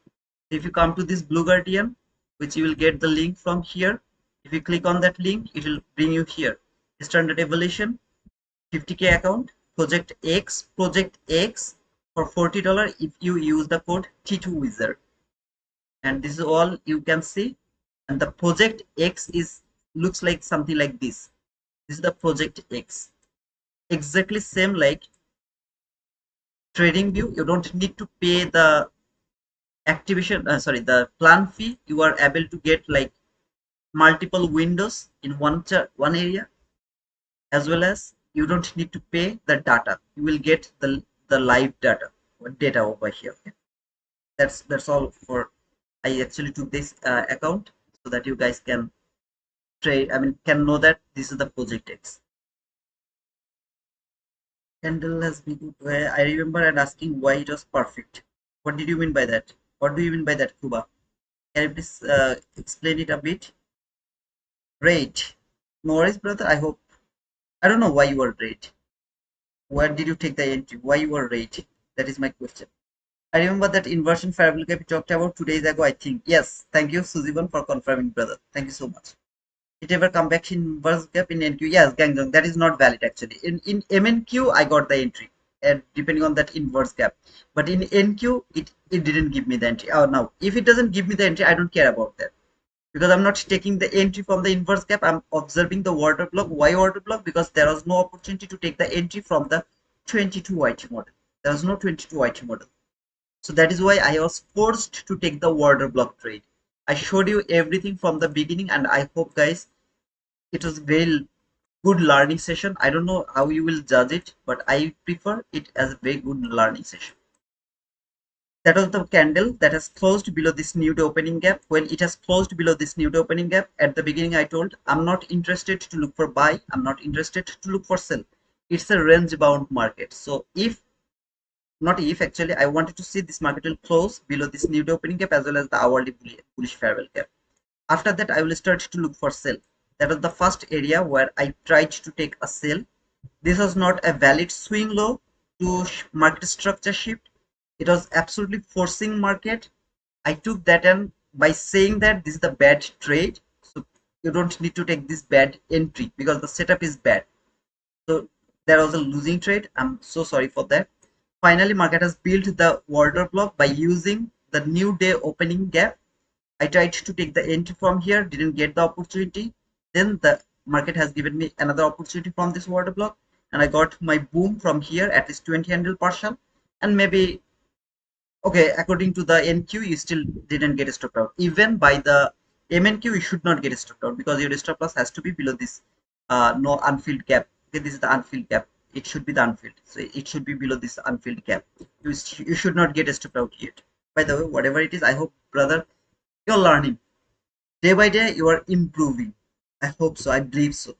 [SPEAKER 1] If you come to this blue guardian, which you will get the link from here, if you click on that link, it will bring you here. Standard evaluation, 50k account, project X for $40 if you use the code T2 Wizard. And this is all you can see. And the project X is looks like something like this. This is the project X. Exactly same like trading view. You don't need to pay the activation, the plan fee. You are able to get like multiple windows in one area, as well as you don't need to pay the data. You will get the live data over here. Okay? That's all for. I actually took this account so that you guys can trade. I mean, can know that this is the project X. Candle has been good. I remember and asking why it was perfect. What did you mean by that? What do you mean by that, Kuba? Can you please explain it a bit? Great. No worries, brother. I don't know why you were great. Where did you take the entry? Why you were great? That is my question. I remember that inversion variable gap we talked about 2 days ago, I think. Yes. Thank you, Suziban, for confirming, brother. Thank you so much. It ever come back in inverse gap in NQ? Yes, Gangjong. That is not valid actually. In MNQ, I got the entry, and depending on that inverse gap. But in NQ, it didn't give me the entry. Oh, now if it doesn't give me the entry, I don't care about that, because I'm not taking the entry from the inverse gap. I'm observing the order block. Why order block? Because there was no opportunity to take the entry from the 22 IT model. There was no 22 IT model. So that is why I was forced to take the order block trade. I showed you everything from the beginning, and I hope guys it was very good learning session. I don't know how you will judge it, but I prefer it as a very good learning session. That was the candle that has closed below this new day opening gap. When it has closed below this new day opening gap, at the beginning I told I'm not interested to look for buy, I'm not interested to look for sell. It's a range bound market. So if not if actually I wanted to see this market will close below this new day opening gap as well as the hourly bullish farewell gap. After that, I will start to look for sell. That was the first area where I tried to take a sell. This was not a valid swing low to market structure shift. It was absolutely forcing market. I took that, and by saying that this is the bad trade, so you don't need to take this bad entry because the setup is bad. So there was a losing trade. I'm so sorry for that. Finally, market has built the order block by using the new day opening gap. I tried to take the entry from here, didn't get the opportunity. Then the market has given me another opportunity from this order block, and I got my boom from here at least 20 handle partial, and maybe Okay, according to the NQ, you still didn't get stopped out. Even by the MNQ, you should not get stopped out because your stop loss has to be below this no unfilled gap. Okay, this is the unfilled gap. It should be the unfilled. So it should be below this unfilled gap. You should not get stopped out yet. By the way, whatever it is, I hope, brother, you're learning. Day by day, you are improving. I hope so. I believe so.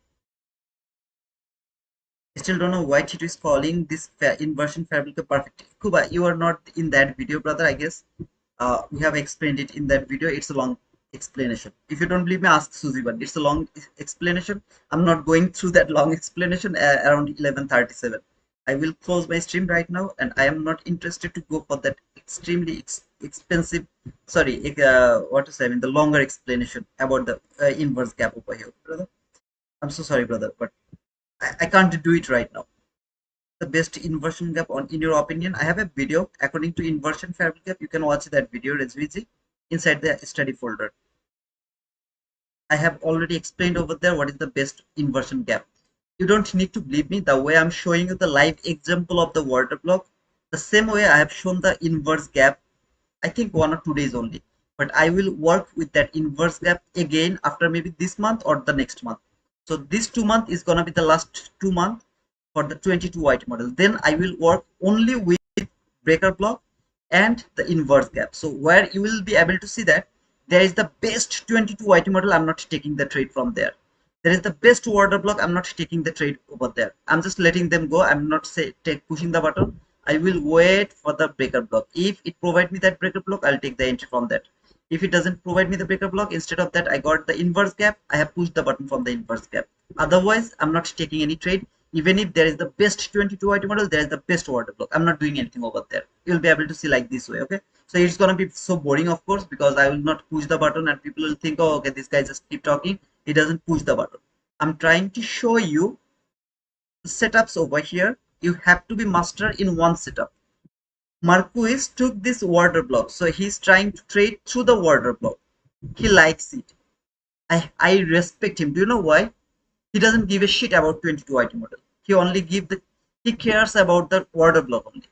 [SPEAKER 1] I still don't know why Tito is calling this inversion fabric perfect. Kuba, you are not in that video, brother, I guess. We have explained it in that video. It's a long explanation. If you don't believe me, ask Suzy, but it's a long explanation. I'm not going through that long explanation around 11:37. I will close my stream right now, and I am not interested to go for that extremely expensive, sorry, what to say, I mean, the longer explanation about the inverse gap over here, brother. I'm so sorry, brother, but I can't do it right now. The best inversion gap on in your opinion? I have a video according to inversion fabric gap. You can watch that video SVG inside the study folder. I have already explained over there what is the best inversion gap. You don't need to believe me. The way I'm showing you the live example of the water block, the same way I have shown the inverse gap, I think 1 or 2 days only. But I will work with that inverse gap again after maybe this month or the next month. So this 2 month is gonna be the last 2 months for the 22 white model. Then I will work only with breaker block and the inverse gap. So where you will be able to see that there is the best 22 white model, I'm not taking the trade from there. There is the best order block, I'm not taking the trade over there. I'm just letting them go. I'm not pushing the button. I will wait for the breaker block. If it provide me that breaker block, I'll take the entry from that. If it doesn't provide me the breaker block, instead of that I got the inverse gap, I have pushed the button from the inverse gap. Otherwise I'm not taking any trade. Even if there is the best 22 item model, there is the best order block, I'm not doing anything over there. You'll be able to see like this way. Okay, so it's gonna be so boring, of course, because I will not push the button and people will think, oh, okay, this guy just keep talking, he doesn't push the button. I'm trying to show you the setups over here. You have to be master in one setup. Marquis took this water block, so he's trying to trade through the water block. He likes it. I respect him. Do you know why? He doesn't give a shit about 22 item model. He cares about the water block only.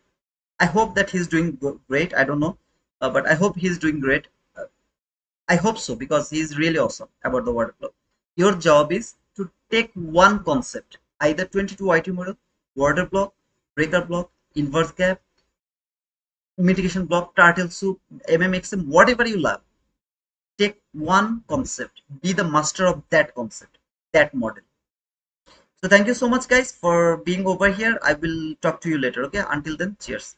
[SPEAKER 1] I hope that he's doing great. I don't know, but I hope he's doing great. I hope so because he's really awesome about the water block. Your job is to take one concept, either 22 item model, water block, breaker block, inverse gap, mitigation block, turtle soup, MMXM, whatever you love. Take one concept, be the master of that concept, that model. So thank you so much, guys, for being over here. I will talk to you later. Okay, until then, cheers.